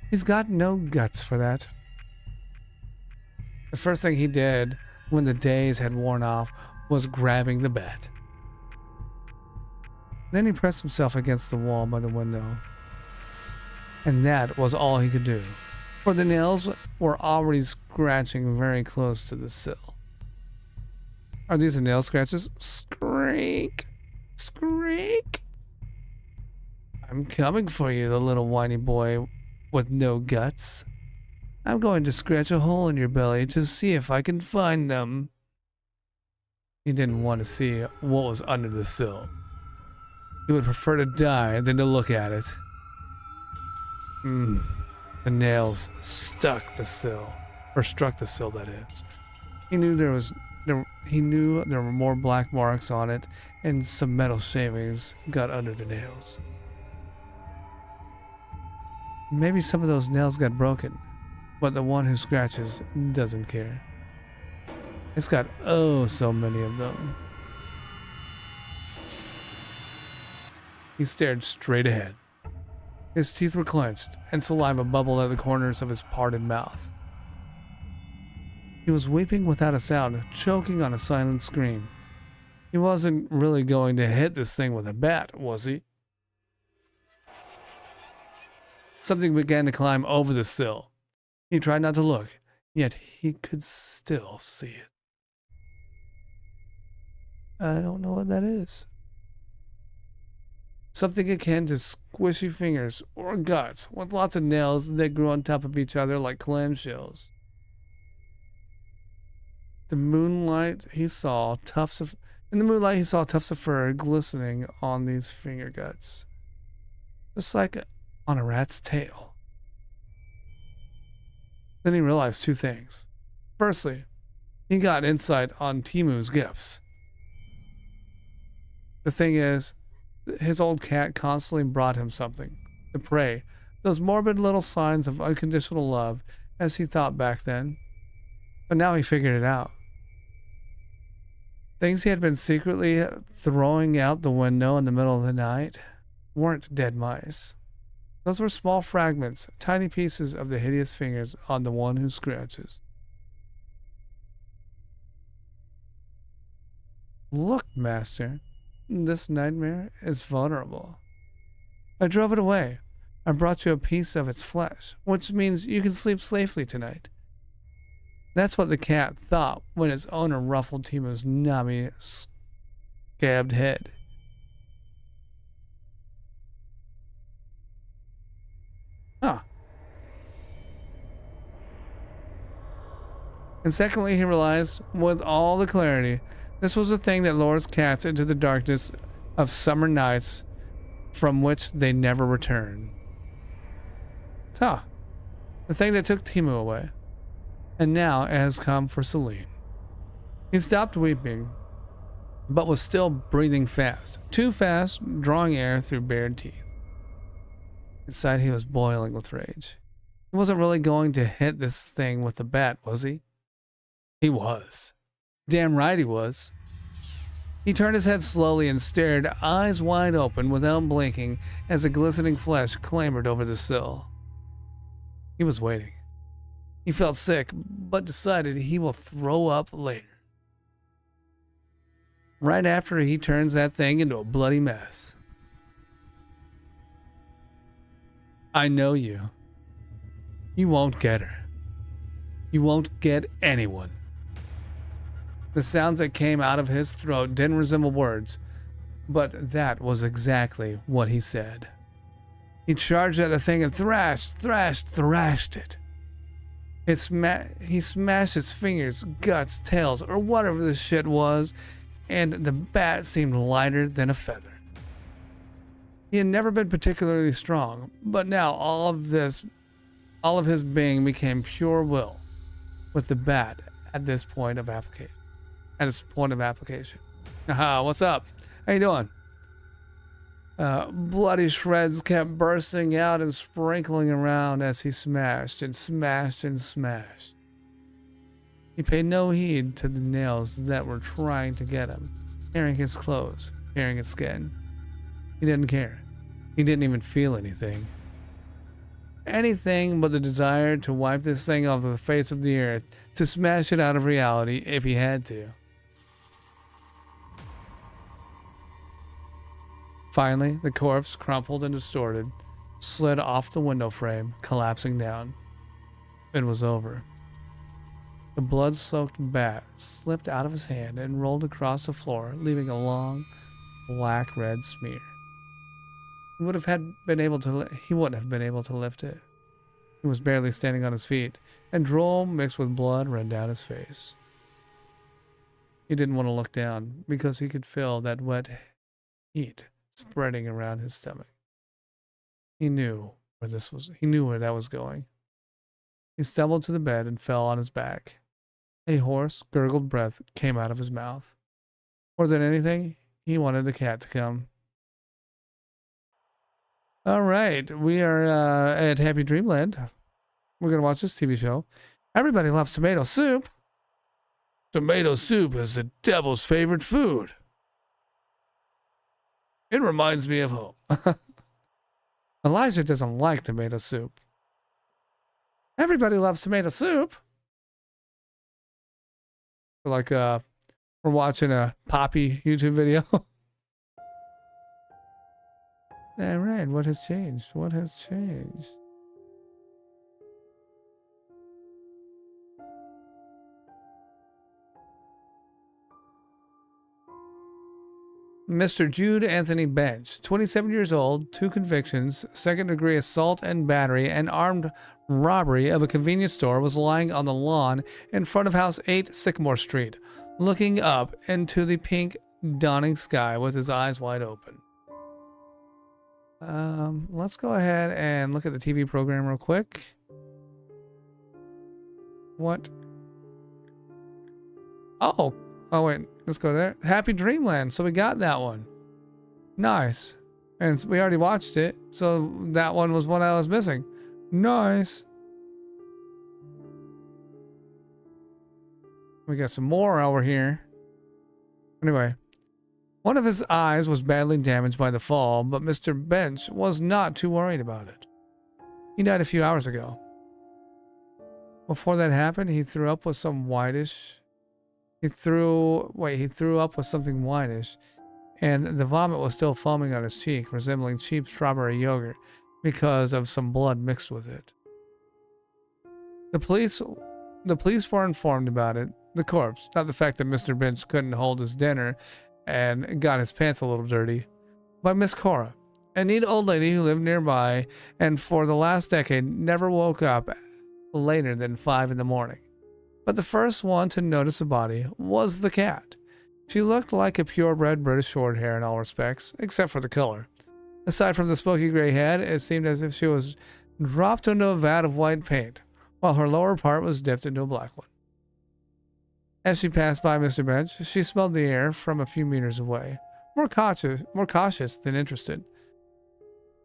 He's got no guts for that." The first thing he did when the daze had worn off was grabbing the bat. Then he pressed himself against the wall by the window. And that was all he could do, for the nails were already scratching very close to the sill. Are these the nail scratches? Screak! Screak! I'm coming for you, the little whiny boy with no guts. I'm going to scratch a hole in your belly to see if I can find them. He didn't want to see what was under the sill. He would prefer to die than to look at it. The nails struck the sill, that is. He knew there were more black marks on it, and some metal shavings got under the nails. Maybe some of those nails got broken, but the one who scratches doesn't care. It's got oh so many of them. He stared straight ahead. His teeth were clenched, and saliva bubbled at the corners of his parted mouth. He was weeping without a sound, choking on a silent scream. He wasn't really going to hit this thing with a bat, was he? Something began to climb over the sill. He tried not to look, yet he could still see it. I don't know what that is. Something akin to squishy fingers or guts with lots of nails that grew on top of each other like clamshells. In the moonlight, he saw tufts of fur glistening on these finger guts, just like on a rat's tail. Then he realized two things. Firstly, he got insight on Timu's gifts. The thing is, his old cat constantly brought him something to prey, those morbid little signs of unconditional love, as he thought back then. But now he figured it out. Things he had been secretly throwing out the window in the middle of the night weren't dead mice. Those were small fragments, tiny pieces of the hideous fingers on the one who scratches. Look, master, this nightmare is vulnerable. I drove it away. I brought you a piece of its flesh, which means you can sleep safely tonight. That's what the cat thought when its owner ruffled Timu's knobby, scabbed head. Huh. And secondly, he realized, with all the clarity, this was the thing that lures cats into the darkness of summer nights from which they never return. Huh. The thing that took Timu away. And now it has come for Selene. He stopped weeping, but was still breathing fast. Too fast, drawing air through bared teeth. Inside he was boiling with rage. He wasn't really going to hit this thing with a bat, was he? He was. Damn right he was. He turned his head slowly and stared, eyes wide open without blinking, as the glistening flesh clambered over the sill. He was waiting. He felt sick, but decided he will throw up later. Right after he turns that thing into a bloody mess. I know you. You won't get her. You won't get anyone. The sounds that came out of his throat didn't resemble words, but that was exactly what he said. He charged at the thing and thrashed it. He smashed his fingers, guts, tails, or whatever this shit was, and the bat seemed lighter than a feather. He had never been particularly strong, but now all of his being became pure will, with the bat at its point of application. Haha, what's up? How you doing? Bloody shreds kept bursting out and sprinkling around as he smashed and smashed and smashed. He paid no heed to the nails that were trying to get him, tearing his clothes, tearing his skin. He didn't care. He didn't even feel anything. Anything but the desire to wipe this thing off the face of the earth, to smash it out of reality if he had to. Finally, the corpse, crumpled and distorted, slid off the window frame, collapsing down. It was over. The blood-soaked bat slipped out of his hand and rolled across the floor, leaving a long, black-red smear. He wouldn't have been able to lift it. He was barely standing on his feet, and drool mixed with blood ran down his face. He didn't want to look down because he could feel that wet heat spreading around his stomach. He knew where that was going. He stumbled to the bed and fell on his back. A hoarse, gurgled breath came out of his mouth. More than anything, he wanted the cat to come. All right, we are at Happy Dreamland. We're going to watch this TV show. Everybody loves tomato soup. Tomato soup is the devil's favorite food. It reminds me of home. Elijah doesn't like tomato soup. Everybody loves tomato soup. Like, we're watching a Poppy YouTube video. All right, what has changed? What has changed? Mr. Jude Anthony Bench, 27 years old, 2 convictions, second-degree assault and battery, and armed robbery of a convenience store, was lying on the lawn in front of House 8 Sycamore Street, looking up into the pink dawning sky with his eyes wide open. Let's go ahead and look at the TV program real quick. What? Oh, wait. Let's go there. Happy Dreamland. So we got that one. Nice. And we already watched it. So that one was one I was missing. Nice. We got some more over here. Anyway. One of his eyes was badly damaged by the fall, but Mr. Bench was not too worried about it. He died a few hours ago. Before that happened, he threw up with some whitish... He threw up with something whitish, and the vomit was still foaming on his cheek, resembling cheap strawberry yogurt, because of some blood mixed with it. The police were informed about it, the corpse, not the fact that Mr. Bench couldn't hold his dinner and got his pants a little dirty, by Miss Cora, a neat old lady who lived nearby and for the last decade never woke up later than 5 in the morning. But the first one to notice the body was the cat. She looked like a purebred British Shorthair in all respects, except for the color. Aside from the smoky gray head, it seemed as if she was dropped into a vat of white paint, while her lower part was dipped into a black one. As she passed by Mr. Bench, she smelled the air from a few meters away, more cautious than interested.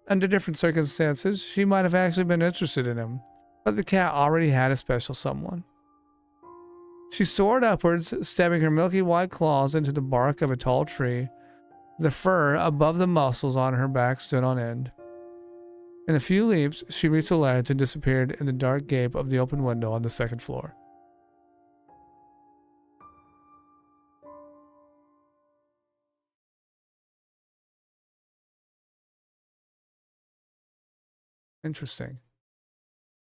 Under different circumstances, she might have actually been interested in him, but the cat already had a special someone. She soared upwards, stabbing her milky white claws into the bark of a tall tree. The fur above the muscles on her back stood on end. In a few leaps, she reached the ledge and disappeared in the dark gape of the open window on the second floor. Interesting.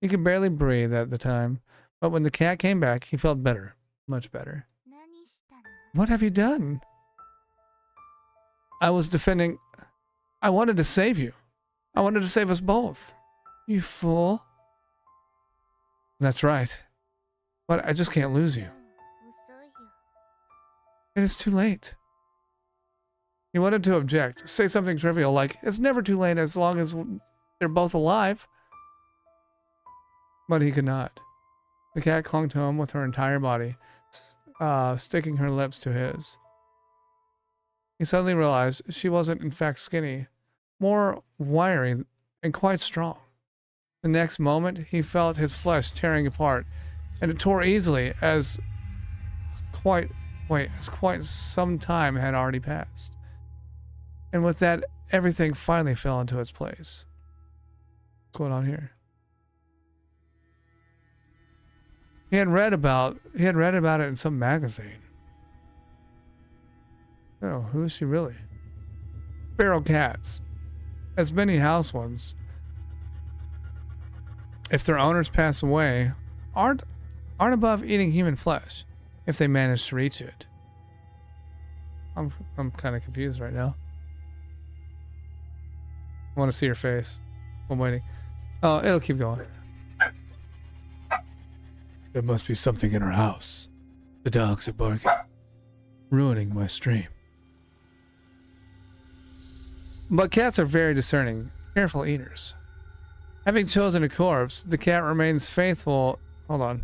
He could barely breathe at the time, but when the cat came back, he felt better. Much better. What have you done? I was defending... I wanted to save you. I wanted to save us both. You fool. That's right. But I just can't lose you. It is too late. He wanted to object, say something trivial like, it's never too late as long as they're both alive. But he could not. The cat clung to him with her entire body, sticking her lips to his. He suddenly realized she wasn't in fact skinny, more wiry and quite strong. The next moment, he felt his flesh tearing apart, and it tore easily as quite some time had already passed. And with that, everything finally fell into its place. What's going on here? He had read about it in some magazine. Oh, who is she really? Feral cats, as many house ones, if their owners pass away, aren't above eating human flesh if they manage to reach it. I'm kind of confused right now. I want to see her face. I'm waiting. Oh, it'll keep going. There must be something in our house. The dogs are barking, ruining my stream. But cats are very discerning, careful eaters. Having chosen a corpse, the cat remains faithful. Hold on.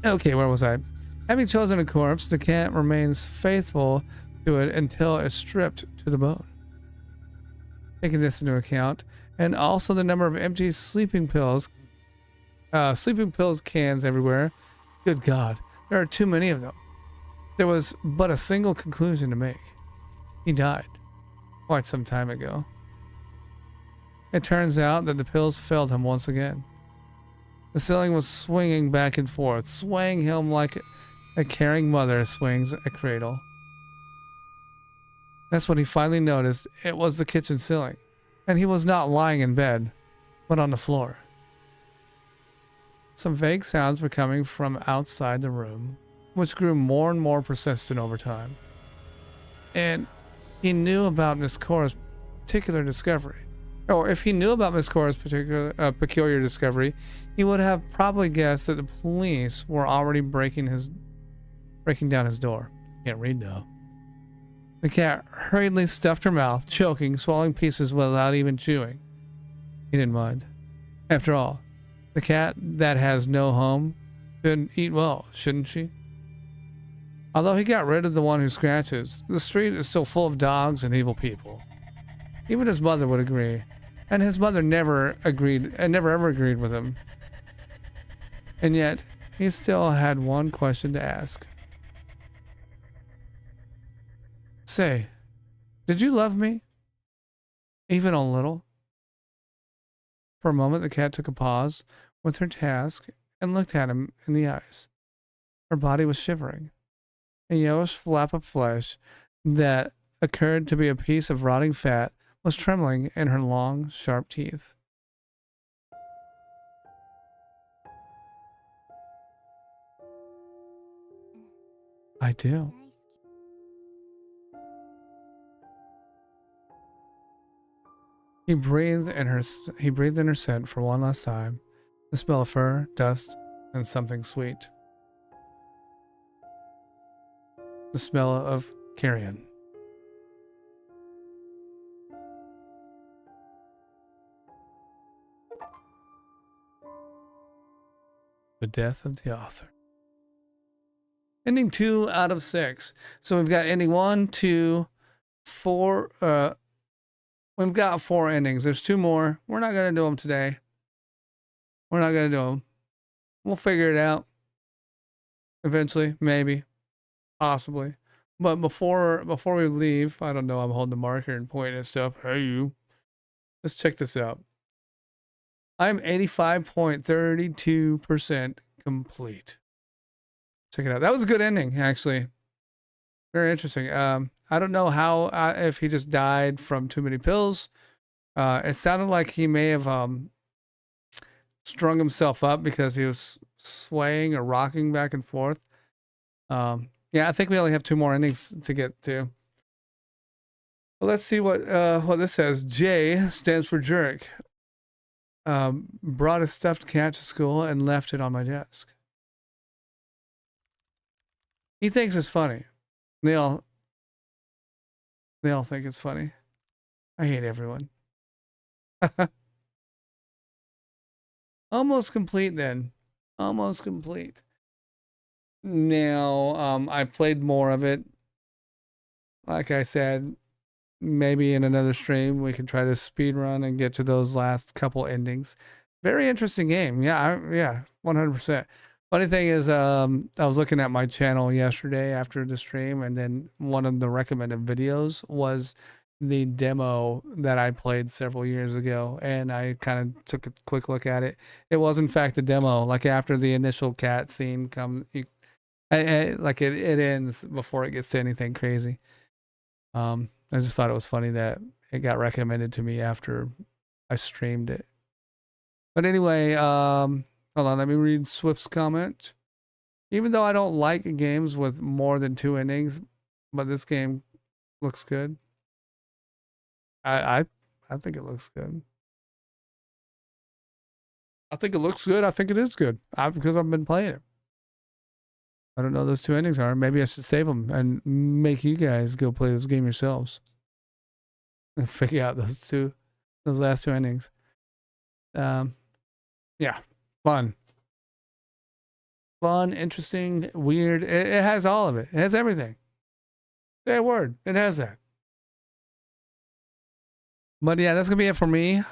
Okay, where was I? Having chosen a corpse, the cat remains faithful to it until it's stripped to the bone. Taking this into account, and also the number of empty sleeping pills cans everywhere. Good God, there are too many of them. There was but a single conclusion to make. He died quite some time ago. It turns out that the pills failed him once again. The ceiling was swinging back and forth, swaying him like a caring mother swings a cradle. That's when he finally noticed it was the kitchen ceiling, and he was not lying in bed, but on the floor. Some vague sounds were coming from outside the room, which grew more and more persistent over time. And he knew about Miss Cora's particular discovery. Or if he knew about Miss Cora's peculiar discovery, he would have probably guessed that the police were already breaking down his door. Can't read though. The cat hurriedly stuffed her mouth, choking, swallowing pieces without even chewing. He didn't mind. After all, the cat that has no home should eat well, shouldn't she? Although he got rid of the one who scratches, the street is still full of dogs and evil people. Even his mother would agree, and his mother never ever agreed with him. And yet, he still had one question to ask. Say, did you love me? Even a little? For a moment, the cat took a pause with her task and looked at him in the eyes. Her body was shivering. A yellowish flap of flesh that occurred to be a piece of rotting fat was trembling in her long, sharp teeth. I do. He breathed in her scent for one last time. The smell of fur, dust, and something sweet. The smell of carrion. The death of the author. Ending 2 out of 6. So we've got ending 1, 2, 4. We've got 4 endings. There's 2 more. We're not going to do them today. We're not going to do them. We'll figure it out. Eventually, maybe. Possibly. But before we leave, I don't know, I'm holding the marker and pointing at stuff. Hey, you. Let's check this out. I'm 85.32% complete. Check it out. That was a good ending, actually. Very interesting. I don't know how, if he just died from too many pills. It sounded like he may have strung himself up because he was swaying or rocking back and forth. Yeah, I think we only have 2 more endings to get to. Well, let's see what this says. J stands for jerk. Brought a stuffed cat to school and left it on my desk. He thinks it's funny. They all think it's funny. I hate everyone. Almost complete then. Almost complete. Now, I played more of it. Like I said, maybe in another stream we can try to speed run and get to those last couple endings. Very interesting game. Yeah, 100%. Funny thing is, I was looking at my channel yesterday after the stream, and then one of the recommended videos was the demo that I played several years ago, and I kind of took a quick look at it. It was in fact the demo. Like after the initial cat scene like it ends before it gets to anything crazy. I just thought it was funny that it got recommended to me after I streamed it. But anyway, hold on, let me read Swift's comment. Even though I don't like games with more than 2 endings, but this game looks good. I think it looks good. I think it looks good. I think it is good. Because I've been playing it. I don't know what those 2 endings are. Maybe I should save them and make you guys go play this game yourselves and figure out those last 2 endings. Yeah, fun, interesting, weird. It has all of it. It has everything. Say a word. It has that. But yeah, that's gonna be it for me.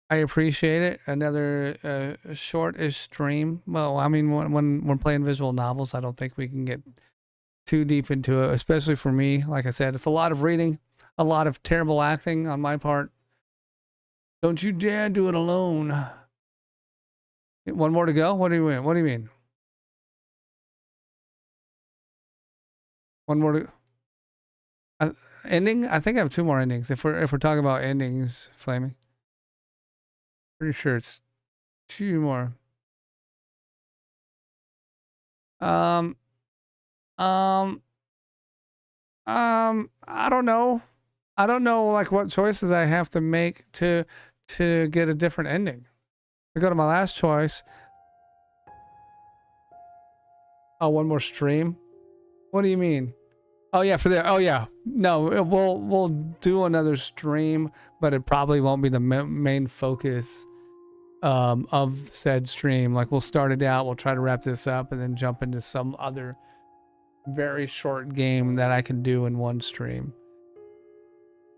I appreciate it. Another short-ish stream. Well, I mean, when we're playing visual novels, I don't think we can get too deep into it, especially for me. Like I said, it's a lot of reading, a lot of terrible acting on my part. Don't you dare do it alone. 1 more to go? What do you mean? What do you mean? 1 more to... ending. I think I have 2 more endings. If we're talking about endings, Flaming. Pretty sure it's 2 more. I don't know. I don't know like what choices I have to make to get a different ending. I go to my last choice. Oh, one more stream. What do you mean? Oh yeah, for the no, we'll do another stream, but it probably won't be the main focus of said stream. Like we'll start it out, we'll try to wrap this up, and then jump into some other very short game that I can do in one stream.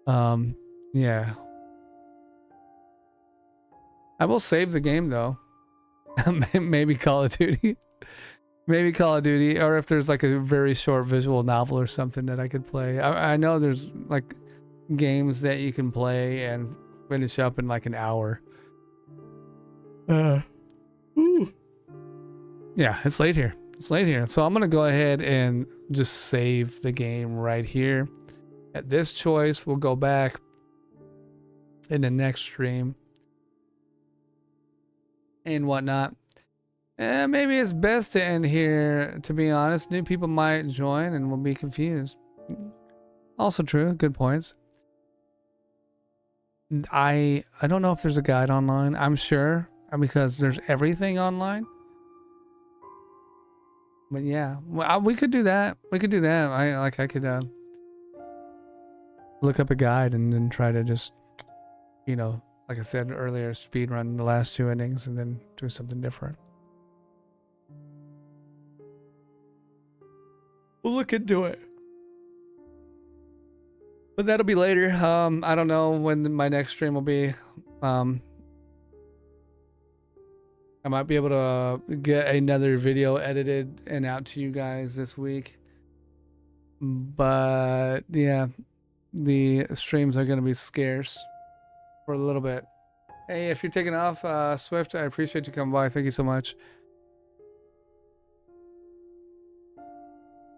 Yeah. I will save the game though. Maybe Call of Duty. Maybe Call of Duty, or if there's like a very short visual novel or something that I could play. I know there's like games that you can play and finish up in like an hour. Yeah, it's late here. It's late here. So I'm going to go ahead and just save the game right here. At this choice, we'll go back in the next stream and whatnot. Maybe it's best to end here, to be honest. New people might join and will be confused. Also true. Good points. I don't know if there's a guide online. I'm sure, because there's everything online. But yeah, we could do that. We could do that. I could look up a guide and then try to just, you know, like I said earlier, speed run the last 2 endings and then do something different. We'll look into it. But that'll be later. I don't know when my next stream will be. I might be able to get another video edited and out to you guys this week. But yeah, the streams are going to be scarce for a little bit. Hey, if you're taking off, Swift, I appreciate you coming by. Thank you so much.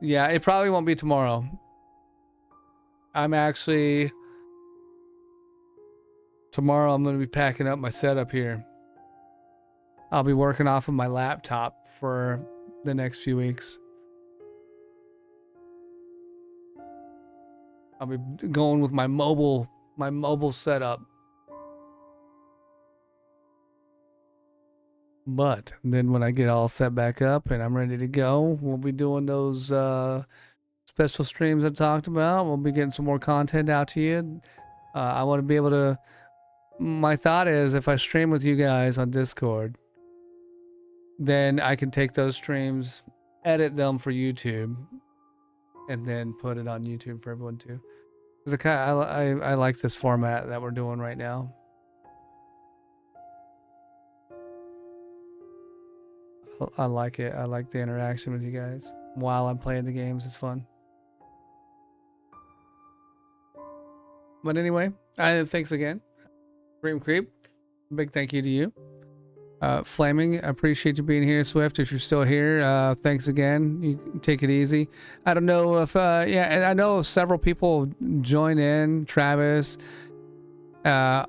Yeah, it probably won't be tomorrow. Tomorrow I'm going to be packing up my setup here. I'll be working off of my laptop for the next few weeks. I'll be going with my mobile setup. But then when I get all set back up and I'm ready to go, we'll be doing those special streams I talked about. We'll be getting some more content out to you. I want to be able to... My thought is if I stream with you guys on Discord, then I can take those streams, edit them for YouTube, and then put it on YouTube for everyone too. Because I like this format that we're doing right now. I like it. I like the interaction with you guys while I'm playing the games. It's fun. But anyway, thanks again. Dream Creep, big thank you to you. Flaming, I appreciate you being here. Swift, if you're still here, thanks again. You take it easy. I don't know if, yeah, and I know several people join in. Travis, Arpit,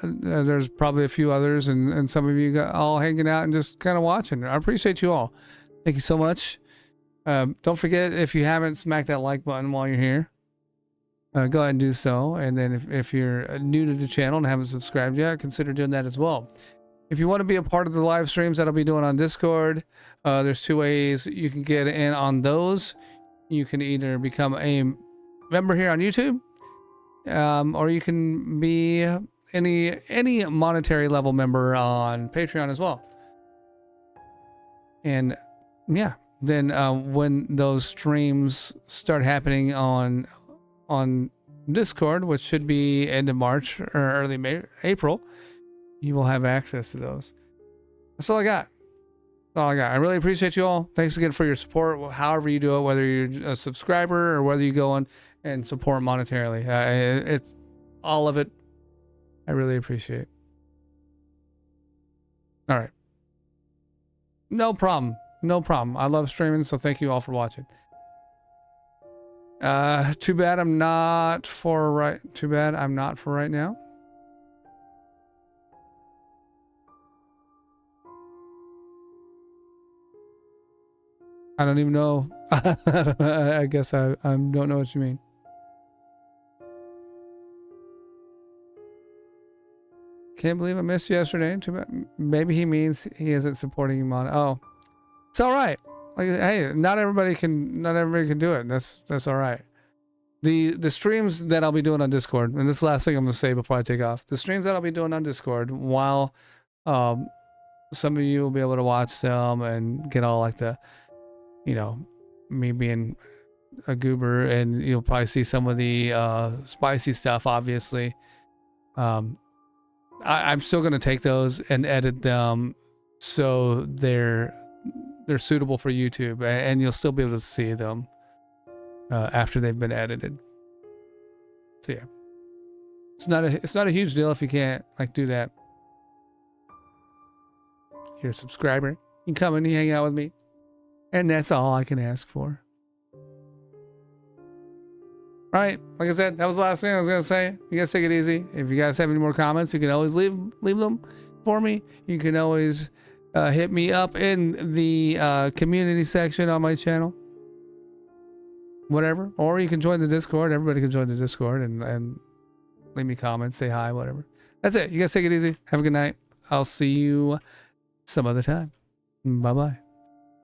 there's probably a few others, and some of you all hanging out and just kind of watching. I appreciate you all. Thank you so much. Don't forget, if you haven't smacked that like button while you're here, go ahead and do so. And then if you're new to the channel and haven't subscribed yet, consider doing that as well. If you want to be a part of the live streams that I'll be doing on Discord, there's 2 ways you can get in on those. You can either become a member here on YouTube, or you can be any monetary level member on Patreon as well. And yeah, then when those streams start happening on Discord, which should be end of March or early April, you will have access to those. That's all I got. That's all I got. I really appreciate you all. Thanks again for your support, however you do it, whether you're a subscriber or whether you go on and support monetarily. It's all of it. I really appreciate. All right. No problem. No problem. I love streaming, so thank you all for watching. Too bad I'm not for right. Too bad I'm not for right now. I don't even know. I guess I don't know what you mean. Can't believe I missed you yesterday. Too bad. Maybe he means he isn't supporting him on. Oh, it's all right. Like, hey, not everybody can do it. That's all right. The streams that I'll be doing on Discord, and this is the last thing I'm gonna say before I take off. The streams that I'll be doing on Discord, while some of you will be able to watch them and get all like the, me being a goober, and you'll probably see some of the spicy stuff, obviously. I'm still gonna take those and edit them so they're suitable for YouTube, and you'll still be able to see them after they've been edited. So yeah, it's not a huge deal if you can't do that. You're a subscriber. You can come and you hang out with me, and that's all I can ask for. All right, like I said, that was the last thing I was gonna say. You guys take it easy. If you guys have any more comments, you can always leave them for me. You can always hit me up in the community section on my channel. Whatever. Or you can join the Discord. Everybody can join the Discord and leave me comments, say hi, whatever. That's it. You guys take it easy. Have a good night. I'll see you some other time. Bye-bye.